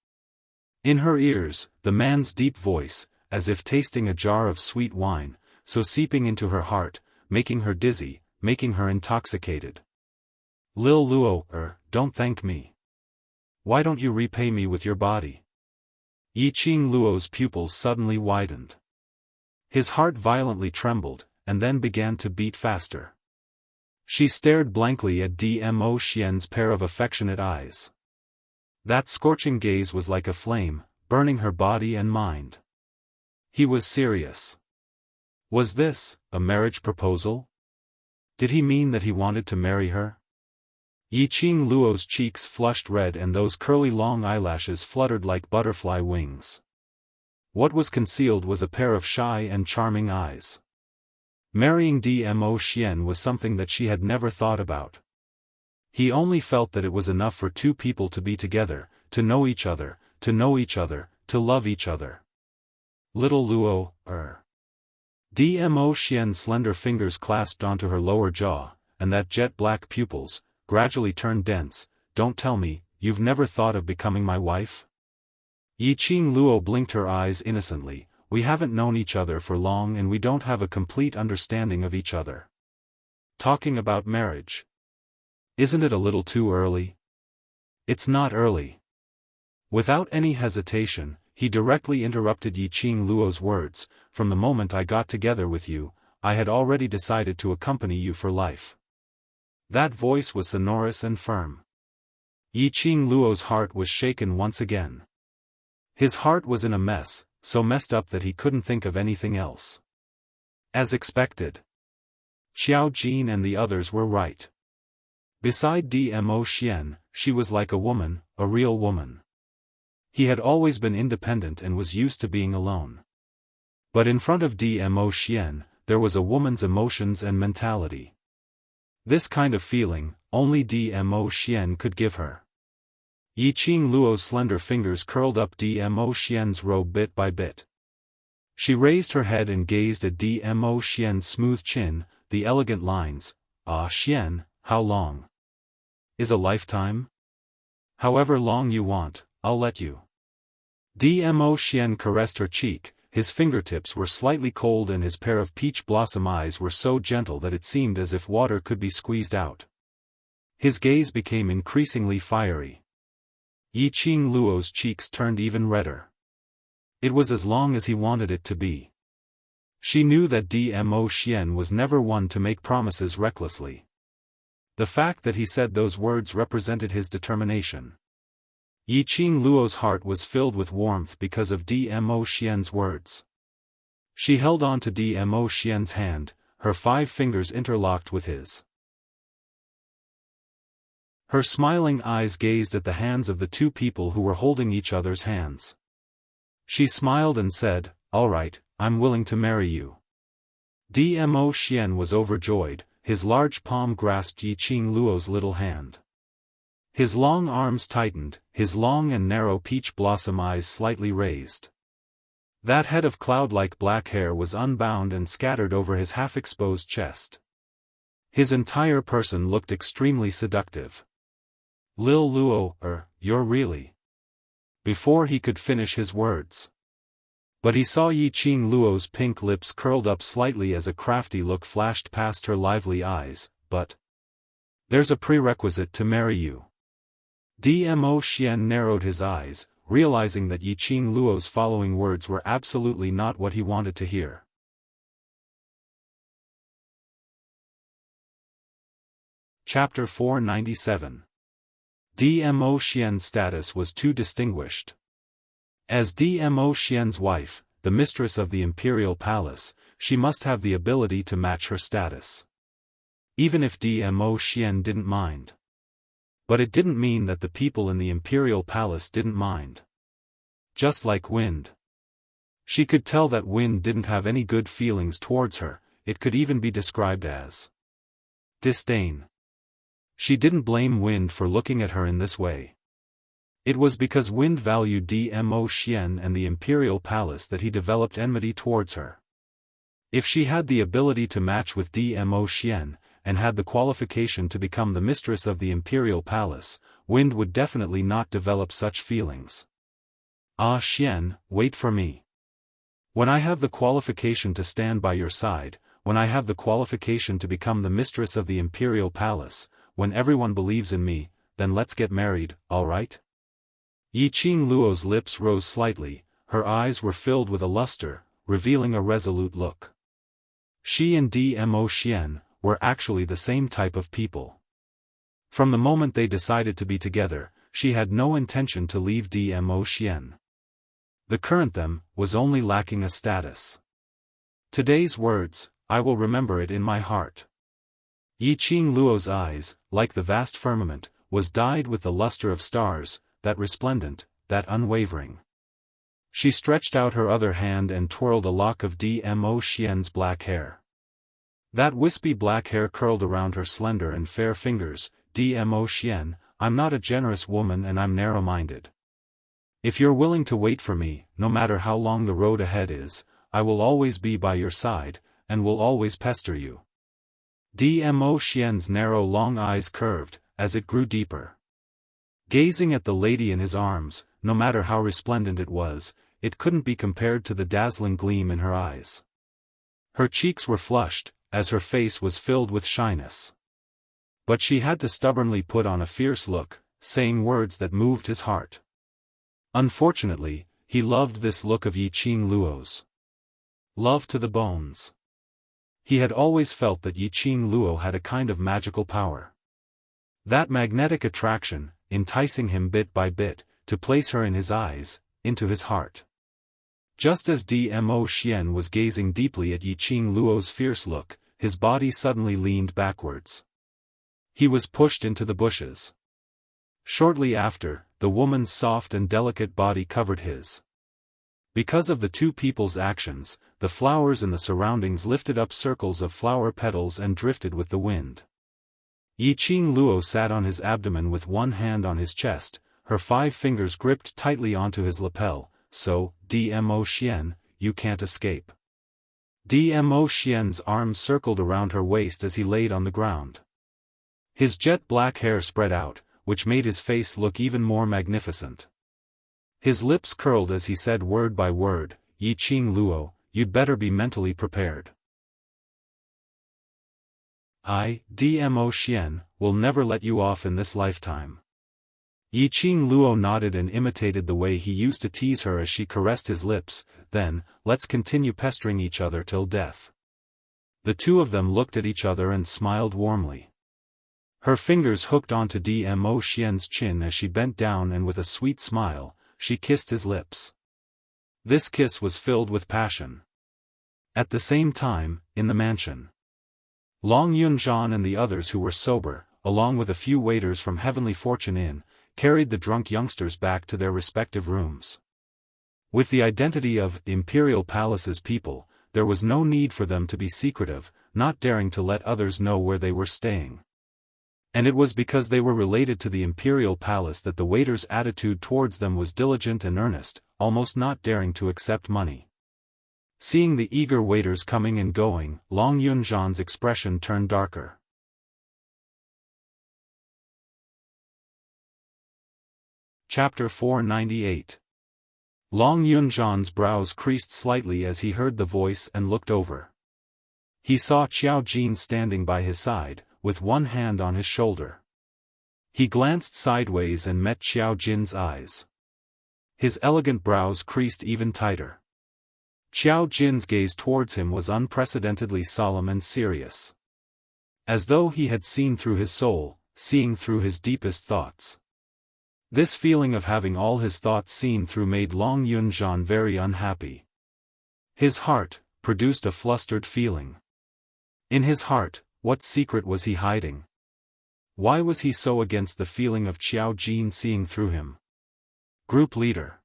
In her ears, the man's deep voice, as if tasting a jar of sweet wine, so seeping into her heart, making her dizzy, making her intoxicated. Lil Luo, don't thank me. Why don't you repay me with your body? Yiqing Luo's pupils suddenly widened. His heart violently trembled, and then began to beat faster. She stared blankly at Dmo Xian's pair of affectionate eyes. That scorching gaze was like a flame, burning her body and mind. He was serious. Was this a marriage proposal? Did he mean that he wanted to marry her? Yiqing Luo's cheeks flushed red and those curly long eyelashes fluttered like butterfly wings. What was concealed was a pair of shy and charming eyes. Marrying Dmo Xian was something that she had never thought about. He only felt that it was enough for two people to be together, to know each other, to love each other. Little Luo, Dmo Xian's slender fingers clasped onto her lower jaw, and that jet-black pupils, gradually turned dense. Don't tell me, you've never thought of becoming my wife? Yiqing Luo blinked her eyes innocently. We haven't known each other for long and we don't have a complete understanding of each other. Talking about marriage. Isn't it a little too early? It's not early. Without any hesitation, he directly interrupted Yiqing Luo's words. From the moment I got together with you, I had already decided to accompany you for life. That voice was sonorous and firm. Yiqing Luo's heart was shaken once again. His heart was in a mess, so messed up that he couldn't think of anything else. As expected. Xiao Jin and the others were right. Beside Dmo Xian, she was like a woman, a real woman. He had always been independent and was used to being alone. But in front of Dmo Xian, there was a woman's emotions and mentality. This kind of feeling, only Dmo Xian could give her. Yiqing Luo's slender fingers curled up Dmo Xian's robe bit by bit. She raised her head and gazed at Dmo Xian's smooth chin, the elegant lines. Ah Xian, how long? Is a lifetime? However long you want, I'll let you. Dmo Xian caressed her cheek. His fingertips were slightly cold and his pair of peach blossom eyes were so gentle that it seemed as if water could be squeezed out. His gaze became increasingly fiery. Yiqing Luo's cheeks turned even redder. It was as long as he wanted it to be. She knew that Dmo Xian was never one to make promises recklessly. The fact that he said those words represented his determination. Yiqing Luo's heart was filled with warmth because of Dmo Xian's words. She held on to Dmo Xian's hand, her 5 fingers interlocked with his. Her smiling eyes gazed at the hands of the two people who were holding each other's hands. She smiled and said, "All right, I'm willing to marry you." Dmo Xian was overjoyed, his large palm grasped Yiqing Luo's little hand. His long arms tightened, his long and narrow peach blossom eyes slightly raised. That head of cloud-like black hair was unbound and scattered over his half-exposed chest. His entire person looked extremely seductive. Lil Luo, you're really... Before he could finish his words, But he saw Yiqing Luo's pink lips curled up slightly as a crafty look flashed past her lively eyes, but there's a prerequisite to marry you. Dmo Xian narrowed his eyes, realizing that Yiqing Luo's following words were absolutely not what he wanted to hear. Chapter 497. Dmo Xian's status was too distinguished. As Dmo Xian's wife, the mistress of the imperial palace, she must have the ability to match her status. Even if Dmo Xian didn't mind. But it didn't mean that the people in the imperial palace didn't mind. Just like Wind. She could tell that Wind didn't have any good feelings towards her, it could even be described as disdain. She didn't blame Wind for looking at her in this way. It was because Wind valued Dmo Xian and the imperial palace that he developed enmity towards her. If she had the ability to match with Dmo Xian, and had the qualification to become the mistress of the imperial palace, Wind would definitely not develop such feelings. Ah Xian, wait for me. When I have the qualification to stand by your side, when I have the qualification to become the mistress of the imperial palace, when everyone believes in me, then let's get married, alright? Yiqing Luo's lips rose slightly, her eyes were filled with a luster, revealing a resolute look. She and Dmo Xian were actually the same type of people. From the moment they decided to be together, she had no intention to leave Dmo Xian. The current them was only lacking a status. Today's words, I will remember it in my heart. Yiqing Luo's eyes, like the vast firmament, was dyed with the luster of stars, that resplendent, that unwavering. She stretched out her other hand and twirled a lock of Dmo Xian's black hair. That wispy black hair curled around her slender and fair fingers. Dmo Xian, I'm not a generous woman and I'm narrow-minded. If you're willing to wait for me, no matter how long the road ahead is, I will always be by your side, and will always pester you. Dmo Xian's narrow long eyes curved, as it grew deeper. Gazing at the lady in his arms, no matter how resplendent it was, it couldn't be compared to the dazzling gleam in her eyes. Her cheeks were flushed, as her face was filled with shyness. But she had to stubbornly put on a fierce look, saying words that moved his heart. Unfortunately, he loved this look of Yiqing Luo's. Love to the bones. He had always felt that Yiqing Luo had a kind of magical power. That magnetic attraction, enticing him bit by bit, to place her in his eyes, into his heart. Just as Dmo Xian was gazing deeply at Yiqing Luo's fierce look, his body suddenly leaned backwards. He was pushed into the bushes. Shortly after, the woman's soft and delicate body covered his. Because of the two people's actions, the flowers in the surroundings lifted up circles of flower petals and drifted with the wind. Yiqing Luo sat on his abdomen with one hand on his chest, her 5 fingers gripped tightly onto his lapel. So, Dmo Xian, you can't escape. Dmo Xian's arms circled around her waist as he laid on the ground. His jet black hair spread out, which made his face look even more magnificent. His lips curled as he said word by word, Yiqing Luo, you'd better be mentally prepared. I, Dmo Xian, will never let you off in this lifetime. Yiqing Luo nodded and imitated the way he used to tease her as she caressed his lips. Then, let's continue pestering each other till death. The two of them looked at each other and smiled warmly. Her fingers hooked onto Dmo Xian's chin as she bent down and with a sweet smile, she kissed his lips. This kiss was filled with passion. At the same time, in the mansion, Long Yunzhan and the others who were sober, along with a few waiters from Heavenly Fortune Inn, carried the drunk youngsters back to their respective rooms. With the identity of Imperial Palace's people, there was no need for them to be secretive, not daring to let others know where they were staying. And it was because they were related to the Imperial Palace that the waiters' attitude towards them was diligent and earnest, almost not daring to accept money. Seeing the eager waiters coming and going, Long Yunzhan's expression turned darker. Chapter 498. Long Yunzhan's brows creased slightly as he heard the voice and looked over. He saw Xiao Jin standing by his side, with one hand on his shoulder. He glanced sideways and met Xiao Jin's eyes. His elegant brows creased even tighter. Xiao Jin's gaze towards him was unprecedentedly solemn and serious. As though he had seen through his soul, seeing through his deepest thoughts. This feeling of having all his thoughts seen through made Long Yunzhan very unhappy. His heart produced a flustered feeling. In his heart, what secret was he hiding? Why was he so against the feeling of Xiao Jin seeing through him? Group leader.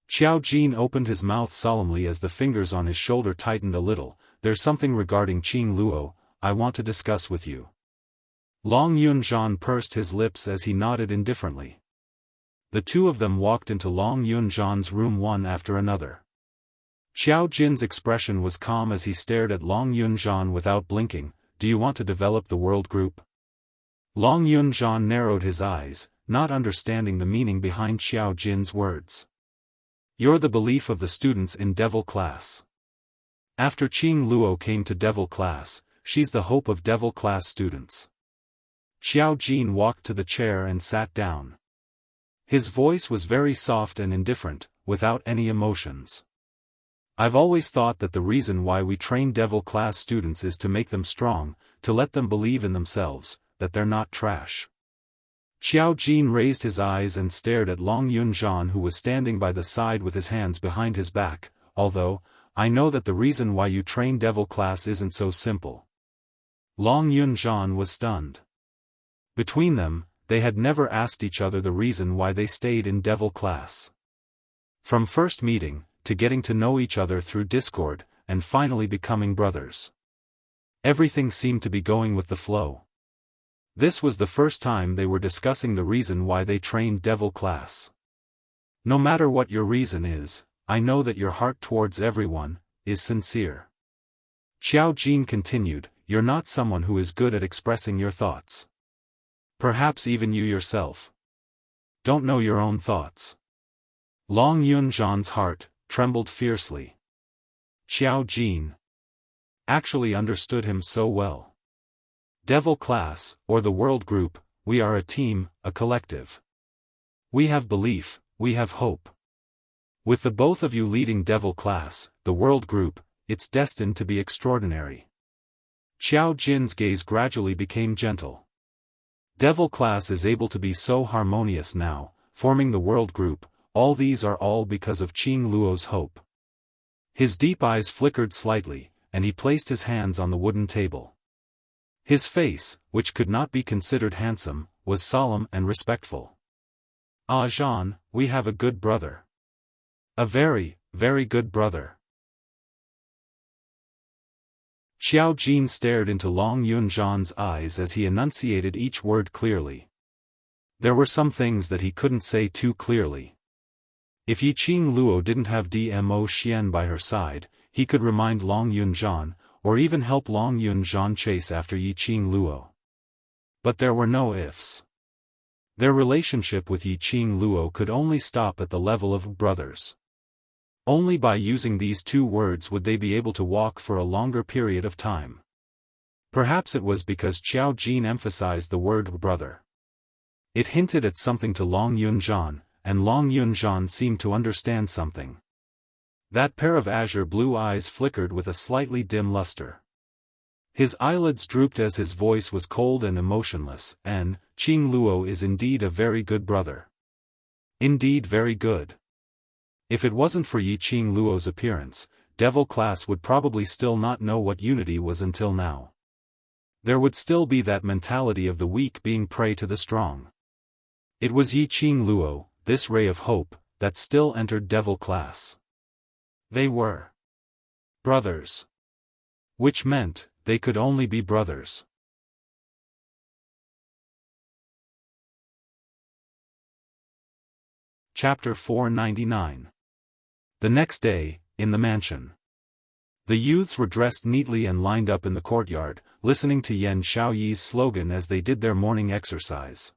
Xiao Jin opened his mouth solemnly as the fingers on his shoulder tightened a little. There's something regarding Qing Luo I want to discuss with you. Long Yunzhan pursed his lips as he nodded indifferently. The two of them walked into Long Yunzhan's room one after another. Xiao Jin's expression was calm as he stared at Long Yunzhan without blinking. Do you want to develop the world group? Long Yunzhan narrowed his eyes, not understanding the meaning behind Xiao Jin's words. You're the belief of the students in Devil class. After Qing Luo came to Devil class, she's the hope of Devil class students. Xiao Jin walked to the chair and sat down. His voice was very soft and indifferent, without any emotions. I've always thought that the reason why we train Devil class students is to make them strong, to let them believe in themselves, that they're not trash. Xiao Jin raised his eyes and stared at Long Yunzhan, who was standing by the side with his hands behind his back. Although, I know that the reason why you train Devil class isn't so simple. Long Yunzhan was stunned. Between them, they had never asked each other the reason why they stayed in Devil class. From first meeting, to getting to know each other through Discord, and finally becoming brothers. Everything seemed to be going with the flow. This was the first time they were discussing the reason why they trained Devil class. No matter what your reason is, I know that your heart towards everyone is sincere. Xiao Jin continued, you're not someone who is good at expressing your thoughts. Perhaps even you yourself don't know your own thoughts. Long Yunzhan's heart trembled fiercely. Xiao Jin actually understood him so well. Devil class, or the world group, we are a team, a collective. We have belief, we have hope. With the both of you leading Devil class, the world group, it's destined to be extraordinary. Xiao Jin's gaze gradually became gentle. Devil class is able to be so harmonious now, forming the world group. All these are all because of Qing Luo's hope. His deep eyes flickered slightly, and he placed his hands on the wooden table. His face, which could not be considered handsome, was solemn and respectful. Ah Jean, we have a good brother. A very, very good brother. Xiao Jin stared into Long Yunzhan's eyes as he enunciated each word clearly. There were some things that he couldn't say too clearly. If Yi Qing Luo didn't have Dmo Xian by her side, he could remind Long Yunzhan, or even help Long Yunzhan chase after Yi Qing Luo. But there were no ifs. Their relationship with Yi Qing Luo could only stop at the level of brothers. Only by using these two words would they be able to walk for a longer period of time. Perhaps it was because Xiao Jin emphasized the word brother. It hinted at something to Long Yunzhan, and Long Yunzhan seemed to understand something. That pair of azure blue eyes flickered with a slightly dim luster. His eyelids drooped as his voice was cold and emotionless, and, Qing Luo is indeed a very good brother. Indeed very good. If it wasn't for Yi Qing Luo's appearance, Devil class would probably still not know what unity was until now. There would still be that mentality of the weak being prey to the strong. It was Yi Qing Luo, this ray of hope, that still entered Devil class. They were brothers. Which meant, they could only be brothers. Chapter 499. The next day, in the mansion. The youths were dressed neatly and lined up in the courtyard, listening to Yan Xiaoyi's slogan as they did their morning exercise.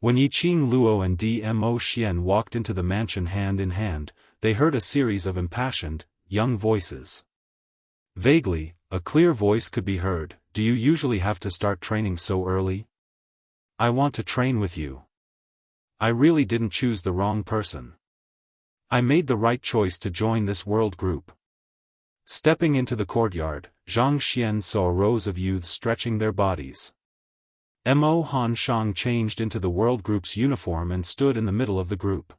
When Yiqing Luo and Dmo Xian walked into the mansion hand in hand, they heard a series of impassioned, young voices. Vaguely, a clear voice could be heard. Do you usually have to start training so early? I want to train with you. I really didn't choose the wrong person. I made the right choice to join this world group. Stepping into the courtyard, Zhang Xian saw rows of youths stretching their bodies. Mo Han Shang changed into the world group's uniform and stood in the middle of the group.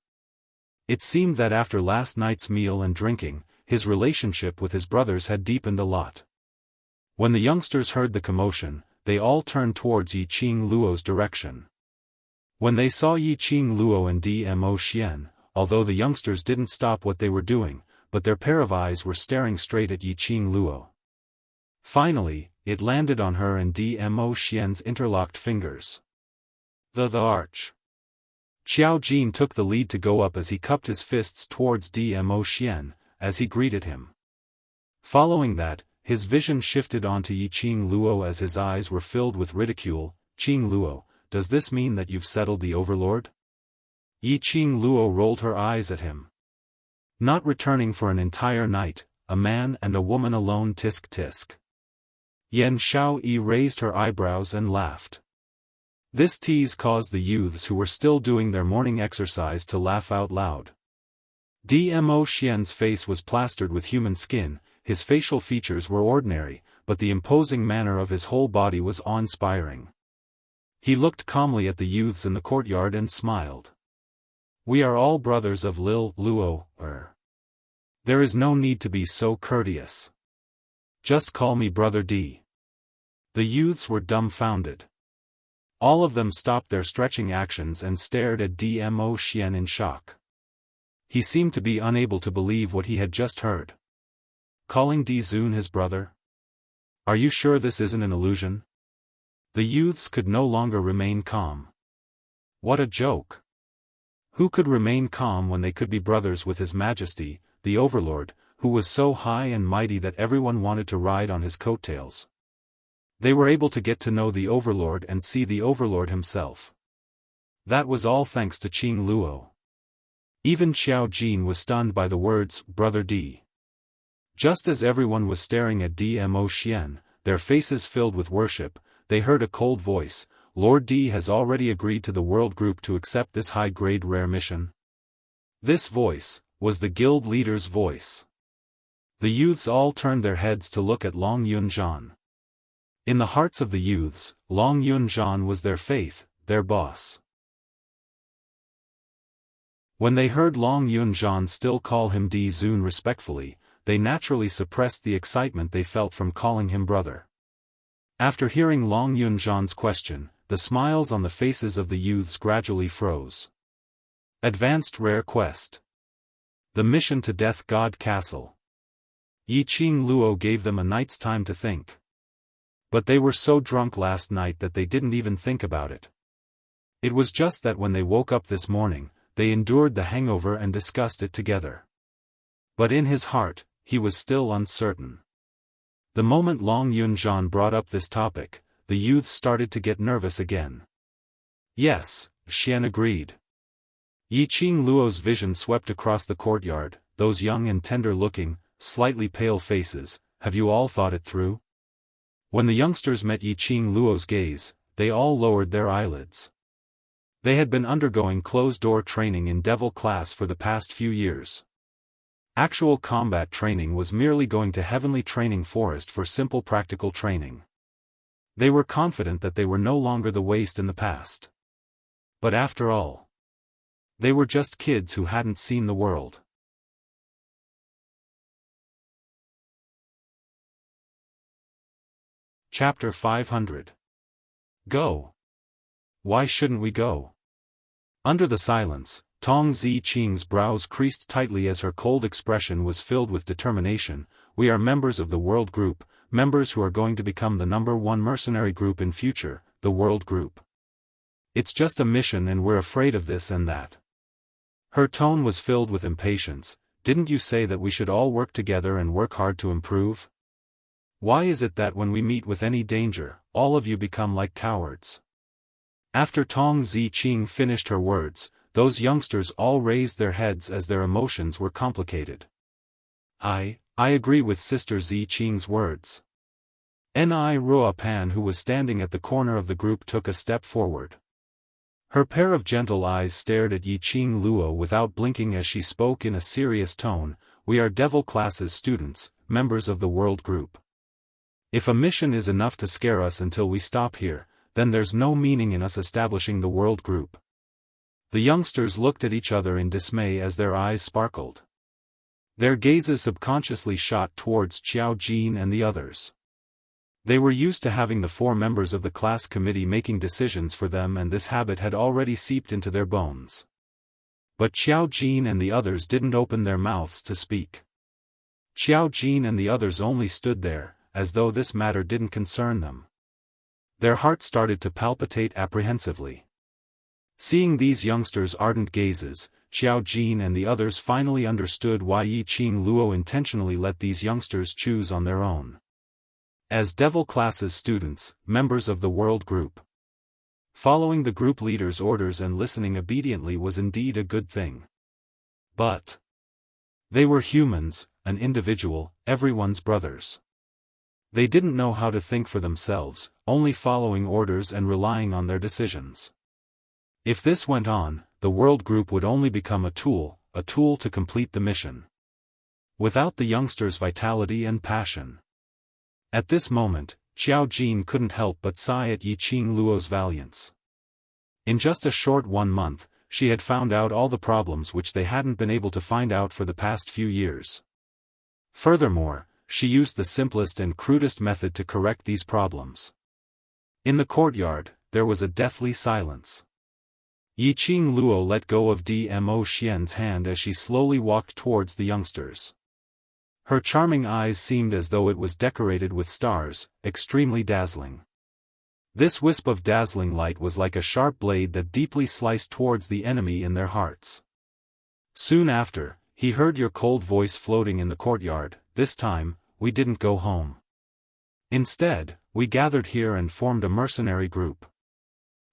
It seemed that after last night's meal and drinking, his relationship with his brothers had deepened a lot. When the youngsters heard the commotion, they all turned towards Yiqing Luo's direction. When they saw Yiqing Luo and Dmo Xian, although the youngsters didn't stop what they were doing, but their pair of eyes were staring straight at Yiqing Luo. Finally, it landed on her and Dmo Xian's interlocked fingers. The arch. Xiao Jin took the lead to go up as he cupped his fists towards Dmo Xian, as he greeted him. Following that, his vision shifted onto Yiqing Luo as his eyes were filled with ridicule. Qing Luo, does this mean that you've settled the overlord? Yiqing Luo rolled her eyes at him. Not returning for an entire night, a man and a woman alone, tisk tisk. Yan Xiaoyi raised her eyebrows and laughed. This tease caused the youths who were still doing their morning exercise to laugh out loud. Dmo Xian's face was plastered with human skin. His facial features were ordinary, but the imposing manner of his whole body was awe-inspiring. He looked calmly at the youths in the courtyard and smiled. We are all brothers of Lil Luo. There is no need to be so courteous. Just call me Brother D. The youths were dumbfounded. All of them stopped their stretching actions and stared at Dmo Xian in shock. He seemed to be unable to believe what he had just heard. Calling Di Zun his brother? Are you sure this isn't an illusion? The youths could no longer remain calm. What a joke! Who could remain calm when they could be brothers with His Majesty, the Overlord, who was so high and mighty that everyone wanted to ride on his coattails? They were able to get to know the Overlord and see the Overlord himself. That was all thanks to Qing Luo. Even Xiao Jin was stunned by the words, Brother D. Just as everyone was staring at Dmo Xian, their faces filled with worship, they heard a cold voice, Lord D has already agreed to the world group to accept this high-grade rare mission. This voice was the guild leader's voice. The youths all turned their heads to look at Long Yunzhan. In the hearts of the youths, Long Yunzhan was their faith, their boss. When they heard Long Yunzhan still call him Di Zun respectfully, they naturally suppressed the excitement they felt from calling him brother. After hearing Long Yunzhan's question, the smiles on the faces of the youths gradually froze. Advanced Rare Quest. The Mission to Death God Castle. Yiqing Luo gave them a night's time to think. But they were so drunk last night that they didn't even think about it. It was just that when they woke up this morning, they endured the hangover and discussed it together. But in his heart, he was still uncertain. The moment Long Yunzhan brought up this topic, the youths started to get nervous again. Yes, Xian agreed. Yiqing Luo's vision swept across the courtyard, those young and tender-looking, slightly pale faces, have you all thought it through? When the youngsters met Yiqing Luo's gaze, they all lowered their eyelids. They had been undergoing closed-door training in Devil class for the past few years. Actual combat training was merely going to Heavenly Training Forest for simple practical training. They were confident that they were no longer the waste in the past. But after all, they were just kids who hadn't seen the world. Chapter 500. Go. Why shouldn't we go? Under the silence, Tong Ziqing's brows creased tightly as her cold expression was filled with determination. We are members of the World Group, members who are going to become the #1 mercenary group in future, the World Group. It's just a mission and we're afraid of this and that. Her tone was filled with impatience. Didn't you say that we should all work together and work hard to improve? Why is it that when we meet with any danger, all of you become like cowards? After Tong Ziqing finished her words, those youngsters all raised their heads as their emotions were complicated. I agree with Sister Ziqing's words. Ni Ruopan, who was standing at the corner of the group, took a step forward. Her pair of gentle eyes stared at Yiqing Luo without blinking as she spoke in a serious tone. We are Devil Class's students, members of the World Group. If a mission is enough to scare us until we stop here, then there's no meaning in us establishing the World Group. The youngsters looked at each other in dismay as their eyes sparkled. Their gazes subconsciously shot towards Xiao Jin and the others. They were used to having the 4 members of the class committee making decisions for them, and this habit had already seeped into their bones. But Xiao Jin and the others didn't open their mouths to speak. Xiao Jin and the others only stood there, as though this matter didn't concern them. Their hearts started to palpitate apprehensively. Seeing these youngsters' ardent gazes, Xiao Jin and the others finally understood why Yiqing Luo intentionally let these youngsters choose on their own. As Devil Class's students, members of the World Group, following the group leader's orders and listening obediently was indeed a good thing. But they were humans, an individual, everyone's brothers. They didn't know how to think for themselves, only following orders and relying on their decisions. If this went on, the World Group would only become a tool to complete the mission, without the youngsters' vitality and passion. At this moment, Xiao Jin couldn't help but sigh at Yiqing Luo's valiance. In just a short 1 month, she had found out all the problems which they hadn't been able to find out for the past few years. Furthermore, she used the simplest and crudest method to correct these problems. In the courtyard, there was a deathly silence. Yiqing Luo let go of Dmo Xian's hand as she slowly walked towards the youngsters. Her charming eyes seemed as though it was decorated with stars, extremely dazzling. This wisp of dazzling light was like a sharp blade that deeply sliced towards the enemy in their hearts. Soon after, he heard your cold voice floating in the courtyard. This time, we didn't go home. Instead, we gathered here and formed a mercenary group.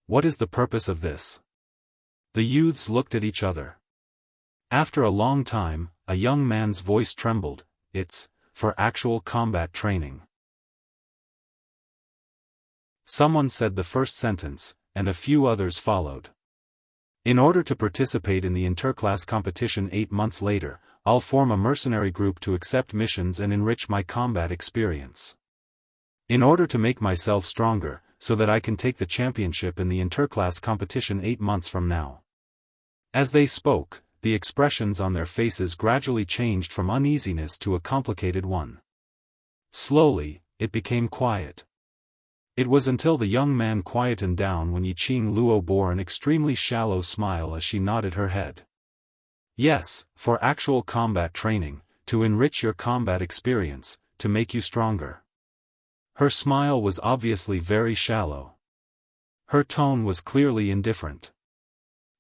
What is the purpose of this? The youths looked at each other. After a long time, a young man's voice trembled. It's for actual combat training. Someone said the first sentence, and a few others followed. In order to participate in the interclass competition 8 months later, I'll form a mercenary group to accept missions and enrich my combat experience. In order to make myself stronger, so that I can take the championship in the interclass competition 8 months from now. As they spoke, the expressions on their faces gradually changed from uneasiness to a complicated one. Slowly, it became quiet. It was until the young man quietened down when Yiqing Luo bore an extremely shallow smile as she nodded her head. Yes, for actual combat training, to enrich your combat experience, to make you stronger. Her smile was obviously very shallow. Her tone was clearly indifferent.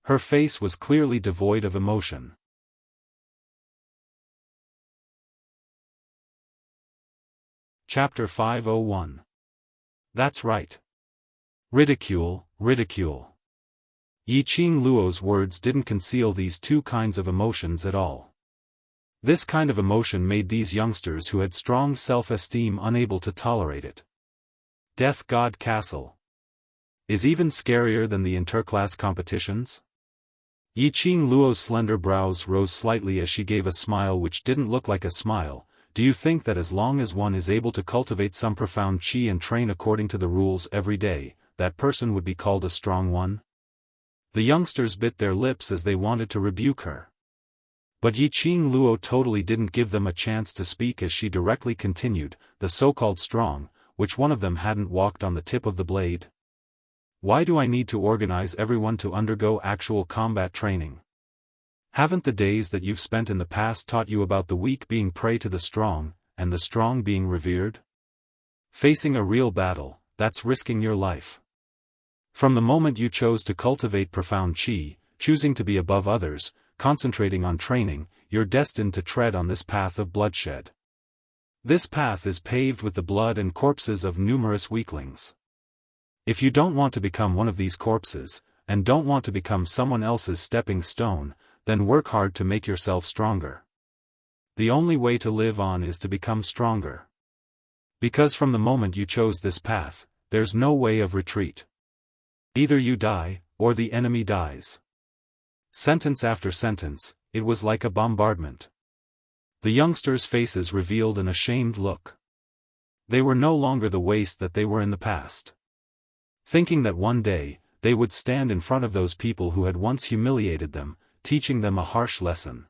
Her face was clearly devoid of emotion. Chapter 501. That's right. Ridicule, ridicule. Yiqing Luo's words didn't conceal these 2 kinds of emotions at all. This kind of emotion made these youngsters who had strong self-esteem unable to tolerate it. Death God Castle is even scarier than the interclass competitions? Yiqing Luo's slender brows rose slightly as she gave a smile which didn't look like a smile. Do you think that as long as one is able to cultivate some profound qi and train according to the rules every day, that person would be called a strong one? The youngsters bit their lips as they wanted to rebuke her. But Yiqing Luo totally didn't give them a chance to speak as she directly continued, the so-called strong, which one of them hadn't walked on the tip of the blade? Why do I need to organize everyone to undergo actual combat training? Haven't the days that you've spent in the past taught you about the weak being prey to the strong, and the strong being revered? Facing a real battle, that's risking your life. From the moment you chose to cultivate profound qi, choosing to be above others, concentrating on training, you're destined to tread on this path of bloodshed. This path is paved with the blood and corpses of numerous weaklings. If you don't want to become one of these corpses, and don't want to become someone else's stepping stone, then work hard to make yourself stronger. The only way to live on is to become stronger. Because from the moment you chose this path, there's no way of retreat. Either you die, or the enemy dies. Sentence after sentence, it was like a bombardment. The youngsters' faces revealed an ashamed look. They were no longer the waste that they were in the past. Thinking that one day, they would stand in front of those people who had once humiliated them, teaching them a harsh lesson.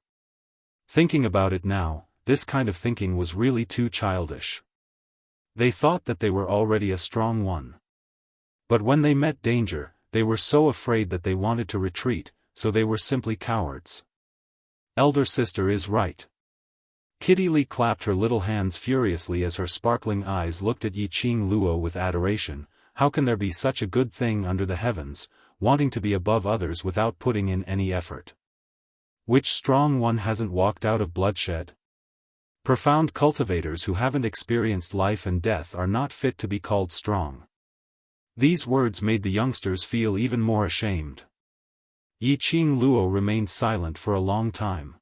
Thinking about it now, this kind of thinking was really too childish. They thought that they were already a strong one. But when they met danger, they were so afraid that they wanted to retreat, so they were simply cowards. Elder sister is right. Kitty Lee clapped her little hands furiously as her sparkling eyes looked at Yiqing Luo with adoration. How can there be such a good thing under the heavens, wanting to be above others without putting in any effort? Which strong one hasn't walked out of bloodshed? Profound cultivators who haven't experienced life and death are not fit to be called strong. These words made the youngsters feel even more ashamed. Yiqing Luo remained silent for a long time.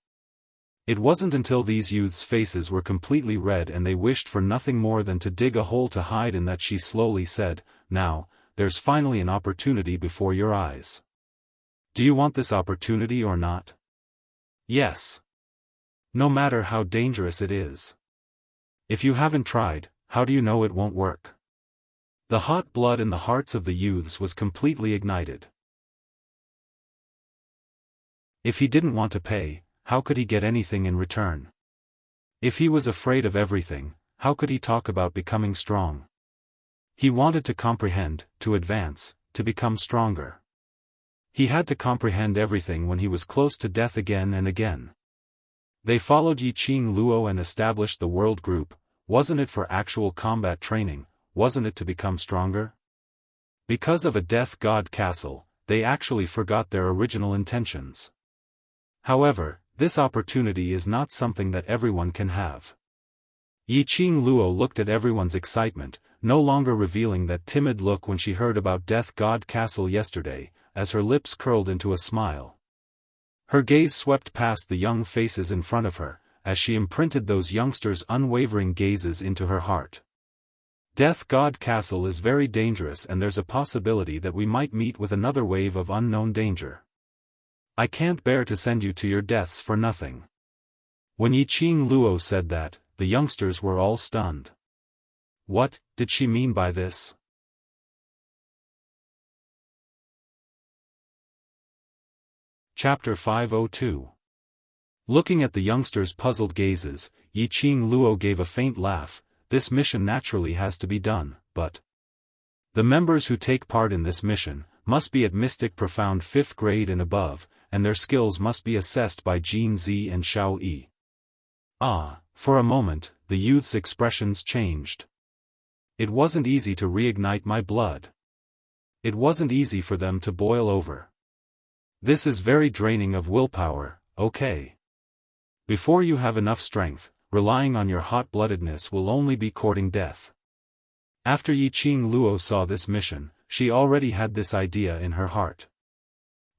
It wasn't until these youths' faces were completely red and they wished for nothing more than to dig a hole to hide in that she slowly said, "Now, there's finally an opportunity before your eyes. Do you want this opportunity or not?" "Yes. No matter how dangerous it is. If you haven't tried, how do you know it won't work?" The hot blood in the hearts of the youths was completely ignited. If he didn't want to pay, how could he get anything in return? If he was afraid of everything, how could he talk about becoming strong? He wanted to comprehend, to advance, to become stronger. He had to comprehend everything when he was close to death again and again. They followed Yiqing Luo and established the world group. Wasn't it for actual combat training? Wasn't it to become stronger? Because of a death god castle, they actually forgot their original intentions. However, this opportunity is not something that everyone can have. Yiqing Luo looked at everyone's excitement, no longer revealing that timid look when she heard about Death God Castle yesterday, as her lips curled into a smile. Her gaze swept past the young faces in front of her, as she imprinted those youngsters' unwavering gazes into her heart. Death God Castle is very dangerous and there's a possibility that we might meet with another wave of unknown danger. I can't bear to send you to your deaths for nothing. When Yiqing Luo said that, the youngsters were all stunned. What did she mean by this? Chapter 502. Looking at the youngsters' puzzled gazes, Yiqing Luo gave a faint laugh. This mission naturally has to be done, but the members who take part in this mission must be at Mystic Profound 5th grade and above, and their skills must be assessed by Jin Zi and Xiao Yi. For a moment, the youth's expressions changed. It wasn't easy to reignite my blood. It wasn't easy for them to boil over. This is very draining of willpower, okay? Before you have enough strength, relying on your hot-bloodedness will only be courting death. After Yiqing Luo saw this mission, she already had this idea in her heart.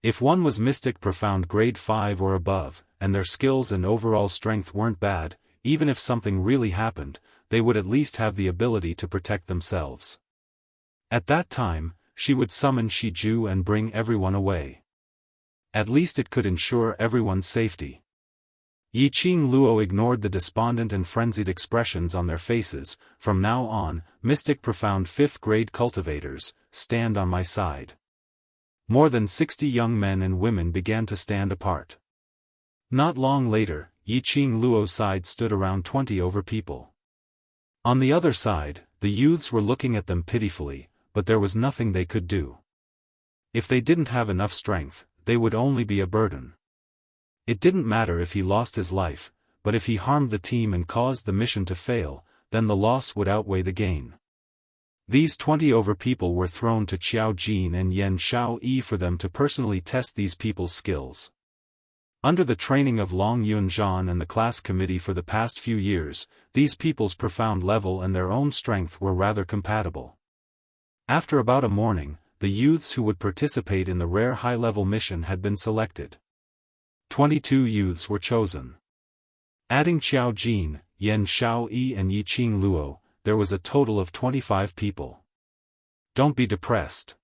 If one was Mystic Profound Grade 5 or above, and their skills and overall strength weren't bad, even if something really happened, they would at least have the ability to protect themselves. At that time, she would summon Shiju and bring everyone away. At least it could ensure everyone's safety. Yiqing Luo ignored the despondent and frenzied expressions on their faces. From now on, Mystic Profound 5th grade cultivators, stand on my side. More than 60 young men and women began to stand apart. Not long later, Yiqing Luo's side stood around 20 over people. On the other side, the youths were looking at them pitifully, but there was nothing they could do. If they didn't have enough strength, they would only be a burden. It didn't matter if he lost his life, but if he harmed the team and caused the mission to fail, then the loss would outweigh the gain. These 20 over people were thrown to Qiao Jin and Yan Xiao Yi for them to personally test these people's skills. Under the training of Long Yunzhan and the class committee for the past few years, these people's profound level and their own strength were rather compatible. After about a morning, the youths who would participate in the rare high-level mission had been selected. 22 youths were chosen. Adding Xiao Jin, Yan Xiaoyi and Yiqing Luo, there was a total of 25 people. Don't be depressed.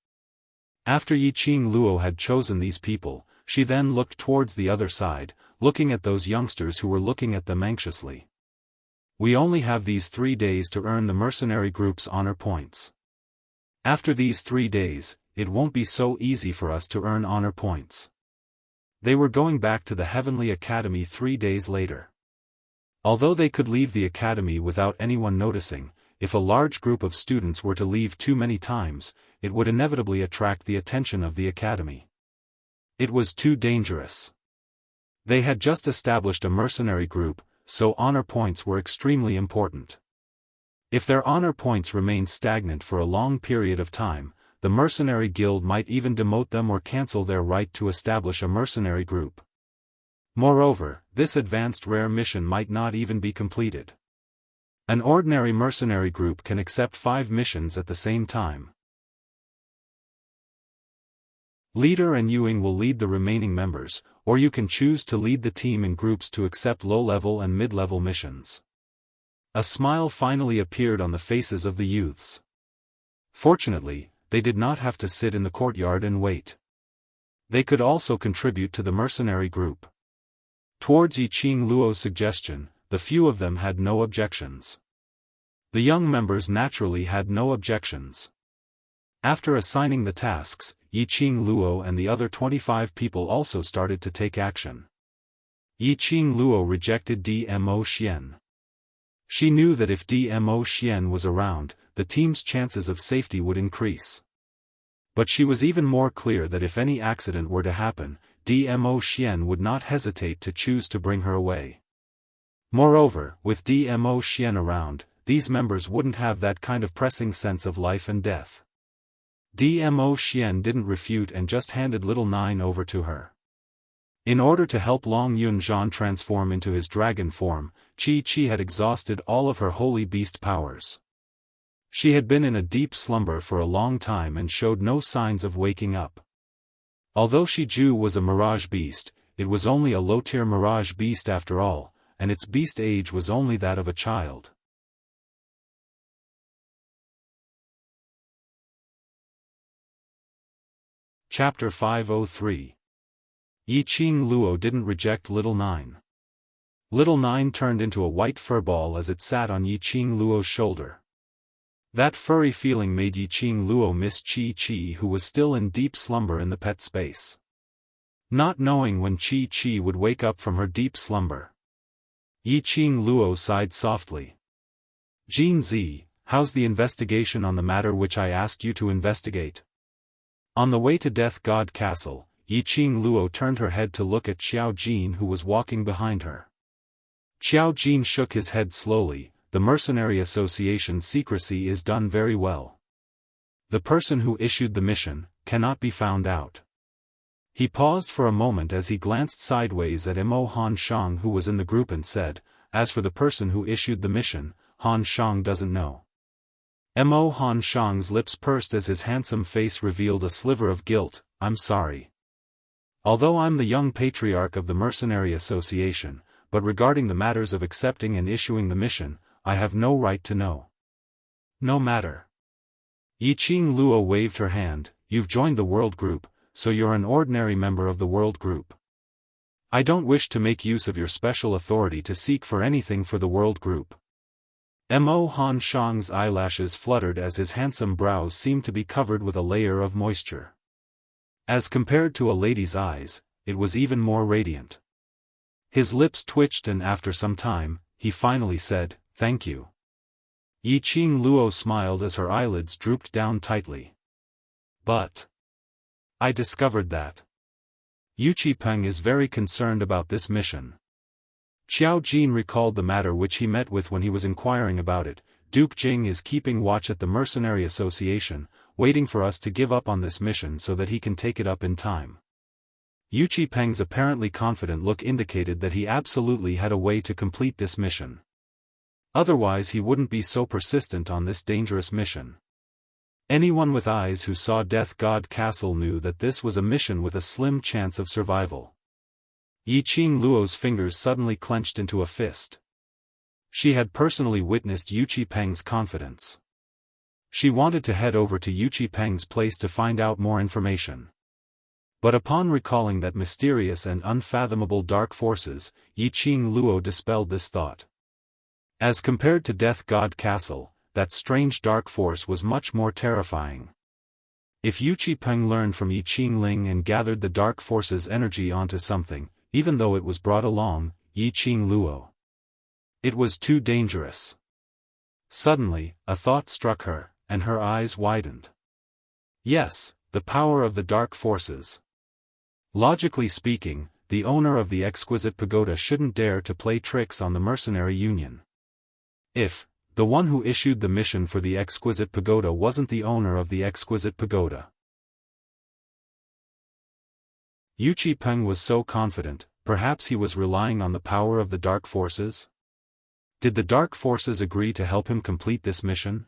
After Yiqing Luo had chosen these people, she then looked towards the other side, looking at those youngsters who were looking at them anxiously. We only have these 3 days to earn the mercenary group's honor points. After these 3 days, it won't be so easy for us to earn honor points. They were going back to the Heavenly Academy 3 days later. Although they could leave the academy without anyone noticing, if a large group of students were to leave too many times, it would inevitably attract the attention of the academy. It was too dangerous. They had just established a mercenary group, so honor points were extremely important. If their honor points remained stagnant for a long period of time, the mercenary guild might even demote them or cancel their right to establish a mercenary group. Moreover, this advanced rare mission might not even be completed. An ordinary mercenary group can accept 5 missions at the same time. Leader and Yuing will lead the remaining members, or you can choose to lead the team in groups to accept low-level and mid-level missions. A smile finally appeared on the faces of the youths. Fortunately, they did not have to sit in the courtyard and wait. They could also contribute to the mercenary group. Towards Yiqing Luo's suggestion, the few of them had no objections. The young members naturally had no objections. After assigning the tasks, Yiqing Luo and the other 25 people also started to take action. Yiqing Luo rejected Dmo Xian. She knew that if Dmo Xian was around, the team's chances of safety would increase. But she was even more clear that if any accident were to happen, Dmo Xian would not hesitate to choose to bring her away. Moreover, with Dmo Xian around, these members wouldn't have that kind of pressing sense of life and death. Dmo Xian didn't refute and just handed little Nine over to her. In order to help Long Yunzhan transform into his dragon form, Qi had exhausted all of her holy beast powers. She had been in a deep slumber for a long time and showed no signs of waking up. Although Shiju was a mirage beast, it was only a low-tier mirage beast after all, and its beast age was only that of a child. Chapter 503. Yiqing Luo didn't reject Little Nine. Little Nine turned into a white furball as it sat on Yiqing Luo's shoulder. That furry feeling made Yiqing Luo miss Qi, who was still in deep slumber in the pet space. Not knowing when Qi would wake up from her deep slumber, Yiqing Luo sighed softly. Jin Zi, how's the investigation on the matter which I asked you to investigate? On the way to Death God Castle, Yiqing Luo turned her head to look at Xiao Jin, who was walking behind her. Xiao Jin shook his head slowly. The Mercenary Association's secrecy is done very well. The person who issued the mission cannot be found out. He paused for a moment as he glanced sideways at Mo Han Shang, who was in the group, and said, as for the person who issued the mission, Han Shang doesn't know. Mo Han Shang's lips pursed as his handsome face revealed a sliver of guilt. I'm sorry. Although I'm the young patriarch of the Mercenary Association, but regarding the matters of accepting and issuing the mission, I have no right to know. No matter. Yiqing Luo waved her hand. You've joined the World Group, so you're an ordinary member of the World Group. I don't wish to make use of your special authority to seek for anything for the World Group. Mo Han Shang's eyelashes fluttered as his handsome brows seemed to be covered with a layer of moisture. As compared to a lady's eyes, it was even more radiant. His lips twitched, and after some time, he finally said, Thank you. Yiqing Luo smiled as her eyelids drooped down tightly. But I discovered that Yuqi Peng is very concerned about this mission. Xiao Jin recalled the matter which he met with when he was inquiring about it. Duke Jing is keeping watch at the Mercenary Association, waiting for us to give up on this mission so that he can take it up in time. Yuqi Peng's apparently confident look indicated that he absolutely had a way to complete this mission. Otherwise he wouldn't be so persistent on this dangerous mission. Anyone with eyes who saw Death God Castle knew that this was a mission with a slim chance of survival. Yiqing Luo's fingers suddenly clenched into a fist. She had personally witnessed Yu Qipeng's confidence. She wanted to head over to Yu Qipeng's place to find out more information. But upon recalling that mysterious and unfathomable dark forces, Yiqing Luo dispelled this thought. As compared to Death God Castle, that strange dark force was much more terrifying. If Yu Qipeng learned from Yiqing Ling and gathered the dark force's energy onto something, even though it was brought along, Yiqing Luo, it was too dangerous. Suddenly, a thought struck her, and her eyes widened. Yes, the power of the dark forces. Logically speaking, the owner of the exquisite pagoda shouldn't dare to play tricks on the mercenary union. If the one who issued the mission for the exquisite pagoda wasn't the owner of the exquisite pagoda. Yu Qipeng was so confident, perhaps he was relying on the power of the dark forces? Did the dark forces agree to help him complete this mission?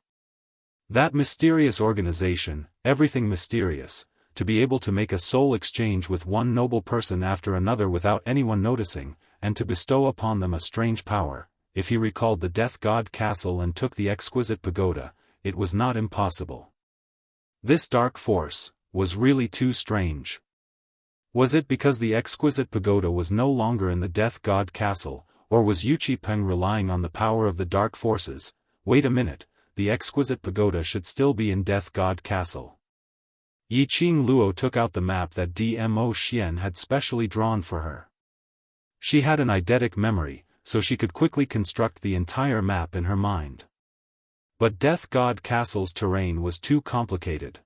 That mysterious organization, everything mysterious, to be able to make a soul exchange with one noble person after another without anyone noticing, and to bestow upon them a strange power. If he recalled the Death God Castle and took the exquisite pagoda, it was not impossible. This dark force was really too strange. Was it because the exquisite pagoda was no longer in the Death God Castle, or was Yu Qipeng relying on the power of the dark forces? Wait a minute, the exquisite pagoda should still be in Death God Castle. Yiqing Luo took out the map that Dmo Xian had specially drawn for her. She had an eidetic memory, so she could quickly construct the entire map in her mind. But Death God Castle's terrain was too complicated.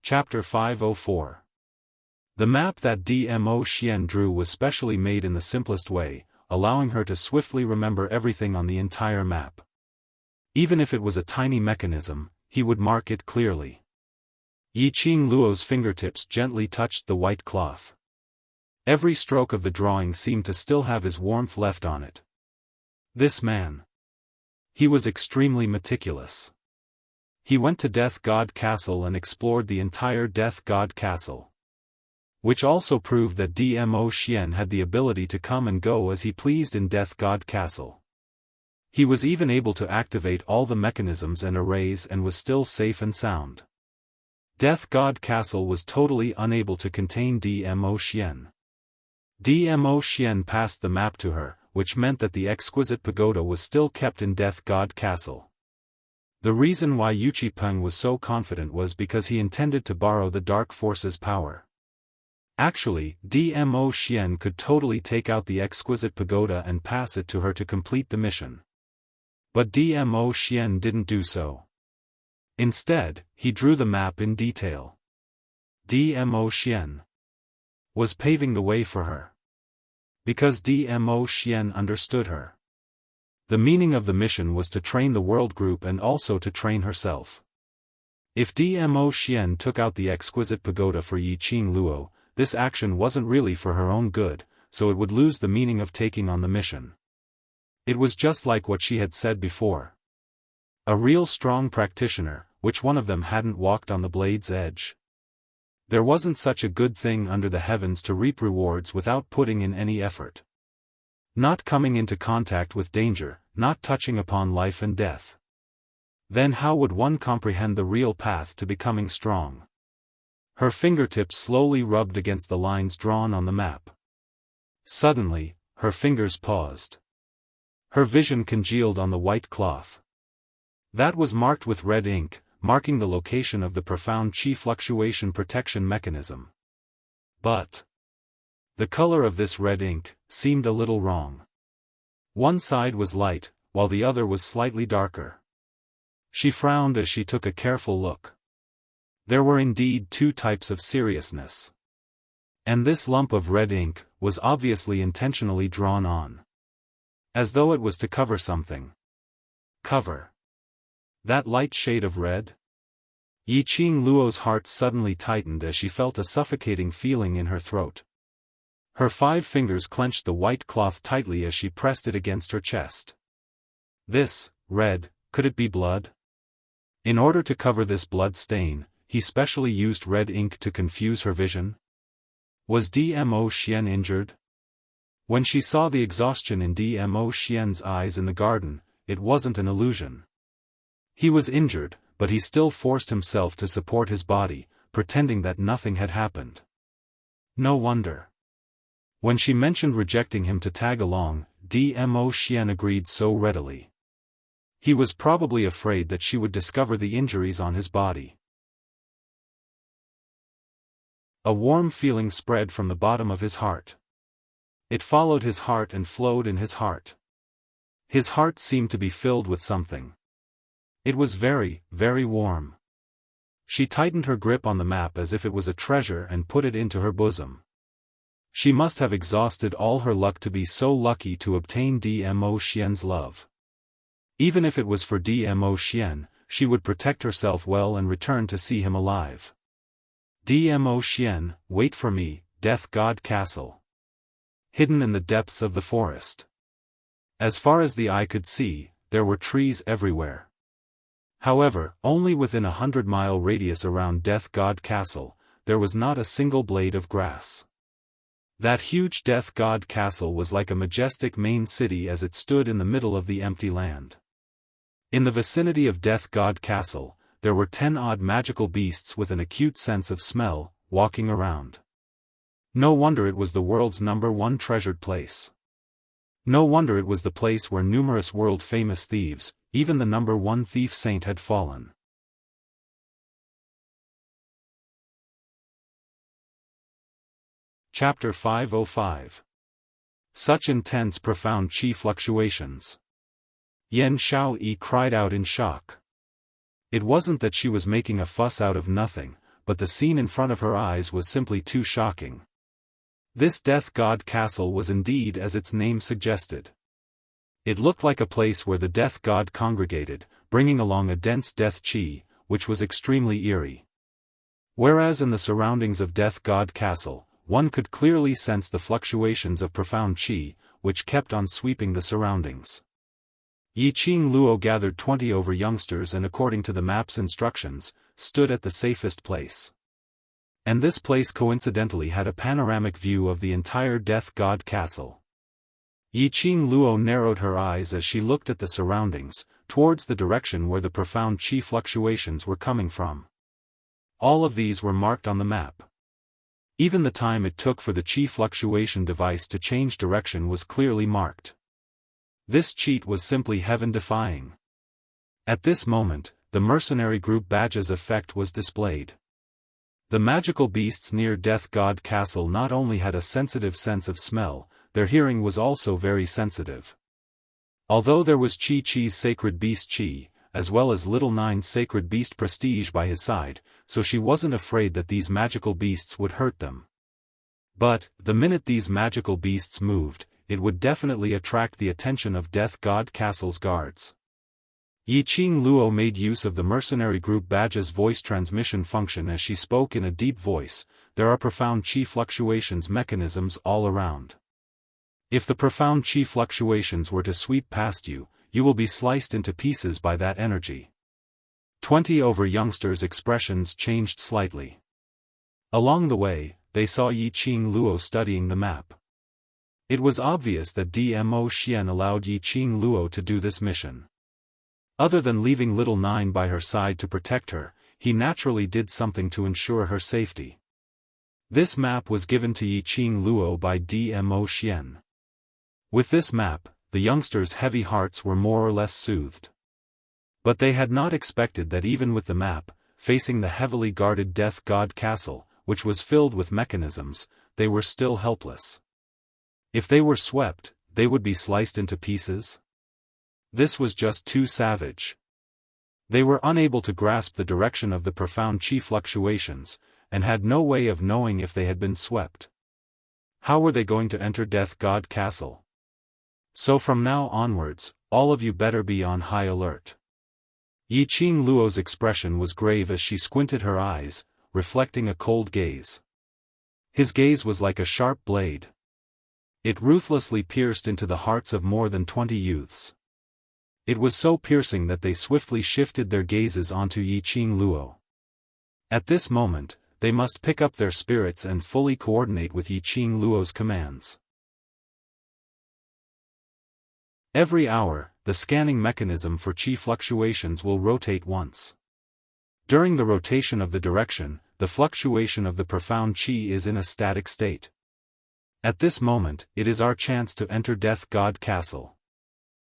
Chapter 504. The map that Dmo Xian drew was specially made in the simplest way, allowing her to swiftly remember everything on the entire map. Even if it was a tiny mechanism, he would mark it clearly. Yiqing Luo's fingertips gently touched the white cloth. Every stroke of the drawing seemed to still have his warmth left on it. This man. He was extremely meticulous. He went to Death God Castle and explored the entire Death God Castle. Which also proved that Dmo Xian had the ability to come and go as he pleased in Death God Castle. He was even able to activate all the mechanisms and arrays and was still safe and sound. Death God Castle was totally unable to contain Dmo Xian. Dmo Xian passed the map to her, which meant that the exquisite pagoda was still kept in Death God Castle. The reason why Yu Qipeng was so confident was because he intended to borrow the dark force's power. Actually, Dmo Xian could totally take out the exquisite pagoda and pass it to her to complete the mission. But Dmo Xian didn't do so. Instead, he drew the map in detail. Dmo Xian was paving the way for her. Because Dmo Xian understood her. The meaning of the mission was to train the world group and also to train herself. If Dmo Xian took out the exquisite pagoda for Yiqing Luo, this action wasn't really for her own good, so it would lose the meaning of taking on the mission. It was just like what she had said before. A real strong practitioner, which one of them hadn't walked on the blade's edge? There wasn't such a good thing under the heavens to reap rewards without putting in any effort. Not coming into contact with danger, not touching upon life and death. Then how would one comprehend the real path to becoming strong? Her fingertips slowly rubbed against the lines drawn on the map. Suddenly, her fingers paused. Her vision congealed on the white cloth. That was marked with red ink, marking the location of the profound chi fluctuation protection mechanism. But the color of this red ink seemed a little wrong. One side was light, while the other was slightly darker. She frowned as she took a careful look. There were indeed two types of seriousness. And this lump of red ink was obviously intentionally drawn on. As though it was to cover something. Cover. That light shade of red? Yiqing Luo's heart suddenly tightened as she felt a suffocating feeling in her throat. Her 5 fingers clenched the white cloth tightly as she pressed it against her chest. This, red, could it be blood? In order to cover this blood stain, he specially used red ink to confuse her vision? Was Dmo Xian injured? When she saw the exhaustion in Dmo Xian's eyes in the garden, it wasn't an illusion. He was injured, but he still forced himself to support his body, pretending that nothing had happened. No wonder. When she mentioned rejecting him to tag along, Dmo Xian agreed so readily. He was probably afraid that she would discover the injuries on his body. A warm feeling spread from the bottom of his heart. It followed his heart and flowed in his heart. His heart seemed to be filled with something. It was very, very warm. She tightened her grip on the map as if it was a treasure and put it into her bosom. She must have exhausted all her luck to be so lucky to obtain Dmo Xian's love. Even if it was for Dmo Xian, she would protect herself well and return to see him alive. Dmo Xian, wait for me, Death God Castle. Hidden in the depths of the forest. As far as the eye could see, there were trees everywhere. However, only within 100-mile radius around Death God Castle, there was not a single blade of grass. That huge Death God Castle was like a majestic main city as it stood in the middle of the empty land. In the vicinity of Death God Castle, there were 10 odd magical beasts with an acute sense of smell, walking around. No wonder it was the world's #1 treasured place. No wonder it was the place where numerous world-famous thieves, even the #1 thief saint had fallen. Chapter 505. Such intense profound chi fluctuations. Yan Xiaoyi cried out in shock. It wasn't that she was making a fuss out of nothing, but the scene in front of her eyes was simply too shocking. This Death God Castle was indeed as its name suggested. It looked like a place where the Death God congregated, bringing along a dense death chi, which was extremely eerie. Whereas in the surroundings of Death God Castle, one could clearly sense the fluctuations of profound chi, which kept on sweeping the surroundings. Yiqing Luo gathered 20 over youngsters and according to the map's instructions, stood at the safest place. And this place coincidentally had a panoramic view of the entire Death God Castle. Yiqing Luo narrowed her eyes as she looked at the surroundings, towards the direction where the profound chi fluctuations were coming from. All of these were marked on the map. Even the time it took for the chi fluctuation device to change direction was clearly marked. This cheat was simply heaven-defying. At this moment, the mercenary group badge's effect was displayed. The magical beasts near Death God Castle not only had a sensitive sense of smell, their hearing was also very sensitive. Although there was Chi-Chi's sacred beast Chi, as well as Little Nine's sacred beast Prestige by his side, so she wasn't afraid that these magical beasts would hurt them. But, the minute these magical beasts moved, it would definitely attract the attention of Death God Castle's guards. Yiqing Luo made use of the mercenary group badge's voice transmission function as she spoke in a deep voice. There are profound chi fluctuations mechanisms all around. If the profound chi fluctuations were to sweep past you, you will be sliced into pieces by that energy. 20 over youngsters' expressions changed slightly. Along the way, they saw Yiqing Luo studying the map. It was obvious that Dmo Xian allowed Yiqing Luo to do this mission. Other than leaving Little Nine by her side to protect her, he naturally did something to ensure her safety. This map was given to Yiqing Luo by Dmo Xian. With this map, the youngsters' heavy hearts were more or less soothed. But they had not expected that even with the map, facing the heavily guarded Death God Castle, which was filled with mechanisms, they were still helpless. If they were swept, they would be sliced into pieces? This was just too savage. They were unable to grasp the direction of the profound chi fluctuations, and had no way of knowing if they had been swept. How were they going to enter Death God Castle? So from now onwards, all of you better be on high alert. Yiqing Luo's expression was grave as she squinted her eyes, reflecting a cold gaze. His gaze was like a sharp blade. It ruthlessly pierced into the hearts of more than 20 youths. It was so piercing that they swiftly shifted their gazes onto Yiqing Luo. At this moment, they must pick up their spirits and fully coordinate with Yiqing Luo's commands. Every hour, the scanning mechanism for qi fluctuations will rotate once. During the rotation of the direction, the fluctuation of the profound qi is in a static state. At this moment, it is our chance to enter Death God Castle.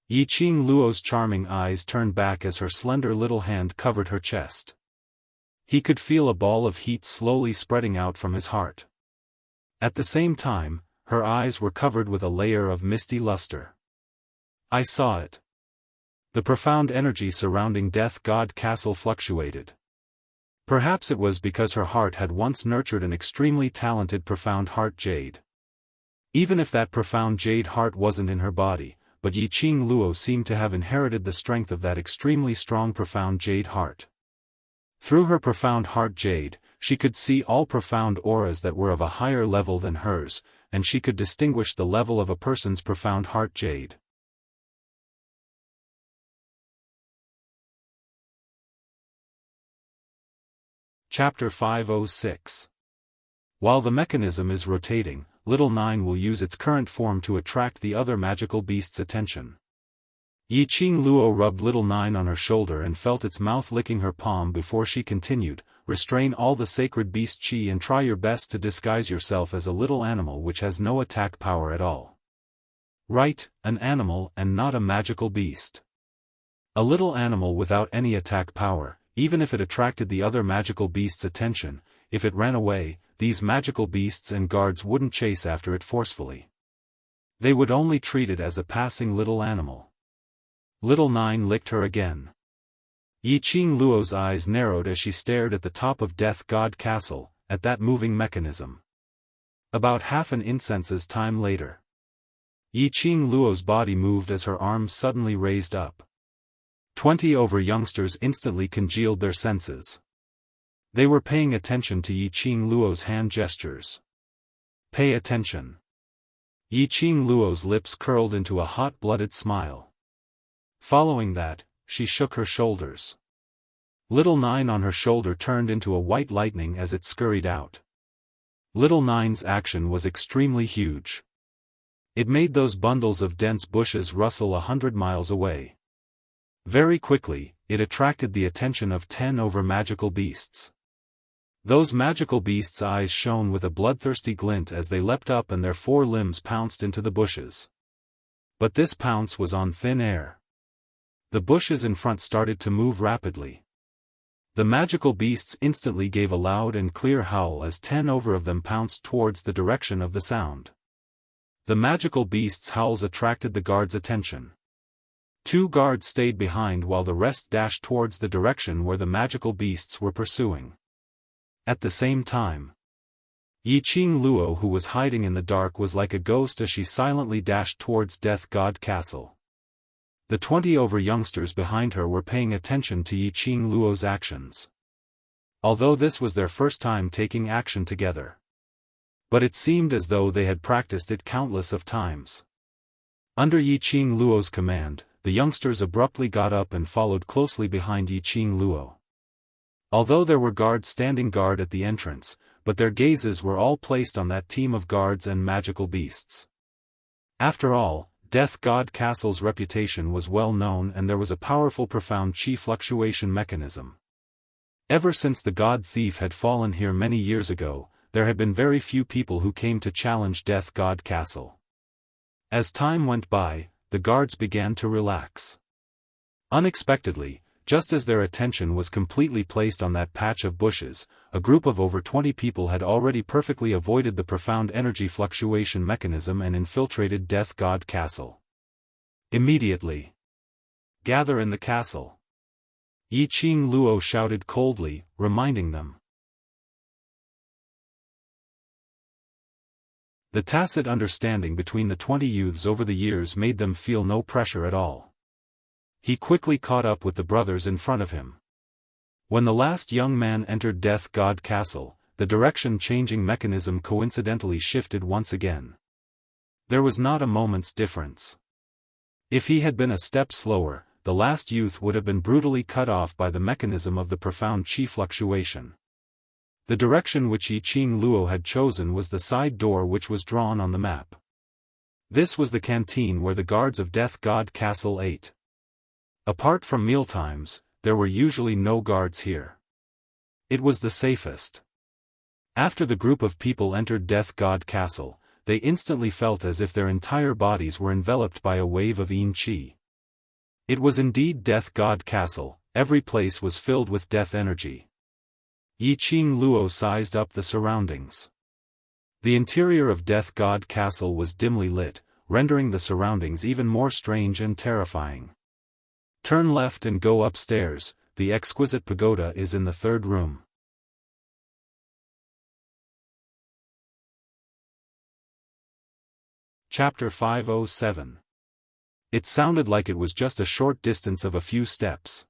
Yiqing Luo's charming eyes turned back as her slender little hand covered her chest. He could feel a ball of heat slowly spreading out from his heart. At the same time, her eyes were covered with a layer of misty luster. I saw it. The profound energy surrounding Death God Castle fluctuated. Perhaps it was because her heart had once nurtured an extremely talented profound heart jade. Even if that profound jade heart wasn't in her body, but Yiqing Luo seemed to have inherited the strength of that extremely strong profound jade heart. Through her profound heart jade, she could see all profound auras that were of a higher level than hers, and she could distinguish the level of a person's profound heart jade. Chapter 506. While the mechanism is rotating, Little Nine will use its current form to attract the other magical beast's attention. Yiqing Luo rubbed Little Nine on her shoulder and felt its mouth licking her palm before she continued, "Restrain all the sacred beast qi and try your best to disguise yourself as a little animal which has no attack power at all." Right, an animal and not a magical beast. A little animal without any attack power, even if it attracted the other magical beast's attention, if it ran away, these magical beasts and guards wouldn't chase after it forcefully. They would only treat it as a passing little animal. Little Nine licked her again. Yiqing Luo's eyes narrowed as she stared at the top of Death God Castle, at that moving mechanism. About half an incense's time later. Yiqing Luo's body moved as her arms suddenly raised up. 20 youngsters instantly congealed their senses. They were paying attention to Yiqing Luo's hand gestures. Pay attention. Yiqing Luo's lips curled into a hot-blooded smile. Following that, she shook her shoulders. Little Nine on her shoulder turned into a white lightning as it scurried out. Little Nine's action was extremely huge. It made those bundles of dense bushes rustle 100 miles away. Very quickly, it attracted the attention of 10 magical beasts. Those magical beasts' eyes shone with a bloodthirsty glint as they leapt up and their 4 limbs pounced into the bushes. But this pounce was on thin air. The bushes in front started to move rapidly. The magical beasts instantly gave a loud and clear howl as 10 of them pounced towards the direction of the sound. The magical beasts' howls attracted the guards' attention. 2 guards stayed behind while the rest dashed towards the direction where the magical beasts were pursuing. At the same time, Yiqing Luo, who was hiding in the dark, was like a ghost as she silently dashed towards Death God Castle. The 20 youngsters behind her were paying attention to Yiqing Luo's actions. Although this was their first time taking action together. But it seemed as though they had practiced it countless of times. Under Yiqing Luo's command, the youngsters abruptly got up and followed closely behind Yiqing Luo. Although there were guards standing guard at the entrance, but their gazes were all placed on that team of guards and magical beasts. After all, Death God Castle's reputation was well known and there was a powerful profound qi fluctuation mechanism. Ever since the god thief had fallen here many years ago, there had been very few people who came to challenge Death God Castle. As time went by, the guards began to relax. Unexpectedly, just as their attention was completely placed on that patch of bushes, a group of over 20 people had already perfectly avoided the profound energy fluctuation mechanism and infiltrated Death God Castle. Immediately. "Gather in the castle," Yiqing Luo shouted coldly, reminding them. The tacit understanding between the 20 youths over the years made them feel no pressure at all. He quickly caught up with the brothers in front of him. When the last young man entered Death God Castle, the direction-changing mechanism coincidentally shifted once again. There was not a moment's difference. If he had been a step slower, the last youth would have been brutally cut off by the mechanism of the profound chi fluctuation. The direction which Yiqing Luo had chosen was the side door which was drawn on the map. This was the canteen where the guards of Death God Castle ate. Apart from mealtimes, there were usually no guards here. It was the safest. After the group of people entered Death God Castle, they instantly felt as if their entire bodies were enveloped by a wave of Yin Qi. It was indeed Death God Castle, every place was filled with death energy. Yiqing Luo sized up the surroundings. The interior of Death God Castle was dimly lit, rendering the surroundings even more strange and terrifying. Turn left and go upstairs, the exquisite pagoda is in the third room. Chapter 507. It sounded like it was just a short distance of a few steps.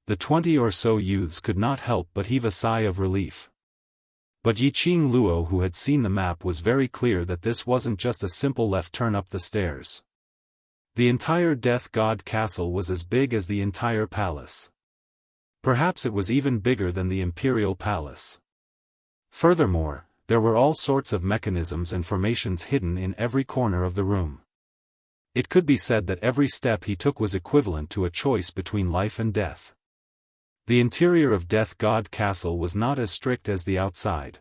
The 20 or so youths could not help but heave a sigh of relief. But Yiqing Luo, who had seen the map, was very clear that this wasn't just a simple left turn up the stairs. The entire Death God Castle was as big as the entire palace. Perhaps it was even bigger than the Imperial Palace. Furthermore, there were all sorts of mechanisms and formations hidden in every corner of the room. It could be said that every step he took was equivalent to a choice between life and death. The interior of Death God Castle was not as strict as the outside.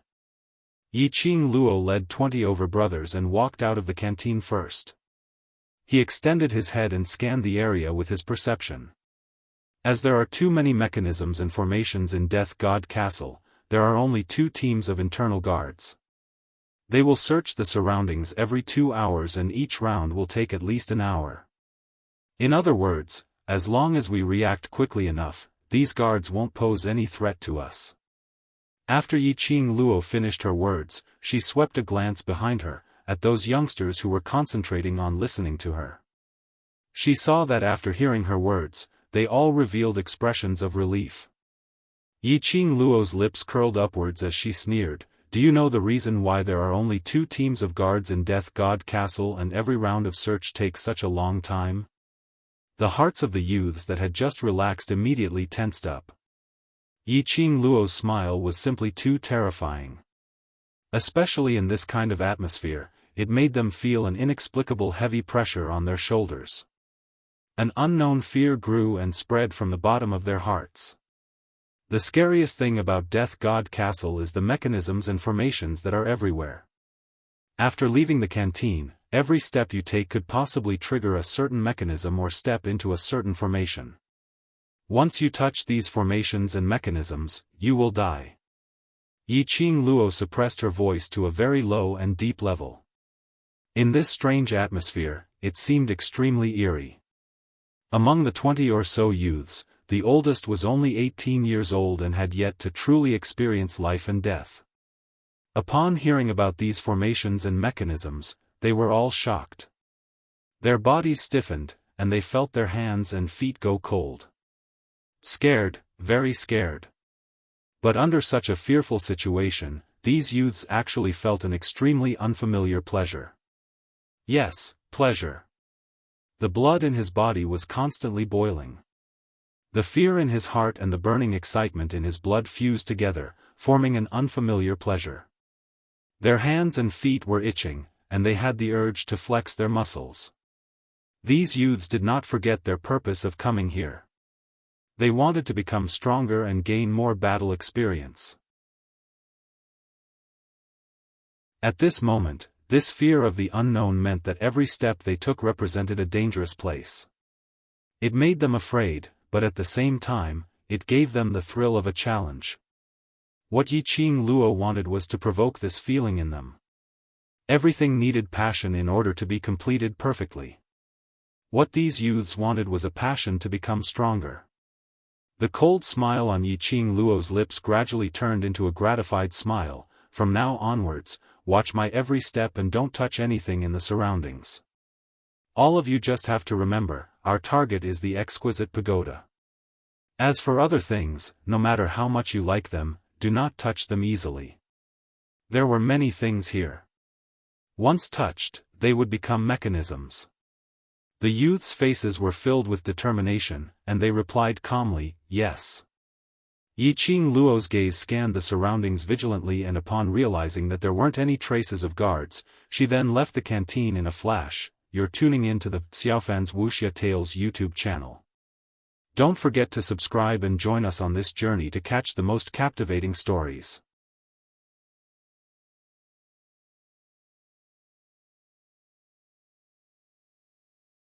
Yiqing Luo led 20 overbrothers and walked out of the canteen first. He extended his head and scanned the area with his perception. As there are too many mechanisms and formations in Death God Castle, there are only 2 teams of internal guards. They will search the surroundings every 2 hours and each round will take at least an hour. In other words, as long as we react quickly enough, these guards won't pose any threat to us. After Yiqing Luo finished her words, she swept a glance behind her, at those youngsters who were concentrating on listening to her. She saw that after hearing her words, they all revealed expressions of relief. Yiqing Luo's lips curled upwards as she sneered, "Do you know the reason why there are only 2 teams of guards in Death God Castle and every round of search takes such a long time?" The hearts of the youths that had just relaxed immediately tensed up. Yiqing Luo's smile was simply too terrifying. Especially in this kind of atmosphere, it made them feel an inexplicable heavy pressure on their shoulders. An unknown fear grew and spread from the bottom of their hearts. The scariest thing about Death God Castle is the mechanisms and formations that are everywhere. After leaving the canteen, every step you take could possibly trigger a certain mechanism or step into a certain formation. Once you touch these formations and mechanisms, you will die. Yiqing Luo suppressed her voice to a very low and deep level. In this strange atmosphere, it seemed extremely eerie. Among the 20 or so youths, the oldest was only 18 years old and had yet to truly experience life and death. Upon hearing about these formations and mechanisms, they were all shocked. Their bodies stiffened, and they felt their hands and feet go cold. Scared, very scared. But under such a fearful situation, these youths actually felt an extremely unfamiliar pleasure. Yes, pleasure. The blood in his body was constantly boiling. The fear in his heart and the burning excitement in his blood fused together, forming an unfamiliar pleasure. Their hands and feet were itching, and they had the urge to flex their muscles. These youths did not forget their purpose of coming here. They wanted to become stronger and gain more battle experience. At this moment, this fear of the unknown meant that every step they took represented a dangerous place. It made them afraid, but at the same time, it gave them the thrill of a challenge. What Yiqing Luo wanted was to provoke this feeling in them. Everything needed passion in order to be completed perfectly. What these youths wanted was a passion to become stronger. The cold smile on Yiqing Luo's lips gradually turned into a gratified smile. "From now onwards, watch my every step and don't touch anything in the surroundings. All of you just have to remember, our target is the exquisite pagoda. As for other things, no matter how much you like them, do not touch them easily. There were many things here. Once touched, they would become mechanisms. The youths' faces were filled with determination, and they replied calmly, yes. Yiqing Luo's gaze scanned the surroundings vigilantly, and upon realizing that there weren't any traces of guards, she then left the canteen in a flash. You're tuning in to the Xiaofan's Wuxia Tales YouTube channel. Don't forget to subscribe and join us on this journey to catch the most captivating stories.